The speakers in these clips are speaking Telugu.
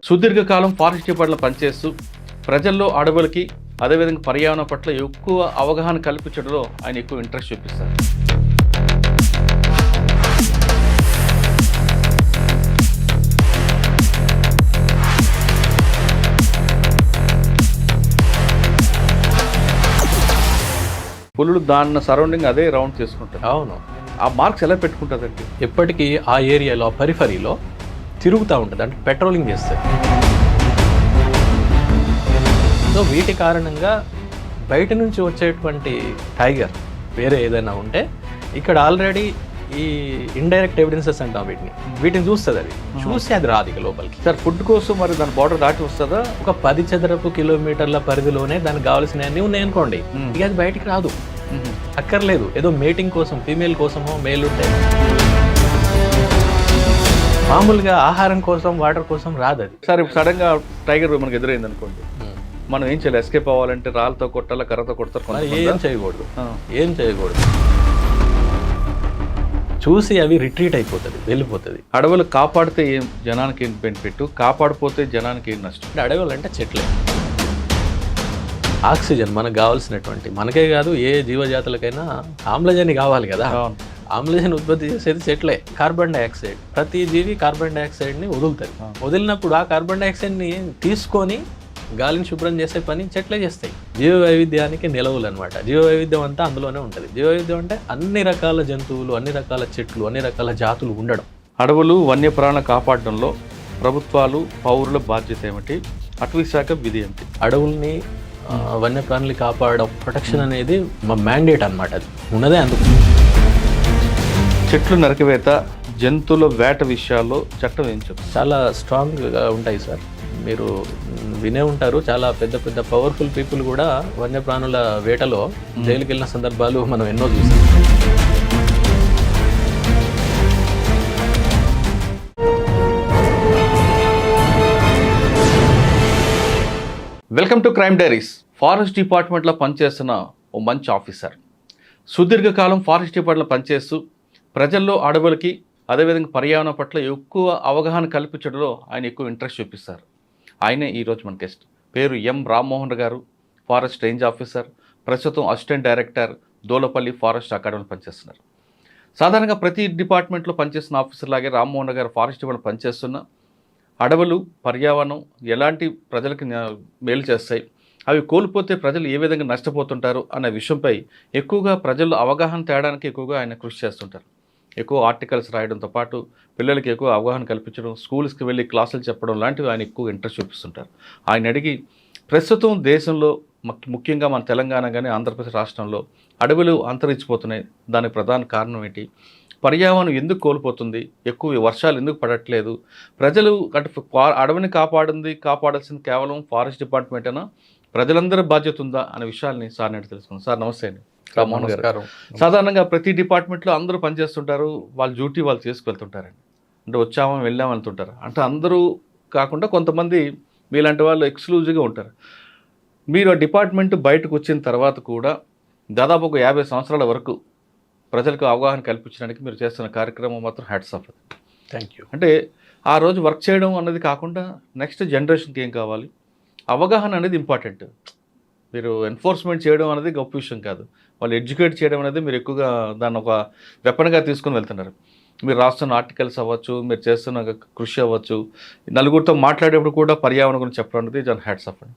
సుదీర్ఘకాలం ఫారెస్ట్ డిపార్ట్మెంట్లో పనిచేస్తూ ప్రజల్లో అడవులకి అదేవిధంగా పర్యావరణం పట్ల ఎక్కువ అవగాహన కల్పించడంలో ఆయన ఎక్కువ ఇంట్రెస్ట్ చూపిస్తారు. పులులు దాని సరౌండింగ్ అదే రౌండ్ చేసుకుంటారు. అవును, ఆ మార్క్స్ ఎలా పెట్టుకుంటుందండి? ఎప్పటికీ ఆ ఏరియాలో పరిఫరీలో తిరుగుతూ ఉంటుంది, అంటే పెట్రోలింగ్ చేస్తుంది. సో వీటి కారణంగా బయట నుంచి వచ్చేటువంటి టైగర్ వేరే ఏదైనా ఉంటే ఇక్కడ ఆల్రెడీ ఈ ఇండైరెక్ట్ ఎవిడెన్సెస్ అంటాం వీటిని చూస్తుంది. అది చూసి అది రాదు ఇక లోపలికి. సార్ ఫుడ్ కోసం మరి దాని బార్డర్ దాటి వస్తుందా? ఒక 10 చదరపు కిలోమీటర్ల పరిధిలోనే దానికి కావాల్సినవన్నీ ఉన్నాయనుకోండి, ఇక అది బయటికి రాదు. అక్కర్లేదు, ఏదో మేటింగ్ కోసం ఫీమేల్ కోసమో మేల్ ఉంటే మామూలుగా ఆహారం కోసం వాటర్ కోసం రాదు అది. సార్ ఇప్పుడు సడన్గా టైగర్ మనకు ఎదురైంది అనుకోండి, మనం ఏం చేయాలి? ఎస్కేప్ అవ్వాలంటే రాళ్ళతో కొట్టాలా, కర్రతో కొడతారు? ఏం చేయకూడదు, ఏం చేయకూడదు. చూసి అవి రిట్రీట్ అయిపోతుంది, వెళ్ళిపోతుంది. అడవులు కాపాడితే ఏం జనానికి ఏం బెనిఫిట్, కాపాడిపోతే జనానికి ఏం నష్టం? అడవులు అంటే చెట్లే. ఆక్సిజన్ మనకు కావాల్సినటువంటి, మనకే కాదు ఏ జీవజాతులకైనా ఆమ్లజని కావాలి కదా. ఆమ్లజన్ ఉత్పత్తి చేసేది చెట్లే. కార్బన్ డైఆక్సైడ్, ప్రతి జీవి కార్బన్ డైఆక్సైడ్ని వదులుతుంది. వదిలినప్పుడు ఆ కార్బన్ డైఆక్సైడ్ని తీసుకొని గాలిని శుభ్రం చేసే పని చెట్లే చేస్తాయి. జీవ వైవిధ్యానికి నిలవులు అనమాట. జీవ వైవిధ్యం అంతా అందులోనే ఉంటుంది. జీవ వైవిధ్యం అంటే అన్ని రకాల జంతువులు, అన్ని రకాల చెట్లు, అన్ని రకాల జాతులు ఉండడం. అడవులు వన్యప్రాణులను కాపాడడంలో ప్రభుత్వాలు పౌరుల బాధ్యత ఏమిటి? అటవీ శాఖ విధి ఏమిటి? అడవుల్ని వన్యప్రాణులు కాపాడడం, ప్రొటెక్షన్ అనేది మా మ్యాండేట్ అనమాట. అది ఉన్నదే అందుకు. చెట్లు నరికివేత, జంతువుల వేట విషయాల్లో చట్టం ఏం చెప్తుంది? చాలా స్ట్రాంగ్గా ఉంటాయి సార్. మీరు వినే ఉంటారు, చాలా పెద్ద పెద్ద పవర్ఫుల్ పీపుల్ కూడా వన్యప్రాణుల వేటలో జైలుకి వెళ్ళిన సందర్భాలు మనం ఎన్నో చూసాం. Welcome to crime diaries. Forest డిపార్ట్మెంట్లో పనిచేస్తున్న ఓ మంచి ఆఫీసర్ సుదీర్ఘకాలం ఫారెస్ట్ డిపార్ట్మెంట్లో పనిచేస్తూ ప్రజల్లో అడవులకి అదేవిధంగా పర్యావరణం పట్ల ఎక్కువ అవగాహన కల్పించడంలో ఆయన ఎక్కువ ఇంట్రెస్ట్ చూపిస్తారు. ఆయనే ఈరోజు మన గెస్ట్. పేరు ఎం రామ్మోహన్ గారు, ఫారెస్ట్ రేంజ్ ఆఫీసర్, ప్రస్తుతం అసిస్టెంట్ డైరెక్టర్ దోలపల్లి ఫారెస్ట్ అకాడమీలో పనిచేస్తున్నారు. సాధారణంగా ప్రతి డిపార్ట్మెంట్లో పనిచేస్తున్న ఆఫీసర్ లాగే రామ్మోహన్ గారు ఫారెస్ట్ డిపార్ట్మెంట్ పనిచేస్తున్న అడవులు, పర్యావరణం ఎలాంటి ప్రజలకి మేలు చేస్తాయి, అవి కోల్పోతే ప్రజలు ఏ విధంగా నష్టపోతుంటారు అనే విషయంపై ఎక్కువగా ప్రజల్లో అవగాహన తేడానికి ఎక్కువగా ఆయన కృషి చేస్తుంటారు. ఎక్కువ ఆర్టికల్స్ రాయడంతో పాటు పిల్లలకి ఎక్కువ అవగాహన కల్పించడం, స్కూల్స్కి వెళ్ళి క్లాసులు చెప్పడం లాంటివి ఆయన ఎక్కువ ఇంట్రెస్ట్ చూపిస్తుంటారు. ఆయన అడిగి ప్రస్తుతం దేశంలో ముఖ్యంగా మన తెలంగాణ కానీ ఆంధ్రప్రదేశ్ రాష్ట్రంలో అడవులు అంతరించిపోతున్నాయి, దానికి ప్రధాన కారణం ఏంటి, పర్యావరణం ఎందుకు కోల్పోతుంది, ఎక్కువ వర్షాలు ఎందుకు పడట్లేదు, ప్రజలు అంటే అడవిని కాపాడాల్సింది కేవలం ఫారెస్ట్ డిపార్ట్మెంట్ అయినా ప్రజలందరి బాధ్యత ఉందా అనే విషయాల్ని సార్ నేటి తెలుసుకున్నాం. సార్ నమస్తే అండి. రామ్మోహన్ గారు, సాధారణంగా ప్రతి డిపార్ట్మెంట్లో అందరూ పనిచేస్తుంటారు, వాళ్ళ డ్యూటీ వాళ్ళు చేసుకువెళ్తుంటారండి. అంటే వచ్చామని వెళ్ళామని వెళ్తుంటారు. అంటే అందరూ కాకుండా కొంతమంది మీలాంటి వాళ్ళు ఎక్స్క్లూజివ్గా ఉంటారు. మీరు ఆ డిపార్ట్మెంట్ బయటకు వచ్చిన తర్వాత కూడా దాదాపు ఒక 50 సంవత్సరాల వరకు ప్రజలకు అవగాహన కల్పించడానికి మీరు చేస్తున్న కార్యక్రమం మాత్రం హ్యాట్స్ ఆఫ్. Thank you. అంటే ఆ రోజు వర్క్ చేయడం అన్నది కాకుండా నెక్స్ట్ జనరేషన్కి ఏం కావాలి, అవగాహన అనేది ఇంపార్టెంట్. మీరు ఎన్ఫోర్స్మెంట్ చేయడం అనేది గొప్ప విషయం కాదు, వాళ్ళు ఎడ్యుకేట్ చేయడం అనేది మీరు ఎక్కువగా దాన్ని ఒక వెపన్గా తీసుకుని వెళ్తున్నారు. మీరు రాస్తున్న ఆర్టికల్స్ అవ్వచ్చు, మీరు చేస్తున్న కృషి అవ్వచ్చు, నలుగురితో మాట్లాడేప్పుడు కూడా పర్యావరణం గురించి చెప్పడం అనేది దాని హ్యాట్స్ ఆఫ్ అండి.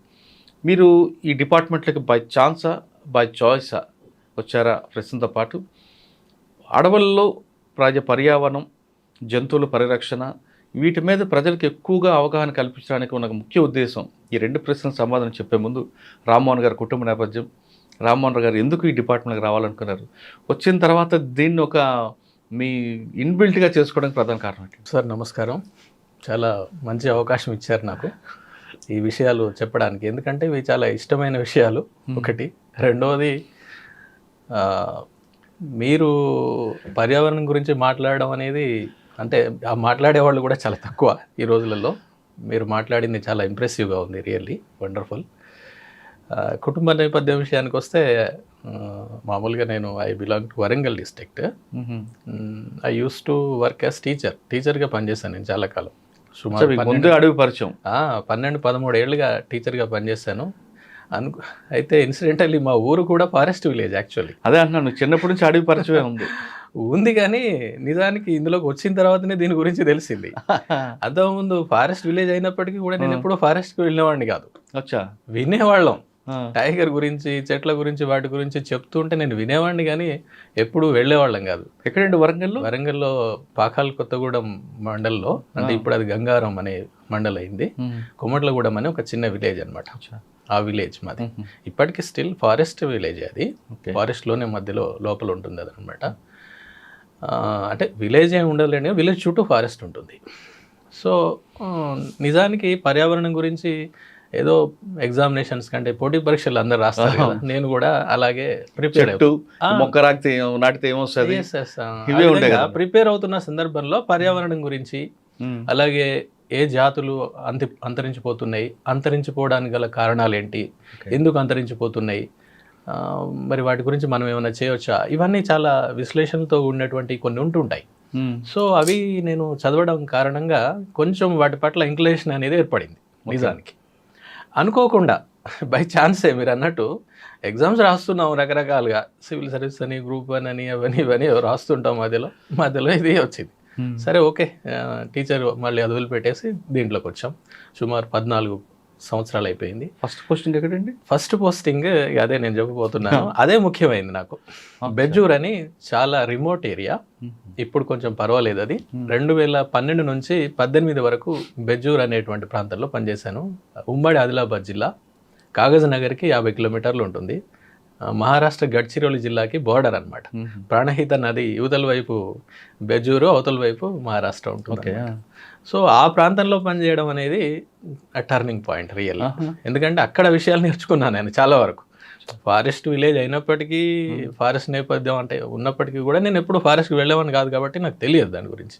మీరు ఈ డిపార్ట్మెంట్లోకి బై ఛాన్సా బై చాయిసా వచ్చారా? ప్రశ్నతో పాటు అడవుల్లో పర్యావరణం, జంతువుల పరిరక్షణ, వీటి మీద ప్రజలకు ఎక్కువగా అవగాహన కల్పించడానికి ఉన్న ముఖ్య ఉద్దేశం. ఈ 2 ప్రశ్నలకు సమాధానం చెప్పే ముందు రామ్మోహన్ గారి కుటుంబ నేపథ్యం, రామ్మోహన్ గారు ఎందుకు ఈ డిపార్ట్మెంట్కి రావాలనుకున్నారు, వచ్చిన తర్వాత దీన్ని ఒక మీ ఇన్బిల్ట్గా చేసుకోవడానికి ప్రధాన కారణం ఏంటి? సార్ నమస్కారం, చాలా మంచి అవకాశం ఇచ్చారు నాకు ఈ విషయాలు చెప్పడానికి. ఎందుకంటే ఇవి చాలా ఇష్టమైన విషయాలు ఒకటి. రెండవది, మీరు పర్యావరణం గురించి మాట్లాడడం అనేది, అంటే ఆ మాట్లాడేవాళ్ళు కూడా చాలా తక్కువ ఈ రోజులలో. మీరు మాట్లాడింది చాలా ఇంప్రెసివ్గా ఉంది, రియల్లీ వండర్ఫుల్. కుటుంబ నేపథ్యం విషయానికి వస్తే, మామూలుగా నేను I belong to Warangal district. I use to work as టీచర్గా పనిచేశాను నేను చాలా కాలం. సుమారు మీకు ముందే అడవి పరిచయం. 12-13 ఏళ్ళుగా టీచర్గా పనిచేశాను. అయితే ఇన్సిడెంటల్లీ మా ఊరు కూడా ఫారెస్ట్ విలేజ్ యాక్చువల్లీ. అదే అంటున్నాను, చిన్నప్పటి నుంచి అడవి పరిచయం ఉంది. ఉంది కానీ నిజానికి ఇందులోకి వచ్చిన తర్వాతనే దీని గురించి తెలిసింది. అంతకుముందు ఫారెస్ట్ విలేజ్ అయినప్పటికీ కూడా నేను ఎప్పుడూ ఫారెస్ట్కి వెళ్ళేవాడిని కాదు. అచ్చా. వినేవాళ్ళం టైగర్ గురించి, చెట్ల గురించి, వాటి గురించి చెప్తుంటే నేను వినేవాడిని కానీ ఎప్పుడు వెళ్ళేవాళ్ళం కాదు. ఎక్కడండి వరంగల్లో? వరంగల్లో పాకాల్ కొత్తగూడెం మండల్లో, అంటే ఇప్పుడు అది గంగారం అనే మండల్ అయింది. కుమట్లగూడెం అనే ఒక చిన్న విలేజ్ అనమాట. ఆ విలేజ్ మాది ఇప్పటికీ స్టిల్ ఫారెస్ట్ విలేజ్. అది ఫారెస్ట్లోనే మధ్యలో లోపల ఉంటుంది అది అనమాట. అంటే విలేజ్ ఏమి ఉండదులేండి, విలేజ్ చుట్టూ ఫారెస్ట్ ఉంటుంది. సో నిజానికి పర్యావరణం గురించి ఏదో ఎగ్జామినేషన్స్ కంటే పోటీ పరీక్షలు అందరు రాస్తారు కదా, నేను కూడా అలాగే ప్రిపేర్ అవుతున్న సందర్భంలో పర్యావరణం గురించి, అలాగే ఏ జాతులు అంతరించిపోతున్నాయి, అంతరించిపోవడానికి గల కారణాలు ఏంటి, ఎందుకు అంతరించిపోతున్నాయి, మరి వాటి గురించి మనం ఏమైనా చేయవచ్చా, ఇవన్నీ చాలా విశ్లేషణతో ఉన్నటువంటి కొన్ని ఉంటుంటాయి. సో అవి నేను చదవడం కారణంగా కొంచెం వాటి పట్ల ఇంక్లినేషన్ అనేది ఏర్పడింది. నిజానికి అనుకోకుండా బై ఛాన్సే మీరు అన్నట్టు ఎగ్జామ్స్ రాస్తున్నాం రకరకాలుగా, సివిల్ సర్వీస్ అని, గ్రూప్ 1 అని, ఇవన్నీ రాస్తుంటాం. మధ్యలో ఇది వచ్చింది. సరే ఓకే, టీచర్ మళ్ళీ అది వదిలిపెట్టేసి దీంట్లోకి వచ్చాం. సుమారు 14 సంవత్సరాలు అయిపోయింది. ఫస్ట్ పోస్టింగ్ ఎక్కడండి? ఫస్ట్ పోస్టింగ్ అదే నేను చెప్పబోతున్నాను. అదే ముఖ్యమైనది నాకు. బెజ్జూర్ అని చాలా రిమోట్ ఏరియా. ఇప్పుడు కొంచెం పర్వాలేదు. అది 2012 నుంచి 18 వరకు బెజ్జూర్ అనేటువంటి ప్రాంతంలో పనిచేశాను. ఉమ్మడి ఆదిలాబాద్ జిల్లా, కాగజ్ నగర్కి 50 కిలోమీటర్లు ఉంటుంది. మహారాష్ట్ర గడ్చిరోలి జిల్లాకి బోర్డర్ అనమాట. ప్రాణహిత నది యువతల వైపు బెజ్జూరు, అవతల వైపు మహారాష్ట్ర ఉంటుంది. సో ఆ ప్రాంతంలో పనిచేయడం అనేది టర్నింగ్ పాయింట్ రియల్. ఎందుకంటే అక్కడ విషయాలు నేర్చుకున్నాను నేను చాలా వరకు. ఫారెస్ట్ విలేజ్ అయినప్పటికీ, ఫారెస్ట్ నేపథ్యం అంటే ఉన్నప్పటికీ కూడా నేను ఎప్పుడు ఫారెస్ట్కి వెళ్ళేవాడిని కాదు కాబట్టి నాకు తెలియదు దాని గురించి.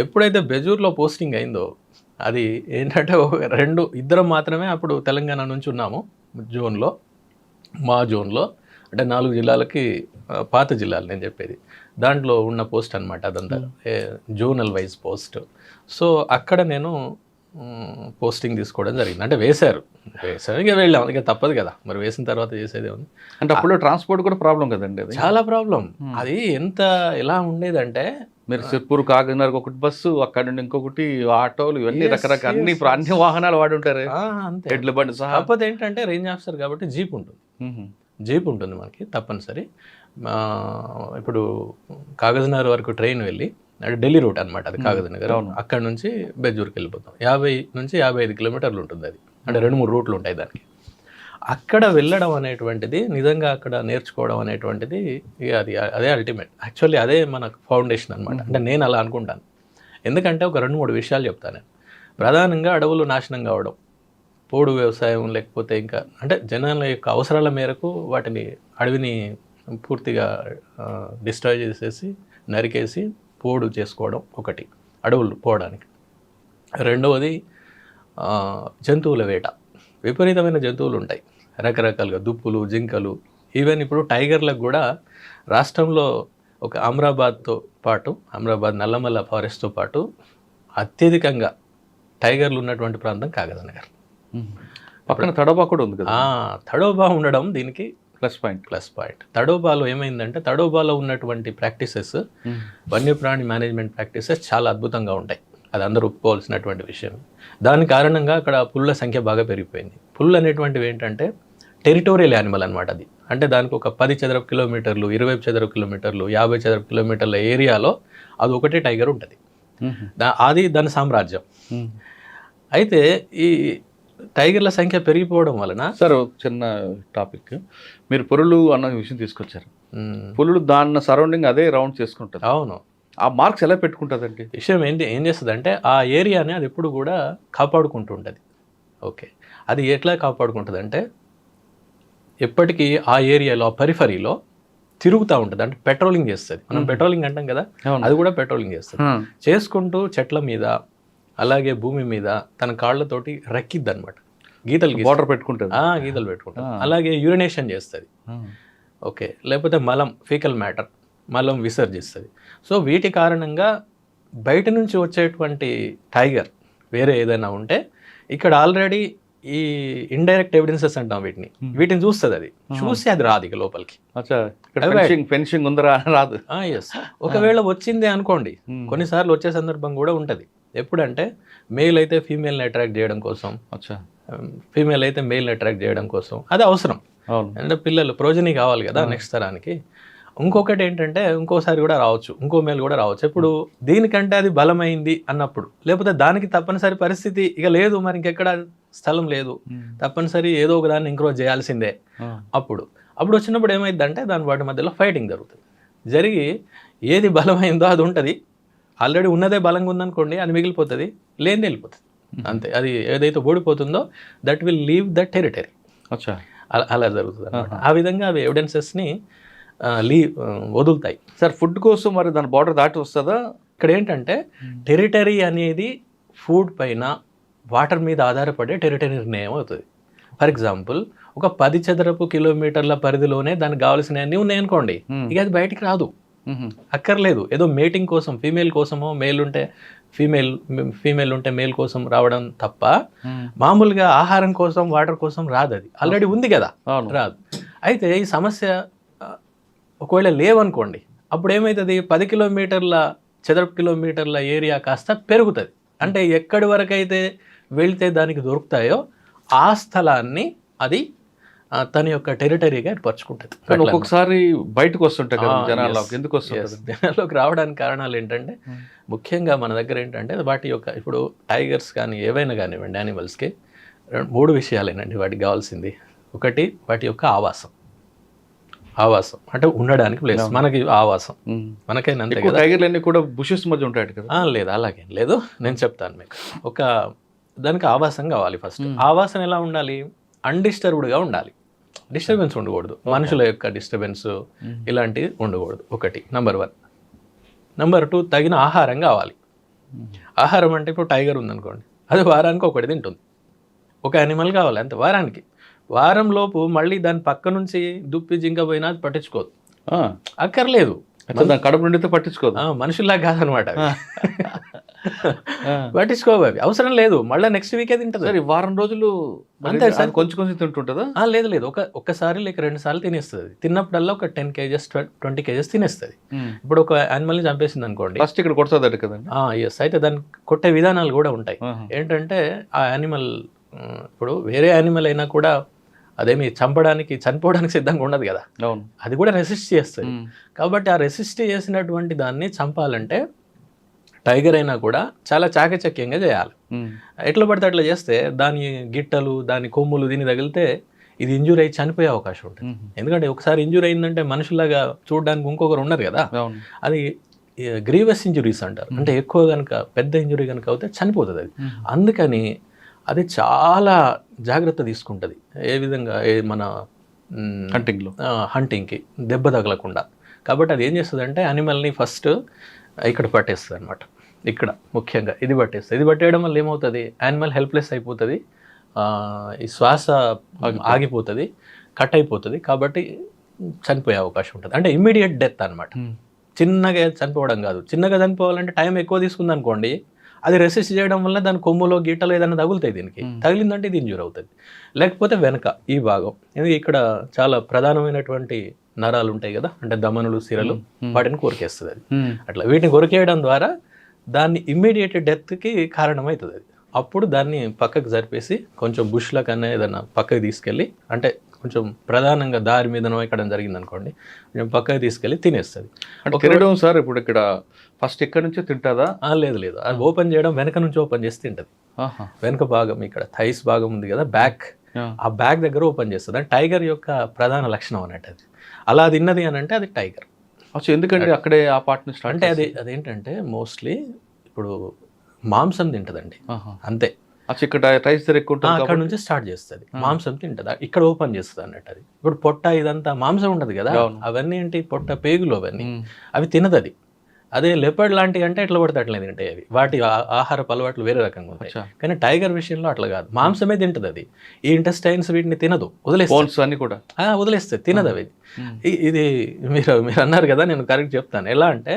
ఎప్పుడైతే బెజూర్లో పోస్టింగ్ అయిందో, అది ఏంటంటే ఇద్దరం మాత్రమే అప్పుడు తెలంగాణ నుంచి ఉన్నాము జోన్లో. మా జోన్లో అంటే 4 జిల్లాలకి, పాత జిల్లాలు నేను చెప్పేది, దాంట్లో ఉన్న పోస్ట్ అనమాట అదంతా, జోనల్ వైజ్ పోస్ట్. సో అక్కడ నేను పోస్టింగ్ తీసుకోవడం జరిగింది. అంటే వేశారు ఇక వెళ్ళాం, ఇక తప్పదు కదా, మరి వేసిన తర్వాత చేసేదే ఉంది. అంటే అప్పుడు ట్రాన్స్పోర్ట్ కూడా ప్రాబ్లం కదండి, అది చాలా ప్రాబ్లం. అది ఎలా ఉండేదంటే, మీరు సిర్పూర్ కాకినాడ ఒకటి బస్సు, అక్కడ నుండి ఇంకొకటి ఆటోలు, ఇవన్నీ రకరకాల అన్ని వాహనాలు వాడి ఉంటారు, ఎడ్ల బండి సహా. కాకపోతే ఏంటంటే రేంజ్ ఆఫీసర్ కాబట్టి జీప్ ఉంటుంది. జీప్ ఉంటుంది మనకి తప్పనిసరి. ఇప్పుడు కాగజ్నగర్ వరకు ట్రైన్ వెళ్ళి, అంటే ఢిల్లీ రూట్ అనమాట అది కాగజ్నగర్, అక్కడ నుంచి బెజ్జూర్కి వెళ్ళిపోతాం. 50 నుంచి 55 కిలోమీటర్లు ఉంటుంది అది. అంటే 2-3 రూట్లు ఉంటాయి దానికి. అక్కడ వెళ్ళడం అనేటువంటిది, నిజంగా అక్కడ నేర్చుకోవడం అనేటువంటిది, అదే అల్టిమేట్. యాక్చువల్లీ అదే మన ఫౌండేషన్ అనమాట. అంటే నేను అలా అనుకుంటాను. ఎందుకంటే ఒక 2-3 విషయాలు చెప్తాను నేను. ప్రధానంగా అడవులు నాశనం కావడం, పోడు వ్యవసాయం, లేకపోతే ఇంకా అంటే జనాల యొక్క అవసరాల మేరకు అడవిని పూర్తిగా డిస్ట్రాయ్ చేసేసి, నరికేసి పోడు చేసుకోవడం ఒకటి, అడవులు పోవడానికి. రెండవది జంతువుల వేట. విపరీతమైన జంతువులు ఉంటాయి రకరకాలుగా, దుప్పులు, జింకలు, ఈవెన్ ఇప్పుడు టైగర్లకు కూడా రాష్ట్రంలో ఒక అమరాబాద్తో పాటు, అమరాబాద్ నల్లమల్ల ఫారెస్ట్తో పాటు అత్యధికంగా టైగర్లు ఉన్నటువంటి ప్రాంతం కాగజ్నగర్. పక్కన తడోబా కూడా ఉంది కదా. తడోబా ఉండడం దీనికి ప్లస్ పాయింట్. తడోబాలో ఏమైందంటే, తడోబాలో ఉన్నటువంటి ప్రాక్టీసెస్, వన్యప్రాణి మేనేజ్మెంట్ ప్రాక్టీసెస్ చాలా అద్భుతంగా ఉంటాయి. అది అందరూ ఒప్పుకోవాల్సినటువంటి విషయం. దాని కారణంగా అక్కడ పుల్ల సంఖ్య బాగా పెరిగిపోయింది. పుల్లు అనేటువంటివి ఏంటంటే టెరిటోరియల్ యానిమల్ అనమాట. అది అంటే దానికి ఒక 10 చదరపు కిలోమీటర్లు, 20 చదరపు కిలోమీటర్లు, 50 చదరపు కిలోమీటర్ల ఏరియాలో అది ఒకటే టైగర్ ఉంటుంది. అది దాని సామ్రాజ్యం. అయితే ఈ టైగర్ల సంఖ్య పెరిగిపోవడం వలన, సార్ చిన్న టాపిక్, మీరు పులులు అన్న విషయం తీసుకొచ్చారు. పులులు దాని సరౌండింగ్ అదే రౌండ్ చేసుకుంటుంది. అవును. ఆ మార్క్స్ ఎలా పెట్టుకుంటుందండి? విషయం ఏం చేస్తుందంటే, ఆ ఏరియాని అది ఎప్పుడు కూడా కాపాడుకుంటూ ఉంటుంది. ఓకే, అది ఎట్లా కాపాడుకుంటుంది అంటే, ఎప్పటికీ ఆ ఏరియాలో, ఆ పరిఫరీలో తిరుగుతూ ఉంటుంది. అంటే పెట్రోలింగ్ చేస్తుంది. మనం పెట్రోలింగ్ అంటాం కదా, అది కూడా పెట్రోలింగ్ చేస్తుంది. చేసుకుంటూ చెట్ల మీద, అలాగే భూమి మీద తన కాళ్ళతోటి రక్కిద్ది అనమాట. గీతలు పెట్టుకుంటుంది. అలాగే యూరినేషన్ చేస్తుంది. ఓకే, లేకపోతే మలం, ఫీకల్ మ్యాటర్, మలం విసర్జిస్తుంది. సో వీటి కారణంగా బయట నుంచి వచ్చేటువంటి టైగర్ వేరే ఏదైనా ఉంటే ఇక్కడ ఆల్రెడీ ఈ ఇండైరెక్ట్ ఎవిడెన్సెస్ అంటాం వీటిని చూస్తుంది, అది చూసి అది రాదు ఇక లోపలికి. ఫెన్సింగ్ ఉందరా రాదు. ఎస్, ఒకవేళ వచ్చిందే అనుకోండి, కొన్నిసార్లు వచ్చే సందర్భం కూడా ఉంటుంది. ఎప్పుడంటే మేల్ అయితే ఫీమేల్ని అట్రాక్ట్ చేయడం కోసం, ఫీమేల్ అయితే మేల్ని అట్రాక్ట్ చేయడం కోసం, అది అవసరం. అంటే పిల్లలు ప్రోజనీ కావాలి కదా నెక్స్ట్ తరానికి. ఇంకొకటి ఏంటంటే ఇంకోసారి కూడా రావచ్చు, ఇంకో మేల్ కూడా రావచ్చు. ఇప్పుడు దీనికంటే అది బలమైంది అన్నప్పుడు, లేకపోతే దానికి తప్పనిసరి పరిస్థితి ఇక లేదు, మరి ఇంకెక్కడ స్థలం లేదు, తప్పనిసరి ఏదో ఒక దాన్ని ఇంక్రోజ్ చేయాల్సిందే. అప్పుడు వచ్చినప్పుడు ఏమైందంటే దాని వాటి మధ్యలో ఫైటింగ్ జరుగుతుంది. జరిగి ఏది బలమైందో అది ఉంటుంది, ఆల్రెడీ ఉన్నదే బలంగా ఉందనుకోండి అది మిగిలిపోతుంది, లేనిది వెళ్ళిపోతుంది అంతే. అది ఏదైతే ఓడిపోతుందో that will leave the territory. అలా జరుగుతుంది అన్నమాట. ఆ విధంగా అవి ఎవిడెన్సెస్ని వదులుతాయి. సార్ ఫుడ్ కోసం మరి దాని బార్డర్ దాటి వస్తుందా? ఇక్కడ ఏంటంటే టెరిటరీ అనేది ఫుడ్ పైన వాటర్ మీద ఆధారపడే టెరిటరీ నిర్ణయం అవుతుంది. ఫర్ ఎగ్జాంపుల్ ఒక 10 చదరపు కిలోమీటర్ల పరిధిలోనే దానికి కావాల్సిన అన్నీ ఉన్నాయనుకోండి, ఇక అది బయటికి రాదు, అక్కర్లేదు. ఏదో మేటింగ్ కోసం ఫీమేల్ కోసమో, మేల్ ఉంటే ఫీమేల్ ఉంటే మేల్ కోసం రావడం తప్ప మామూలుగా ఆహారం కోసం వాటర్ కోసం రాదు, అది ఆల్రెడీ ఉంది కదా, రాదు. అయితే ఈ సమస్య ఒకవేళ లేవనుకోండి, అప్పుడు ఏమవుతుంది, 10 చదరపు కిలోమీటర్ల ఏరియా కాస్త పెరుగుతుంది. అంటే ఎక్కడి వరకు అయితే వెళ్తే దానికి దొరుకుతాయో ఆ స్థలాన్ని అది తన యొక్క టెరిటరీగా ఏర్పరచుకుంటుంది. ఒక్కొక్కసారి బయటకు వస్తుంటాయి కదా జనాల్లోకి, ఎందుకు వస్తుంది? జనాల్లోకి రావడానికి కారణాలు ఏంటంటే ముఖ్యంగా మన దగ్గర ఏంటంటే వాటి యొక్క, ఇప్పుడు టైగర్స్ కానీ ఏవైనా కానివ్వండి యానిమల్స్కి 3 విషయాలేనండి వాటికి కావాల్సింది. ఒకటి వాటి యొక్క ఆవాసం అంటే ఉండడానికి ప్లేస్, మనకి ఆవాసం మనకైనా అంతే కదా. టైగర్లన్నీ కూడా బుషెస్ మధ్య ఉంటాయి కదా? లేదు, అలాగేం లేదు, నేను చెప్తాను మీకు. దానికి ఆవాసం కావాలి. ఫస్ట్ ఆవాసం ఎలా ఉండాలి, అన్డిస్టర్బ్డ్గా ఉండాలి, డిస్టర్బెన్స్ ఉండకూడదు, మనుషుల యొక్క డిస్టర్బెన్స్ ఇలాంటివి ఉండకూడదు. ఒకటి నెంబర్ 1. నెంబర్ 2, తగిన ఆహారం కావాలి. ఆహారం అంటే ఇప్పుడు టైగర్ ఉందనుకోండి, అది వారానికి ఒకటి తింటుంది, ఒక యానిమల్ కావాలి అంతే వారానికి. వారం లోపు మళ్ళీ దాని పక్క నుంచి దుప్పి జింక పోయినా అది పట్టించుకోదు, అక్కర్లేదు, కడుపు నిండితే పట్టించుకోదు. మనుషుల్లా కాదనమాట, పట్టించుకోవు, అవి అవసరం లేదు, మళ్ళీ నెక్స్ట్ వీకే తింటుంది. వారం రోజులు అంతే సార్, కొంచెం తింటుంటుందా? లేదు, ఒక్కసారి లేక 2 సార్లు తినేస్తుంది. తిన్నప్పుడల్లా ఒక 10 kgs 20 kgs తినేస్తుంది. ఇప్పుడు ఒక యానిమల్ని చంపేసింది అనుకోండి, ఫస్ట్ ఇక్కడ కొడుతుంది కదండి. ఎస్, అయితే దాన్ని కొట్టే విధానాలు కూడా ఉంటాయి. ఏంటంటే ఆ యానిమల్, ఇప్పుడు వేరే యానిమల్ అయినా కూడా అదేమి చనిపోవడానికి సిద్ధంగా ఉండదు కదా, అది కూడా రెసిస్ట్ చేస్తుంది. కాబట్టి ఆ రెసిస్ట్ చేసినటువంటి దాన్ని చంపాలంటే టైగర్ అయినా కూడా చాలా చాకచక్యంగా చేయాలి. ఎట్లా పడితే అట్లా చేస్తే దాని గిట్టలు, దాని కొమ్ములు దీన్ని తగిలితే ఇది ఇంజూరీ అయ్యి చనిపోయే అవకాశం ఉంటుంది. ఎందుకంటే ఒకసారి ఇంజూరీ అయిందంటే మనుషులాగా చూడడానికి ఇంకొకరు ఉన్నారు కదా, అది గ్రీవస్ ఇంజురీస్ అంటారు. అంటే ఎక్కువ కనుక పెద్ద ఇంజురీ కనుక అవుతే చనిపోతుంది అది. అందుకని అది చాలా జాగ్రత్త తీసుకుంటుంది. ఏ విధంగా, మన హంటింగ్కి దెబ్బ తగలకుండా. కాబట్టి అది ఏం చేస్తుంది అంటే యానిమల్ని ఫస్ట్ ఇక్కడ పట్టేస్తుంది అనమాట. ఇక్కడ ముఖ్యంగా ఇది పట్టేస్తుంది. ఇది పట్టేయడం వల్ల ఏమవుతుంది, యానిమల్ హెల్ప్లెస్ అయిపోతుంది, ఈ శ్వాస ఆగిపోతుంది, కట్ అయిపోతుంది. కాబట్టి చనిపోయే అవకాశం ఉంటుంది. అంటే ఇమ్మీడియట్ డెత్ అనమాట. చిన్నగా చనిపోవడం కాదు. చిన్నగా చనిపోవాలంటే టైం ఎక్కువ తీసుకుంది అనుకోండి, అది రెసిస్ట్ చేయడం వల్ల దాని కొమ్ములో గీటలో ఏదైనా తగులుతాయి, దీనికి తగిలిందంటే ఇది ఇంజూర్ అవుతుంది. లేకపోతే వెనక ఈ భాగం, ఎందుకంటే ఇక్కడ చాలా ప్రధానమైనటువంటి నరాలు ఉంటాయి కదా, అంటే దమనులు, సిరలు, వాటిని కొరికేస్తుంది అది. అట్లా వీటిని కొరికేయడం ద్వారా దాన్ని ఇమ్మీడియట్ డెత్కి కారణమవుతుంది అది. అప్పుడు దాన్ని పక్కకు జరిపేసి కొంచెం బుష్ల కన్నా ఏదైనా పక్కకి తీసుకెళ్ళి, అంటే కొంచెం ప్రధానంగా దారి మీదనో ఎక్కడం జరిగింది అనుకోండి, కొంచెం పక్కకి తీసుకెళ్ళి తినేస్తుంది. తినడం సార్ ఇప్పుడు ఇక్కడ ఫస్ట్ ఎక్కడి నుంచో తింటుందా? లేదు, అది ఓపెన్ చేయడం వెనక నుంచి ఓపెన్ చేసి తింటుంది. వెనక భాగం, ఇక్కడ థైస్ భాగం ఉంది కదా, బ్యాక్, ఆ బ్యాక్ దగ్గర ఓపెన్ చేస్తుంది. అంటే టైగర్ యొక్క ప్రధాన లక్షణం అన్నట్టు అది. అలా తిన్నది అని అంటే అది టైగర్. ఎందుకంటే అక్కడే ఆ పార్ట్ నుంచి అంటే అదేంటంటే మోస్ట్లీ ఇప్పుడు మాంసం తింటదండి అంతే. అక్కడ నుంచి స్టార్ట్ చేస్తుంది, మాంసం తింటది, ఇక్కడ ఓపెన్ చేస్తుంది అన్నట్టు అది. ఇప్పుడు పొట్ట ఇదంతా మాంసం ఉండదు కదా, అవన్నీ ఏంటి పొట్ట, పేగులు, అవన్నీ అవి తినదు అది. అదే లెపర్డ్ లాంటివి అంటే ఎట్లా పడితే అట్లనే తింటాయి అవి, వాటి ఆహారపు అలవాట్లు వేరే రకంగా ఉంటాయి. కానీ టైగర్ విషయంలో అట్లా కాదు, మాంసమే తింటది అది. ఈ ఇంటెస్టైన్స్ వీటిని తినదు, వదిలేస్తుంది, తినదు అవి. ఇది మీరు అన్నారు కదా, నేను కరెక్ట్ చెప్తాను. ఎలా అంటే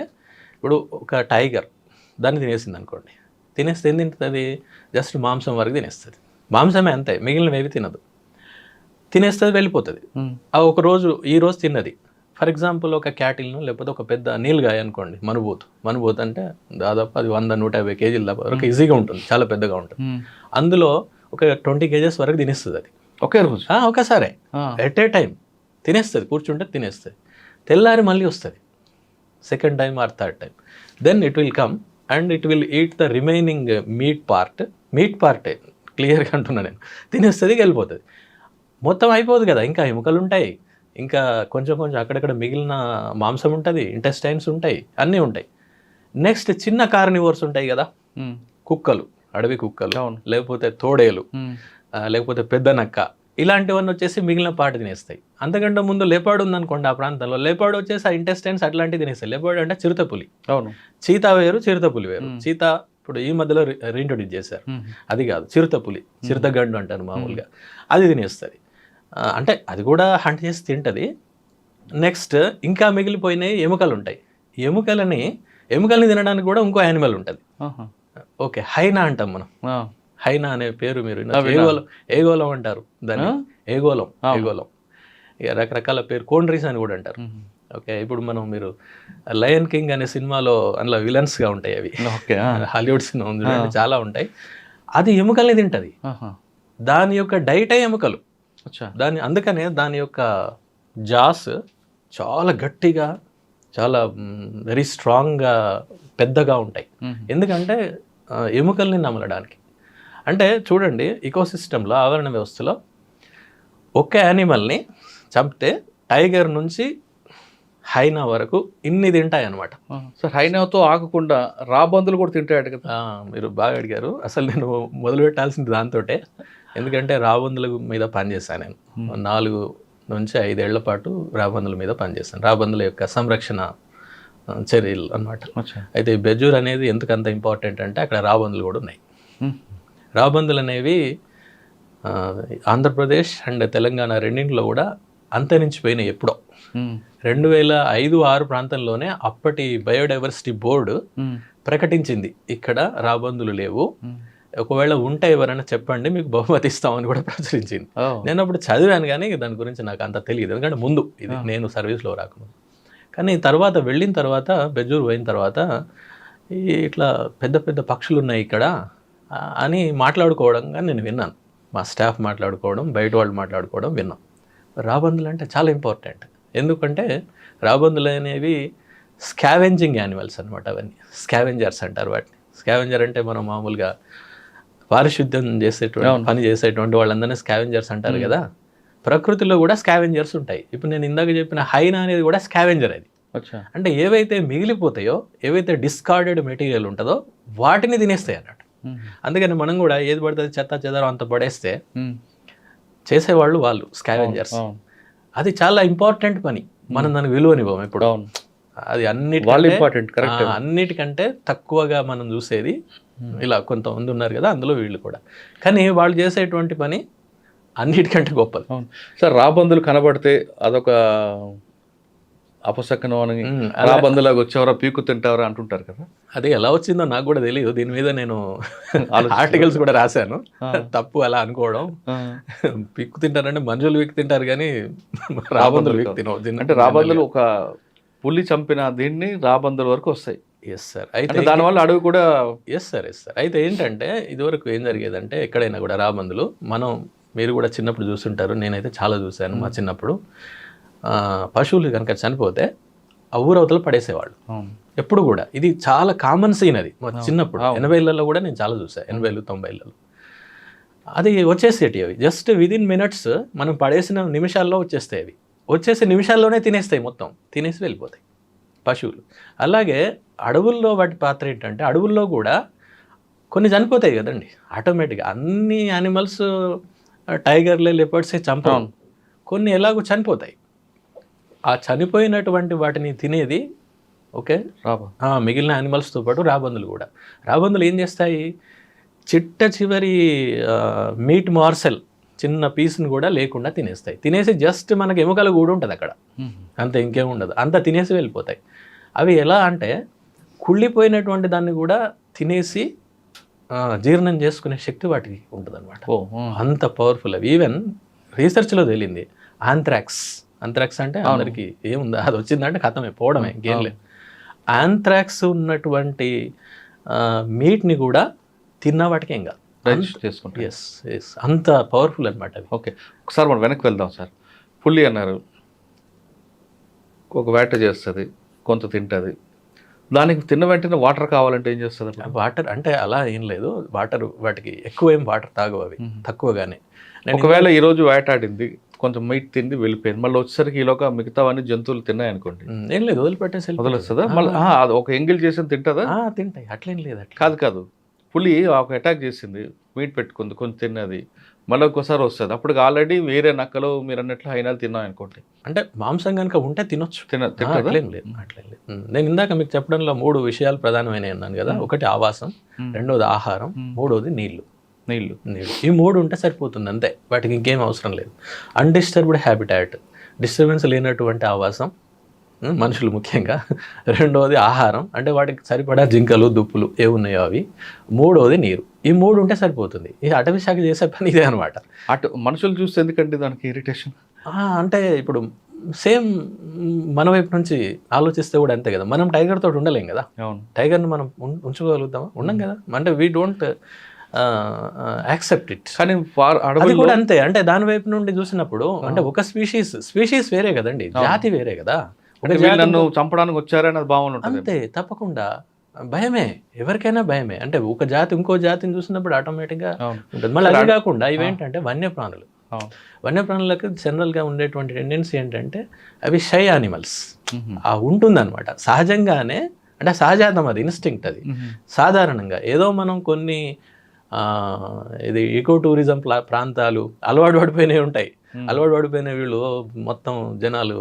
ఇప్పుడు ఒక టైగర్ దాన్ని తినేసింది అనుకోండి, తినేస్తే ఏం తింటుంది, జస్ట్ మాంసం వరకు తినేస్తుంది, మాంసమే అంతే, మిగిలినవి ఏవి తినదు, తినేస్తుంది వెళ్ళిపోతుంది. ఆ ఒక రోజు ఈ రోజు తిన్నది, ఫర్ ఎగ్జాంపుల్ ఒక క్యాటిల్ను లేకపోతే ఒక పెద్ద నీళ్ళగాయ అనుకోండి, మనుబోతు అంటే దాదాపు అది 100-150 కేజీల దాకా వరకు ఈజీగా ఉంటుంది, చాలా పెద్దగా ఉంటుంది. అందులో ఒక 20 కేజెస్ వరకు తినేస్తుంది అది ఒకే రోజు, ఒకసారి ఎట్ ఏ టైం తినేస్తుంది, కూర్చుంటే తినేస్తుంది. తెల్లారి మళ్ళీ వస్తుంది second time or third time, then it will come and it will eat the remaining meat పార్టే క్లియర్గా అంటున్నా నేను, తినేస్తుంది వెళ్ళిపోతుంది. మొత్తం అయిపోదు కదా, ఇంకా ఎముకలు ఉంటాయి, ఇంకా కొంచెం అక్కడక్కడ మిగిలిన మాంసం ఉంటుంది, ఇంటెస్టైన్స్ ఉంటాయి, అన్నీ ఉంటాయి. నెక్స్ట్ చిన్న కార్నివోర్స్ ఉంటాయి కదా, కుక్కలు, అడవి కుక్కలు, లేకపోతే తోడేలు, లేకపోతే పెద్ద నక్క, ఇలాంటివన్నీ వచ్చేసి మిగిలిన పార్ట్ తినేస్తాయి. అంతకంటే ముందు లేపాడు ఉందనుకోండి ఆ ప్రాంతంలో, లేపాడు వచ్చేసి ఆ ఇంటెస్టైన్స్ అట్లాంటివి తినేస్తాయి. లేపాడు అంటే చిరుతపులి, అవును, చీతా వేరు చిరుతపులి వేరు. చీతా ఇప్పుడు ఈ మధ్యలో రీఇంట్రొడ్యూస్ చేశారు, అది కాదు, చిరుతపులి, చిరుతగండు అంటారు మామూలుగా, అది తినేస్తుంది. అంటే అది కూడా హంట్ చేసి తింటుంది. నెక్స్ట్ ఇంకా మిగిలిపోయినాయి ఎముకలు ఉంటాయి, ఎముకల్ని తినడానికి కూడా ఇంకో యానిమల్ ఉంటుంది. ఓకే, హైనా అంటాం మనం, హైనా అనే పేరు మీరు ఏగోలం అంటారు దాన్ని, ఏగోలం ఇక రకరకాల పేరు, కోండ్రీస్ అని కూడా అంటారు. ఓకే, ఇప్పుడు మీరు లయన్ కింగ్ అనే సినిమాలో అందులో విలన్స్గా ఉంటాయి అవి, హాలీవుడ్ సినిమా ఉంది చూడండి, చాలా ఉంటాయి. అది ఎముకల్ని తింటుంది, దాని యొక్క డైటే ఎముకలు. అందుకనే దాని యొక్క జాస్ చాలా గట్టిగా, చాలా వెరీ స్ట్రాంగ్గా, పెద్దగా ఉంటాయి. ఎందుకంటే ఎముకల్ని నమలడానికి. అంటే చూడండి, ఇకోసిస్టంలో, ఆవరణ వ్యవస్థలో ఒక యానిమల్ని చంపితే టైగర్ నుంచి హైనా వరకు ఇన్ని తింటాయి అన్నమాట. సార్, హైనాతో ఆగకుండా రాబందులు కూడా తింటాయట కదా. మీరు బాగా అడిగారు. అసలు నేను మొదలు పెట్టాల్సింది దాంతోటే, ఎందుకంటే రాబందుల మీద పనిచేశాను నేను. 4 నుంచి 5 ఏళ్ల పాటు రాబందుల మీద పనిచేశాను, రాబందుల యొక్క సంరక్షణ చర్యలు అన్నమాట. అయితే బెజ్జూర్ అనేది ఎందుకు అంత ఇంపార్టెంట్ అంటే అక్కడ రాబందులు కూడా ఉన్నాయి. రాబందులు అనేవి ఆంధ్రప్రదేశ్ అండ్ తెలంగాణ రెండింటిలో కూడా అంతరించిపోయినాయి ఎప్పుడో. 2005-6 ప్రాంతంలోనే అప్పటి బయోడైవర్సిటీ బోర్డు ప్రకటించింది, ఇక్కడ రాబందులు లేవు, ఒకవేళ ఉంటే ఎవరైనా చెప్పండి మీకు బహుమతి ఇస్తామని కూడా ప్రచురించింది. నేను అప్పుడు చదివాను కానీ దాని గురించి నాకు అంత తెలియదు, ఎందుకంటే ముందు ఇది నేను సర్వీస్లో రాకముందు. కానీ తర్వాత వెళ్ళిన తర్వాత, బెజ్జూర్ పోయిన తర్వాత, ఇట్లా పెద్ద పెద్ద పక్షులు ఉన్నాయి ఇక్కడ అని మాట్లాడుకోవడంగా నేను విన్నాను. మా స్టాఫ్ మాట్లాడుకోవడం, బయట వాళ్ళు మాట్లాడుకోవడం విన్నాం. రాబందులు అంటే చాలా ఇంపార్టెంట్, ఎందుకంటే రాబందులు అనేవి స్కావెంజింగ్ యానిమల్స్ అనమాట. అవన్నీ స్కావెంజర్స్ అంటారు వాటిని. స్కావెంజర్ అంటే మనం మామూలుగా పారిశుద్ధ్యం పని చేసేటువంటి వాళ్ళందరినీ స్కావెంజర్స్ అంటారు కదా. ప్రకృతిలో కూడా స్కావెంజర్స్ ఉంటాయి. ఇప్పుడు నేను ఇందాక చెప్పిన హైనా అనేది కూడా స్కావెంజర్. అది అంటే ఏవైతే మిగిలిపోతాయో, ఏవైతే డిస్కార్డెడ్ మెటీరియల్ ఉంటుందో వాటిని తినేస్తాయి అన్నట్టు. అందుకని మనం కూడా ఏది పడుతుంది చెత్త చెదారం అంత పడేస్తే చేసేవాళ్ళు వాళ్ళు స్కావెంజర్స్. అది చాలా ఇంపార్టెంట్ పని, మనం దానికి విలువనివ్వం ఇప్పుడు. అది అన్నిటికంటే తక్కువగా మనం చూసేది ఇలా కొంతమంది ఉన్నారు కదా, అందులో వీళ్ళు కూడా. కానీ వాళ్ళు చేసేటువంటి పని అన్నిటికంటే గొప్పది. సార్, రాబందులు కనబడితే అదొక అపశకనం అని, రాబందులాగా వచ్చేవరా పీకు తింటావరా అంటుంటారు కదా. అది ఎలా వచ్చిందో నాకు కూడా తెలియదు. దీని మీద నేను ఆర్టికల్స్ కూడా రాశాను. తప్పు అలా అనుకోవడం. పీక్కు తింటారంటే మనుషులు పీక్కు తింటారు కానీ రాబందులు పీక్కు తినవు. అంటే రాబందులు ఒక పులి చంపిన దీన్ని రాబందుల వరకు వస్తాయి. Yes sir. అయితే దానివల్ల అడవి కూడా ఎస్ సార్. అయితే ఏంటంటే ఇదివరకు ఏం జరిగేదంటే ఎక్కడైనా కూడా రాబందులు, మీరు కూడా చిన్నప్పుడు చూస్తుంటారు, నేనైతే చాలా చూశాను మా చిన్నప్పుడు. పశువులు కనుక చనిపోతే ఆ ఊరవతలు పడేసేవాళ్ళు ఎప్పుడు కూడా. ఇది చాలా కామన్ సీన్ అది మా చిన్నప్పుడు. 80లలో కూడా నేను చాలా చూసాను, 80, 90లలో. అది వచ్చేసేటి అవి జస్ట్ విదిన్ మినిట్స్, మనం పడేసిన నిమిషాల్లో వచ్చేస్తాయి. అవి వచ్చేసి నిమిషాల్లోనే తినేస్తాయి, మొత్తం తినేసి వెళ్ళిపోతాయి పశువులు. అలాగే అడవుల్లో వాటి పాత్ర ఏంటంటే, అడవుల్లో కూడా కొన్ని చనిపోతాయి కదండి ఆటోమేటిక్గా. అన్ని యానిమల్స్ టైగర్లే, లెపర్డ్సే చంపడం, కొన్ని ఎలాగో చనిపోతాయి. ఆ చనిపోయినటువంటి వాటిని తినేది ఓకే మిగిలిన యానిమల్స్తో పాటు రాబందులు కూడా. రాబందులు ఏం చేస్తాయి, చిట్ట చివరి మీట్ మార్సెల్ చిన్న పీస్ని కూడా లేకుండా తినేస్తాయి. తినేసి జస్ట్ మనకి ఎముకల కూడా ఉంటుంది అక్కడ, అంత ఇంకేం ఉండదు, అంత తినేసి వెళ్ళిపోతాయి. అవి ఎలా అంటే కుళ్ళిపోయినటువంటి దాన్ని కూడా తినేసి జీర్ణం చేసుకునే శక్తి వాటికి ఉంటుంది అనమాట. ఓ అంత పవర్ఫుల్ అవి. ఈవెన్ రీసెర్చ్లో తేలింది ఆంథ్రాక్స్ అంటే అందరికి ఏముందా, అది వచ్చిందంటే కథమే, పోవడమే, ఇంకేం లేదు. ఆంథ్రాక్స్ ఉన్నటువంటి మీట్ని కూడా తిన్న వాటికి ఏం కాదు, చేసుకుంటాం. ఎస్ అంత పవర్ఫుల్ అనమాట అవి. ఓకే, ఒకసారి మనం వెనక్కి వెళ్దాం సార్. పులి అన్నారు, ఒక వేట చేస్తుంది, కొంత తింటుంది, దానికి తిన్న వెంటనే వాటర్ కావాలంటే ఏం చేస్తుంది? వాటర్ అంటే అలా ఏం లేదు, వాటర్ వాటికి ఎక్కువ ఏం వాటర్ తాగవు అవి, తక్కువగానే. ఒకవేళ ఈరోజు వేటాడింది, కొంచెం మీట్ తింది, వెళ్ళిపోయింది, మళ్ళీ వచ్చేసరికి ఈలోగా మిగతావన్నీ జంతువులు తిన్నాయి అనుకోండి, ఏం లేదు, వదిలిపెట్టేసి వదిలేస్తుందా? మళ్ళీ అది ఒక ఎంగిల్ చేసి తింటుందా? తింటాయి, అట్లేం లేదు. కాదు, పులి ఒక అటాక్ చేసింది, మీట్ పెట్టుకుంది, కొంచెం తిన్నది, మళ్ళీ ఒక్కోసారి వస్తుంది, అప్పుడు ఆల్రెడీ వేరే నక్కలు మీరు అన్నట్లు హైనాలు తిన్నాం అనుకోండి, అంటే మాంసం కనుక ఉంటే తినొచ్చు, అట్లేం లేదు. నేను ఇందాక మీకు చెప్పడంలో 3 విషయాలు ప్రధానమైనవి అన్నాను కదా. ఒకటి ఆవాసం, రెండోది ఆహారం, మూడోది నీళ్లు. ఈ 3 ఉంటే సరిపోతుంది అంతే, వాటికి ఇంకేం అవసరం లేదు. అన్డిస్టర్బ్డ్ హ్యాబిటాట్, డిస్టర్బెన్స్ లేనటువంటి ఆవాసం, మనుషులు ముఖ్యంగా. రెండోది ఆహారం, అంటే వాటికి సరిపడా జింకలు, దుప్పులు ఏమున్నాయో అవి. మూడోది నీరు. ఈ 3 ఉంటే సరిపోతుంది. ఈ అటవీ శాఖ చేసే పని ఇదే అనమాట. మనుషులు చూస్తే ఎందుకంటే దానికి ఇరిటేషన్ అంటే ఇప్పుడు సేమ్ మన వైపు నుంచి ఆలోచిస్తే కూడా అంతే కదా. మనం టైగర్ తోటి ఉండలేం కదా, టైగర్ని మనం ఉంచుకోగలుగుతామా? ఉండం కదా. అంటే వీ డోంట్ యాక్సెప్ట్ ఇట్. కానీ అది కూడా అంతే, అంటే దాని వైపు నుండి చూసినప్పుడు అంటే ఒక స్పీషీస్ వేరే కదండి, జాతి వేరే కదా. నన్ను చంపడానికి వచ్చారని అది బాగుంటుంది అంతే, తప్పకుండా భయమే, ఎవరికైనా భయమే. అంటే ఒక జాతి ఇంకో జాతిని చూసినప్పుడు ఆటోమేటిక్గా ఉంటుంది. మళ్ళీ అదే కాకుండా ఇవేంటంటే వన్యప్రాణులకు జనరల్గా ఉండేటువంటి టెండెన్సీ ఏంటంటే అవి షై యానిమల్స్ ఉంటుందన్నమాట సహజంగానే. అంటే సహజాతం, అది ఇన్స్టింక్ట్. అది సాధారణంగా ఏదో మనం కొన్ని ఇది ఈకో టూరిజం ప్రాంతాలు అలవాటు పడిపోయినవి ఉంటాయి. అలవాటు పడిపోయిన వీళ్ళు మొత్తం జనాలు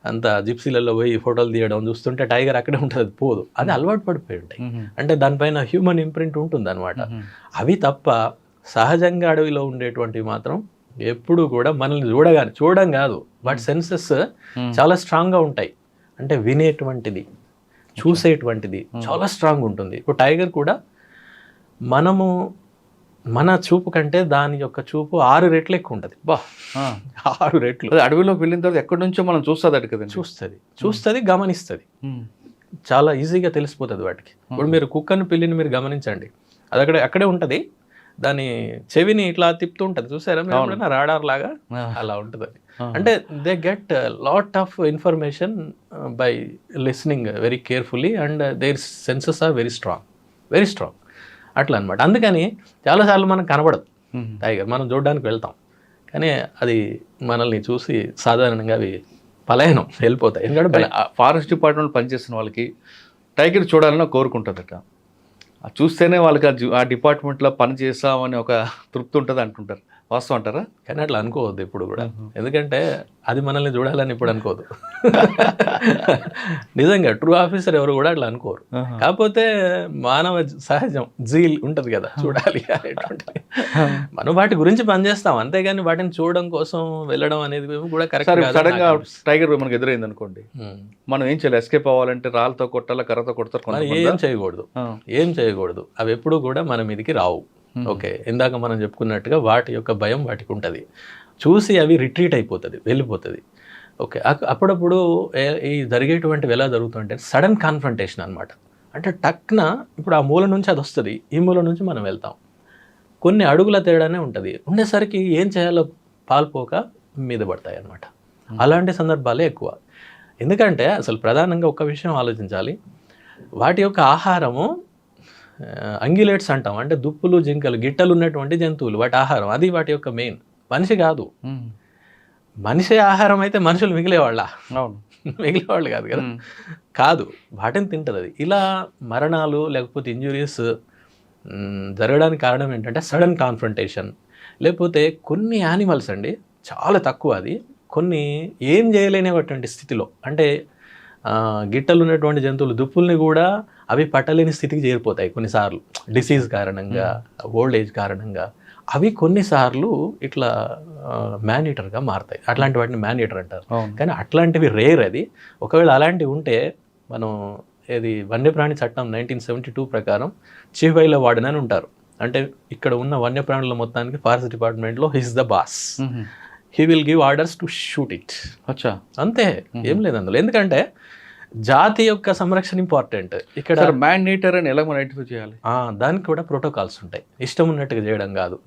అంతా జిప్సీలలో పోయి ఫోటోలు తీయడం చూస్తుంటే టైగర్ అక్కడే ఉంటుంది, అది పోదు. అది అలవాటు పడిపోయి ఉంటాయి, అంటే దానిపైన హ్యూమన్ ఇంప్రింట్ ఉంటుంది అనమాట. అవి తప్ప సహజంగా అడవిలో ఉండేటువంటివి మాత్రం ఎప్పుడు కూడా మనల్ని చూడడం కాదు, వాటి సెన్సెస్ చాలా స్ట్రాంగ్గా ఉంటాయి. అంటే వినేటువంటిది, చూసేటువంటిది చాలా స్ట్రాంగ్ ఉంటుంది. ఇప్పుడు టైగర్ కూడా మన చూపు కంటే దాని యొక్క చూపు 6 రెట్లు ఎక్కువ ఉంటుంది. 6 రెట్లు. అడవిలోకి వెళ్ళిన తర్వాత ఎక్కడి నుంచో మనం చూస్తుంది, గమనిస్తుంది, చాలా ఈజీగా తెలిసిపోతుంది వాటికి. ఇప్పుడు మీరు కుక్కను, పిల్లిని మీరు గమనించండి, అది అక్కడే ఉంటుంది, దాని చెవిని ఇట్లా తిప్పుతూ ఉంటుంది, చూసారా మీరు? రాడార్ లాగా అలా ఉంటుంది అది. అంటే they get lot of information by listening very carefully and their senses are very strong అట్లా అనమాట. అందుకని చాలాసార్లు మనకు కనబడదు టైగర్, మనం చూడడానికి వెళ్తాం, కానీ అది మనల్ని చూసి సాధారణంగా అవి పలాయనం వెళ్ళిపోతాయి. ఎందుకంటే ఫారెస్ట్ డిపార్ట్మెంట్ పనిచేసిన వాళ్ళకి టైగర్ చూడాలని కోరుకుంటుందట, చూస్తేనే వాళ్ళకి ఆ డిపార్ట్మెంట్లో పని చేస్తామని ఒక తృప్తి ఉంటుంది అంటుంటారు. వాస్తవం అంటారా? కానీ అట్లా అనుకోవద్దు ఇప్పుడు కూడా, ఎందుకంటే అది మనల్ని చూడాలని ఇప్పుడు అనుకోదు. నిజంగా ట్రూ ఆఫీసర్ ఎవరు కూడా అట్లా అనుకోరు. కాకపోతే మానవ సహజం జీల్ ఉంటుంది కదా, చూడాలి అనేటువంటి. మనం వాటి గురించి పనిచేస్తాం, అంతేగాని వాటిని చూడడం కోసం వెళ్ళడం అనేది కూడా కరెక్ట్. సడన్గా టైగర్ మనకు ఎదురైంది అనుకోండి, మనం ఏం చేయాలి? ఎస్కేప్ అవ్వాలంటే రాళ్ళతో కొట్టాలా, కర్రతో కొడతారు? ఏం చేయకూడదు. అవి ఎప్పుడు కూడా మన మీదకి రావు. ఓకే, ఇందాక మనం చెప్పుకున్నట్టుగా వాటి యొక్క భయం వాటికి ఉంటుంది, చూసి అవి రిట్రీట్ అయిపోతుంది, వెళ్ళిపోతుంది. ఓకే, అప్పుడప్పుడు ఈ జరిగేటువంటివి ఎలా జరుగుతుంటే సడన్ కాన్ఫ్రంటేషన్ అనమాట. అంటే టక్న ఇప్పుడు ఆ మూల నుంచి అది వస్తుంది, ఈ మూల నుంచి మనం వెళ్తాం, కొన్ని అడుగుల తేడానే ఉంటుంది. ఉండేసరికి ఏం చేయాలో పాల్పోక మీద పడతాయి అన్నమాట. అలాంటి సందర్భాలే ఎక్కువ. ఎందుకంటే అసలు ప్రధానంగా ఒక విషయం ఆలోచించాలి, వాటి యొక్క ఆహారము అంగిలేట్స్ అంటాం, అంటే దుప్పులు, జింకలు, గిట్టలు ఉన్నటువంటి జంతువులు, వాటి ఆహారం అది వాటి యొక్క మెయిన్. మనిషి కాదు, మనిషి ఆహారం అయితే మనుషులు మిగిలేవాళ్ళ? మిగిలేవాళ్ళు కాదు కదా, కాదు, వాటిని తింటుంది అది. ఇలా మరణాలు లేకపోతే ఇంజురీస్ జరగడానికి కారణం ఏంటంటే సడన్ కాన్ఫ్రంటేషన్. లేకపోతే కొన్ని యానిమల్స్ అండి చాలా తక్కువ, అది కొన్ని ఏం చేయలేనటువంటి స్థితిలో, అంటే గిట్టలు ఉన్నటువంటి జంతువులు, దుప్పుల్ని కూడా అవి పట్టలేని స్థితికి చేరిపోతాయి కొన్నిసార్లు, డిసీజ్ కారణంగా, ఓల్డ్ ఏజ్ కారణంగా. అవి కొన్నిసార్లు ఇట్లా మ్యాన్-ఈటర్గా మారుతాయి. అట్లాంటి వాటిని మ్యాన్-ఈటర్ అంటారు. కానీ అట్లాంటివి రేర్. అది ఒకవేళ అలాంటివి ఉంటే మనం వన్యప్రాణి చట్టం 1972 ప్రకారం చీఫ్ వైల్డ్ వార్డెన్ అని ఉంటారు. అంటే ఇక్కడ ఉన్న వన్యప్రాణుల మొత్తానికి ఫారెస్ట్ డిపార్ట్మెంట్లో his the boss. He will give orders to shoot it. అచ్చా, అంతే, ఏం లేదు అందులో. ఎందుకంటే జాతి యొక్క సంరక్షణ ఇంపార్టెంట్. ఇక్కడ మ్యాన్ ఈటర్ అని ఎలా మనం ఐడెంటిఫై చేయాలి? దానికి కూడా ప్రోటోకాల్స్ ఉంటాయి. ఇష్టం ఉన్నట్టుగా చేయడం కాదు.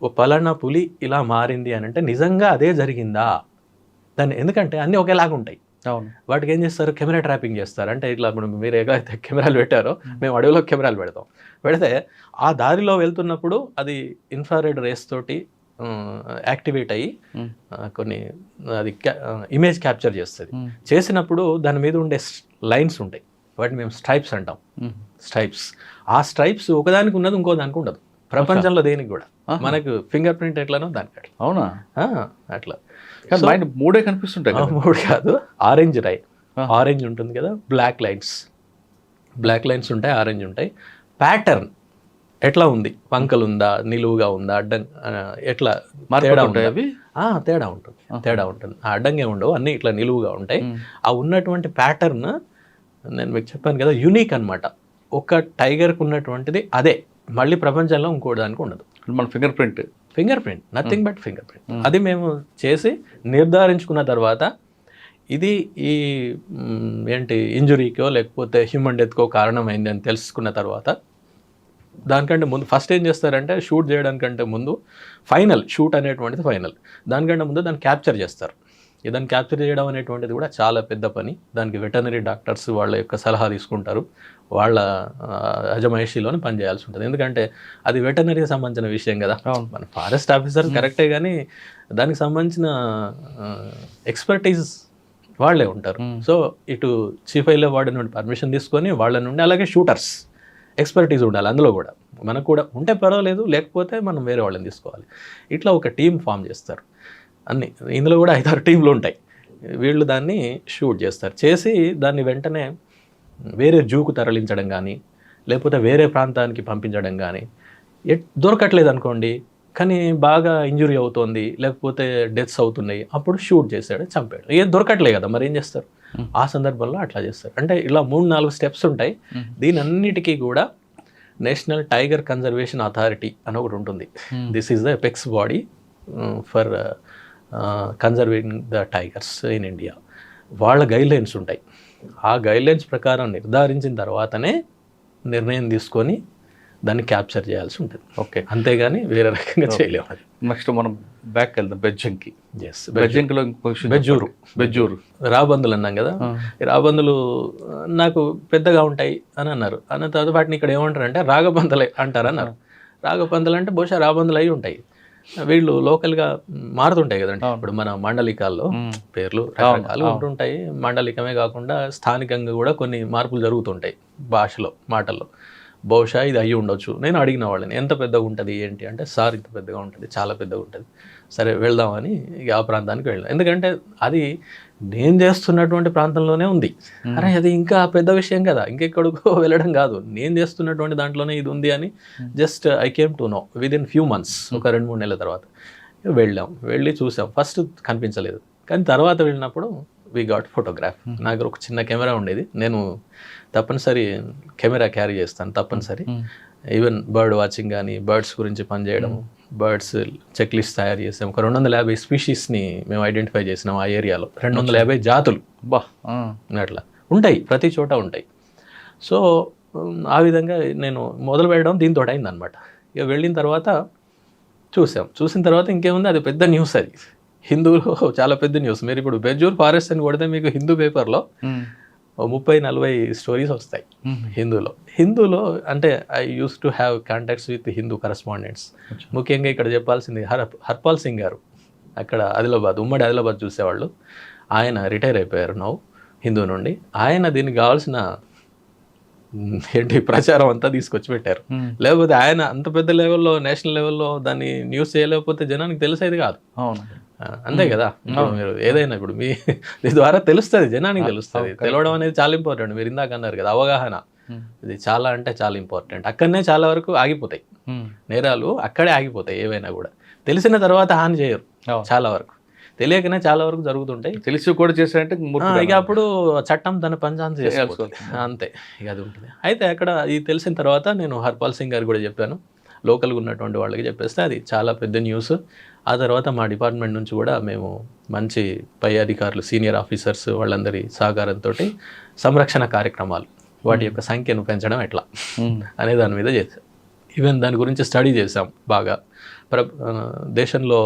ఓ పలానా పులి ఇలా మారింది అని అంటే నిజంగా అదే జరిగిందా దాన్ని, ఎందుకంటే అన్నీ ఒకేలాగా ఉంటాయి. అవును. వాటికి ఏం చేస్తారు, కెమెరా ట్రాపింగ్ చేస్తారు. అంటే ఇట్లా ఇప్పుడు మీరు ఎలాగైతే కెమెరాలు పెట్టారో మేము అడవిలో కెమెరాలు పెడితే ఆ దారిలో వెళ్తున్నప్పుడు అది ఇన్ఫ్రారెడ్ రేస్ తోటి యాక్టివేట్ అయ్యి కొన్ని అది ఇమేజ్ క్యాప్చర్ చేస్తుంది. చేసినప్పుడు దాని మీద ఉండే లైన్స్ ఉంటాయి, వాటిని మేము స్ట్రైప్స్ అంటాం. స్ట్రైప్స్, ఆ స్ట్రైప్స్ ఒకదానికి ఉన్నది ఇంకో దానికి ఉండదు ప్రపంచంలో దేనికి కూడా. మనకు ఫింగర్ ప్రింట్ ఎట్లానో దానికి అట్లా. అవునా? అట్లా మూడే కనిపిస్తుంటాయి. మూడు కాదు, ఆరెంజ్ ఆరెంజ్ ఉంటుంది కదా, బ్లాక్ లైన్స్ ఉంటాయి, ఆరెంజ్ ఉంటాయి. ప్యాటర్న్ ఎట్లా ఉంది, వంకలు ఉందా, నిలువుగా ఉందా, అడ్డం ఎట్లా తేడా ఉంటాయి అవి. తేడా ఉంటుంది. ఆ అడ్డంగా ఉండవు, అన్నీ ఇట్లా నిలువుగా ఉంటాయి. ఆ ఉన్నటువంటి ప్యాటర్న్ నేను మీకు చెప్పాను కదా, యూనిక్ అనమాట. ఒక టైగర్కి ఉన్నటువంటిది అదే, మళ్ళీ ప్రపంచంలో ఇంకోటి దానికి ఉండదు. మన finger print nothing but finger print. అది మేము చేసి నిర్ధారించుకున్న తర్వాత ఇది ఈ ఏంటి ఇంజురీకో లేకపోతే హ్యూమన్ డెత్కో కారణమైంది అని తెలుసుకున్న తర్వాత దానికంటే ముందు ఫస్ట్ ఏం చేస్తారంటే షూట్ చేయడానికంటే ముందు షూట్ అనేటువంటిది ఫైనల్. దానికంటే ముందు దాన్ని క్యాప్చర్ చేస్తారు. దాన్ని క్యాప్చర్ చేయడం అనేటువంటిది కూడా చాలా పెద్ద పని. దానికి వెటర్నరీ డాక్టర్స్ వాళ్ళ యొక్క సలహా తీసుకుంటారు, వాళ్ళ అజమాయిషీలోనే పనిచేయాల్సి ఉంటుంది. ఎందుకంటే అది వెటర్నరీకి సంబంధించిన విషయం కదా. మన ఫారెస్ట్ ఆఫీసర్ కరెక్టే, కానీ దానికి సంబంధించిన ఎక్స్పర్టీస్ వాళ్ళే ఉంటారు. సో ఇటు చీఫ్ వైల్డ్ లైఫ్ వార్డెన్ నుండి పర్మిషన్ తీసుకొని వాళ్ళ నుండి, అలాగే షూటర్స్ ఎక్స్పర్టీస్ ఉండాలి అందులో కూడా. మనకు కూడా ఉంటే పర్వాలేదు, లేకపోతే మనం వేరే వాళ్ళని తీసుకోవాలి. ఇట్లా ఒక టీం ఫామ్ చేస్తారు. అన్నీ ఇందులో కూడా 5-6 టీంలు ఉంటాయి. వీళ్ళు దాన్ని షూట్ చేస్తారు. చేసి దాన్ని వెంటనే వేరే జూకు తరలించడం కానీ లేకపోతే వేరే ప్రాంతానికి పంపించడం కానీ, దొరకట్లేదు అనుకోండి, కానీ బాగా ఇంజురీ అవుతోంది లేకపోతే డెత్స్ అవుతున్నాయి, అప్పుడు షూట్ చేశాడు, చంపాడు. ఏం దొరకట్లేదు కదా, మరి ఏం చేస్తారు? ఆ సందర్భంలో అట్లా చేస్తారు. అంటే ఇలా 3-4 స్టెప్స్ ఉంటాయి. దీని అన్నిటికీ కూడా నేషనల్ టైగర్ కన్జర్వేషన్ అథారిటీ అని ఒకటి ఉంటుంది. This is the apex body for conserving the tigers in India. వాళ్ళ గైడ్లైన్స్ ఉంటాయి. ఆ గైడ్లైన్స్ ప్రకారం నిర్ధారించిన తర్వాతనే నిర్ణయం తీసుకొని దాన్ని క్యాప్చర్ చేయాల్సి ఉంటుంది. ఓకే, అంతేగాని వేరే రకంగా చేయలేము. అది నెక్స్ట్ మనం బ్యాక్ వెళ్దాం బెజ్జంకి. బెజ్జంకిలో బెజ్జూరు రాబందులు అన్నాం కదా. ఈ రాబందులు నాకు పెద్దగా ఉంటాయి అని అన్నారు. అన్న తర్వాత వాటిని ఇక్కడ ఏమంటారు అంటే రాగబందలే అంటారు అన్నారు. రాగబందలు అంటే బహుశా రాబందులు అయి ఉంటాయి. వీళ్ళు లోకల్గా మారుతుంటాయి కదండి. ఇప్పుడు మన మండలికాల్లో పేర్లు రకరకాలు ఉంటుంటాయి. మండలికమే కాకుండా స్థానికంగా కూడా కొన్ని మార్పులు జరుగుతుంటాయి భాషలో, మాటల్లో. బహుశా ఇది అయ్యి ఉండొచ్చు. నేను అడిగిన వాళ్ళని ఎంత పెద్దగా ఉంటుంది ఏంటి అంటే, సార్ ఇంత పెద్దగా ఉంటుంది, చాలా పెద్దగా ఉంటుంది. సరే వెళ్దామని ఇక ఆ ప్రాంతానికి వెళ్ళాం. ఎందుకంటే అది నేను చేస్తున్నటువంటి ప్రాంతంలోనే ఉంది. అరే అది ఇంకా పెద్ద విషయం కదా, ఇంకెక్కడికో వెళ్ళడం కాదు, నేను చేస్తున్నటువంటి దాంట్లోనే ఇది ఉంది అని just I came to know within few months. ఒక 2-3 నెలల తర్వాత వెళ్ళి చూసాం. ఫస్ట్ కనిపించలేదు, కానీ తర్వాత వెళ్ళినప్పుడు వి గాట్ ఫోటోగ్రాఫ్. నా దగ్గర ఒక చిన్న కెమెరా ఉండేది. నేను తప్పనిసరి కెమెరా క్యారీ చేస్తాను తప్పనిసరి. ఈవెన్ బర్డ్ వాచింగ్ కానీ, బర్డ్స్ గురించి పనిచేయడం, బర్డ్స్ చెక్ లిస్ట్ తయారు చేసాం. ఒక 250 స్పీషీస్ని మేము ఐడెంటిఫై చేసినాం ఆ ఏరియాలో. 250 జాతులు అట్లా ఉంటాయి, ప్రతి చోట ఉంటాయి. సో ఆ విధంగా నేను మొదలు పెట్టడం దీంతో అయిందనమాట. ఇక వెళ్ళిన తర్వాత చూసిన తర్వాత ఇంకేముంది, అది పెద్ద న్యూస్. అది హిందూలో చాలా పెద్ద న్యూస్. మీరు ఇప్పుడు బెజ్జూర్ ఫారెస్ట్ అని కొడితే మీకు హిందూ పేపర్లో 30-40 స్టోరీస్ వస్తాయి హిందూలో. అంటే I use to have contacts with Hindu correspondents. ముఖ్యంగా ఇక్కడ చెప్పాల్సింది హర్పాల్ సింగ్ గారు, అక్కడ ఉమ్మడి ఆదిలాబాద్ చూసేవాళ్ళు. ఆయన రిటైర్ అయిపోయారు నౌ హిందూ నుండి. ఆయన దీనికి కావాల్సిన ప్రచారం అంతా తీసుకొచ్చి పెట్టారు. లేకపోతే ఆయన అంత పెద్ద లెవెల్లో, నేషనల్ లెవెల్లో దాన్ని న్యూస్ చేయలేకపోతే జనానికి తెలిసేది కాదు. అంతే కదా. మీరు ఏదైనా ఇప్పుడు మీ ద్వారా తెలుస్తుంది, జనానికి తెలుస్తుంది. తెలవడం అనేది చాలా ఇంపార్టెంట్. మీరు ఇందాక అన్నారు కదా, అవగాహన, ఇది చాలా అంటే చాలా ఇంపార్టెంట్. అక్కడనే చాలా వరకు ఆగిపోతాయి నేరాలు, అక్కడే ఆగిపోతాయి. ఏవైనా కూడా తెలిసిన తర్వాత హాని చేయరు, చాలా వరకు తెలియకనే చాలా వరకు జరుగుతుంటాయి. తెలిసి కూడా చేశారంటే ఇక అప్పుడు చట్టం తన పంచాంతం చేసుకోవాలి, అంతే. ఇక అది ఉంటుంది. అయితే అక్కడ ఇది తెలిసిన తర్వాత నేను హర్పాల్ సింగ్ గారు కూడా చెప్పాను, లోకల్గా ఉన్నటువంటి వాళ్ళకి చెప్పేస్తే అది చాలా పెద్ద న్యూస్. ఆ తర్వాత మా డిపార్ట్మెంట్ నుంచి కూడా మేము మంచి పై అధికారులు, సీనియర్ ఆఫీసర్స్ వాళ్ళందరి సహకారంతో సంరక్షణ కార్యక్రమాలు, వాటి యొక్క సంఖ్యను పెంచడం ఎట్లా అనే దాని మీద చేసాం. ఈవెన్ దాని గురించి స్టడీ చేసాం బాగా. దేశంలో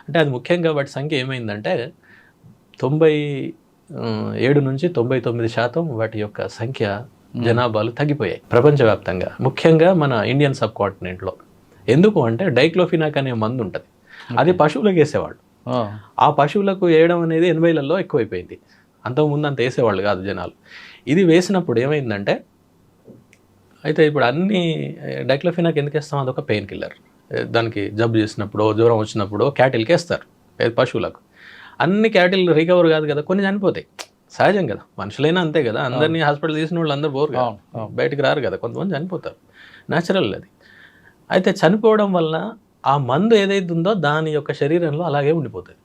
అంటే అది ముఖ్యంగా వాటి సంఖ్య ఏమైందంటే 97 నుంచి 99% వాటి యొక్క సంఖ్య జనాభాలు తగ్గిపోయాయి ప్రపంచవ్యాప్తంగా, ముఖ్యంగా మన ఇండియన్ సబ్ కాంటినెంట్లో. ఎందుకు అంటే డైక్లోఫినాక్ అనే మందు ఉంటుంది, అది పశువులకు వేసేవాళ్ళు. ఆ పశువులకు వేయడం అనేది 80లలో ఎక్కువైపోయింది. అంతకుముందు అంత వేసేవాళ్ళు కాదు జనాలు. ఇది వేసినప్పుడు ఏమైందంటే, అయితే ఇప్పుడు అన్ని డైక్లోఫినాక్ ఎందుకు వేస్తాం, అదొక పెయిన్ కిల్లర్. దానికి జబ్బు చేసినప్పుడు, జ్వరం వచ్చినప్పుడు క్యాటిల్కి వేస్తారు, పశువులకు. అన్ని క్యాటిల్ రికవర్ కాదు కదా, కొన్ని చనిపోతాయి, సహజం కదా. మనుషులైనా అంతే కదా, అందరినీ హాస్పిటల్ తీసిన వాళ్ళు అందరూ పోరు కదా, బయటికి రారు కదా, కొంతమంది చనిపోతారు, న్యాచురల్ అది. అయితే చనిపోవడం వల్ల ఆ మందు ఏదైతే ఉందో దాని యొక్క శరీరంలో అలాగే ఉండిపోతుంది.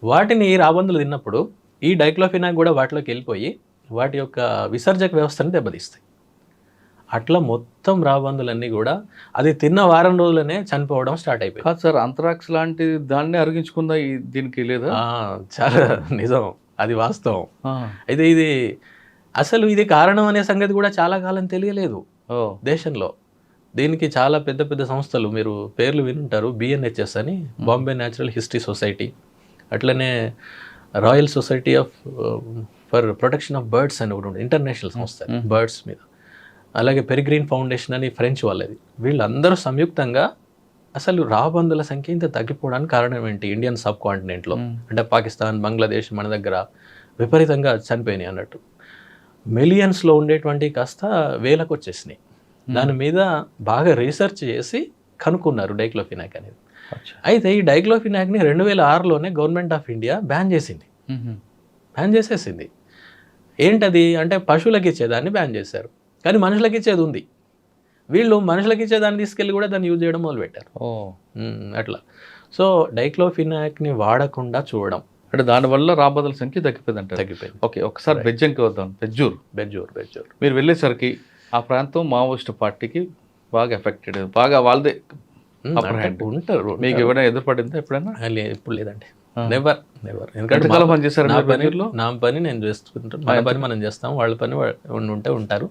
వాటిని ఈ రాబందులు తిన్నప్పుడు ఈ డైక్లోఫినాక్ కూడా వాటిలోకి వెళ్ళిపోయి వాటి యొక్క విసర్జక వ్యవస్థను దెబ్బతీస్తాయి. అట్లా మొత్తం రాబందులన్నీ కూడా అది తిన్న వారం రోజులనే చనిపోవడం స్టార్ట్ అయిపోయింది. కాదు సార్, అంతరాక్స్ లాంటి దాన్ని అరిగించుకుందా దీనికి లేదా? చాలా నిజం, అది వాస్తవం. అయితే ఇది అసలు ఇది కారణం అనే సంగతి కూడా చాలా కాలం తెలియలేదు దేశంలో. దీనికి చాలా పెద్ద పెద్ద సంస్థలు, మీరు పేర్లు వినుంటారు, BNHS అని, బాంబే న్యాచురల్ హిస్టరీ సొసైటీ, అట్లనే royal society for protection of birds అని ఒకటి ఉంటుంది, ఇంటర్నేషనల్ సంస్థ బర్డ్స్ మీద. అలాగే పెరిగ్రీన్ ఫౌండేషన్ అని ఫ్రెంచ్ వాళ్ళది. వీళ్ళందరూ సంయుక్తంగా అసలు రాబందుల సంఖ్య ఇంత తగ్గిపోవడానికి కారణం ఏంటి ఇండియన్ సబ్ కాంటినెంట్లో, అంటే పాకిస్తాన్, బంగ్లాదేశ్ మన దగ్గర విపరీతంగా చనిపోయినాయి అన్నట్టు. మిలియన్స్లో ఉండేటువంటి కాస్త వేలకు వచ్చేసినాయి. దాని మీద బాగా రీసెర్చ్ చేసి కనుక్కున్నారు డైక్లోఫినాక్ అనేది. అయితే ఈ డైక్లోఫినాక్ని 2006లోనే గవర్నమెంట్ ఆఫ్ ఇండియా బ్యాన్ చేసింది, బ్యాన్ చేసేసింది. ఏంటది అంటే పశువులకి ఇచ్చేదాన్ని బ్యాన్ చేశారు, కానీ మనుషులకి ఇచ్చేది ఉంది. వీళ్ళు మనుషులకి ఇచ్చేదాన్ని తీసుకెళ్ళి కూడా దాన్ని యూజ్ చేయడం మొదలుపెట్టారు. అట్లా. సో డైక్లోఫినాక్ని వాడకుండా చూడడం, అంటే దానివల్ల రాబందుల సంఖ్య తగ్గిపోయింది. ఓకే, ఒకసారి బెజ్జంకి వద్దాం. బెజ్జూర్ మీరు వెళ్ళేసరికి ఆ ప్రాంతం మావోయిస్ట్ పార్టీకి బాగా ఎఫెక్టెడ్, బాగా వాళ్ళదే ఉంటారు. మీకు ఏమైనా ఎదురుపడిందా ఎప్పుడైనా? ఎప్పుడు లేదండి, నెవర్. ఎందుకంటే నా పని నేను చేస్తుంటాను, మన పని మనం చేస్తాం, వాళ్ళ పని ఉంటే ఉంటారు.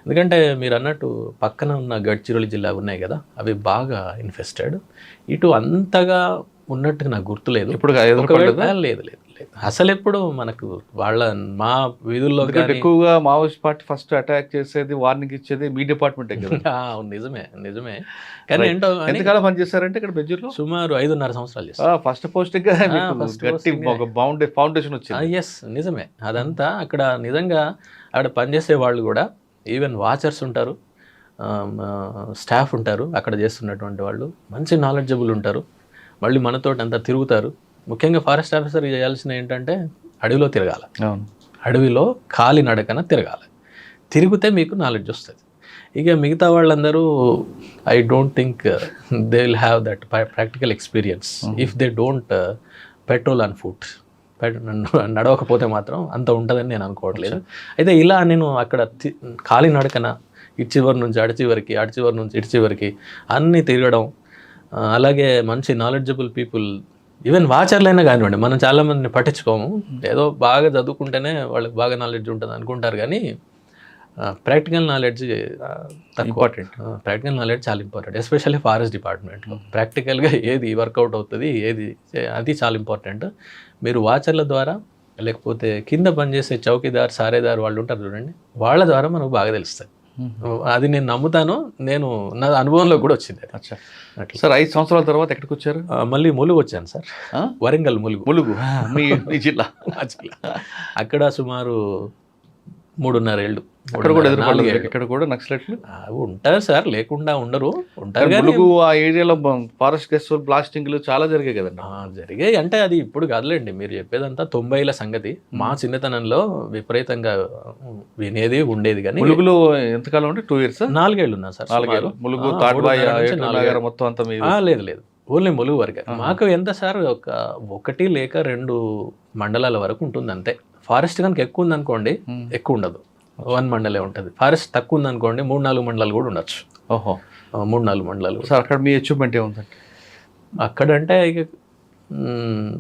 ఎందుకంటే మీరు అన్నట్టు పక్కన ఉన్న గడ్చిరోలి జిల్లా ఉన్నాయి కదా, అవి బాగా ఇన్ఫెస్టెడ్. ఇటు అంతగా ఉన్నట్టుగా నాకు గుర్తులేదు. ఇప్పుడు లేదు అసలు ఎప్పుడు మనకు మా వీధుల్లో ఎక్కువగా మావోయిస్ట్ పార్టీ ఫస్ట్ అటాక్ చేసేది, వార్నింగ్ ఇచ్చేది మీ డిపార్ట్మెంటే కదా? నిజమే. కానీ ఏంటో ఎంతకాలం పనిచేస్తారంటే ఇక్కడ బెజ్జూర్లో? సుమారు 5.5 సంవత్సరాలు చేస్తారు. ఫస్ట్ పోస్టింగ్ ఫౌండేషన్ వచ్చింది. ఎస్, నిజమే. అదంతా అక్కడ నిజంగా అక్కడ పనిచేసే వాళ్ళు కూడా, ఈవెన్ వాచర్స్ ఉంటారు, స్టాఫ్ ఉంటారు, అక్కడ చేస్తున్నటువంటి వాళ్ళు మంచి నాలెడ్జబుల్ ఉంటారు. మళ్ళీ మనతోటి అంతా తిరుగుతారు. ముఖ్యంగా ఫారెస్ట్ ఆఫీసర్ చేయాల్సిన ఏంటంటే అడవిలో తిరగాలి, అడవిలో కాలినడకన తిరగాలి. తిరిగితే మీకు నాలెడ్జ్ వస్తుంది. ఇక మిగతా వాళ్ళందరూ I don't think they will have that practical experience if they don't patrol on foot. నడవకపోతే మాత్రం అంత ఉంటుందని నేను అనుకోవట్లేదు. అయితే ఇలా నేను అక్కడ కాలినడకన ఇటు చివరి నుంచి అటు చివరికి, అటు చివరి నుంచి ఇటు చివరికి అన్నీ తిరగడం. అలాగే మంచి నాలెడ్జబుల్ పీపుల్, ఈవెన్ వాచర్లైనా కానివ్వండి, మనం చాలామందిని పట్టించుకోము, ఏదో బాగా చదువుకుంటేనే వాళ్ళకి బాగా నాలెడ్జ్ ఉంటుంది అనుకుంటారు, కానీ practical knowledge important. Practical knowledge చాలా ఇంపార్టెంట్, ఎస్పెషల్లీ ఫారెస్ట్ డిపార్ట్మెంట్లో. ప్రాక్టికల్గా ఏది వర్కౌట్ అవుతుంది, అది చాలా ఇంపార్టెంట్. మీరు వాచర్ల ద్వారా, లేకపోతే కింద పనిచేసే చౌకీదార్, సారేదార్ వాళ్ళు ఉంటారు చూడండి, వాళ్ళ ద్వారా మనకు బాగా తెలుస్తుంది. అది నేను నమ్ముతాను, నా అనుభవంలో కూడా వచ్చింది. సార్ 5 సంవత్సరాల తర్వాత ఎక్కడికి వచ్చారు? మళ్ళీ ములుగు వచ్చాను సార్, వరంగల్ ములుగు మీ జిల్లా. అక్కడ సుమారు 3.5 ఏళ్ళు. ఇక్కడ కూడా నక్సలైట్లు ఉంటారు సార్, లేకుండా ఉండరు, ఉంటారు. ములుగు ఆ ఏరియాలో ఫారెస్ట్ గెస్ట్ బ్లాస్టింగ్లు చాలా జరిగాయి కదండి? జరిగాయి. అంటే అది ఇప్పుడు కాదులేండి, మీరు చెప్పేదంతా 90ల సంగతి. మా చిన్నతనంలో విపరీతంగా వినేది ఉండేది. కానీ ములుగులో ఎంతకాలం ఉంటే 2 years? 4 ఏళ్ళు ఉన్నా సార్. 4 ఏళ్ళు ములుగు మొత్తం అంతా? లేదు, ఓన్లీ ములుగు వరకే. మాకు ఎంత సార్, 1 లేక 2 మండలాల వరకు ఉంటుంది అంతే. ఫారెస్ట్ కనుక ఎక్కువ ఉందనుకోండి, ఎక్కువ ఉండదు, 1 మండలే ఉంటుంది. ఫారెస్ట్ తక్కువ ఉందనుకోండి, 3-4 మండలాలు కూడా ఉండొచ్చు. 3-4 మండలాలు. సార్ అక్కడ మీ అచీవ్మెంట్ ఏముందండి? అక్కడంటే ఇక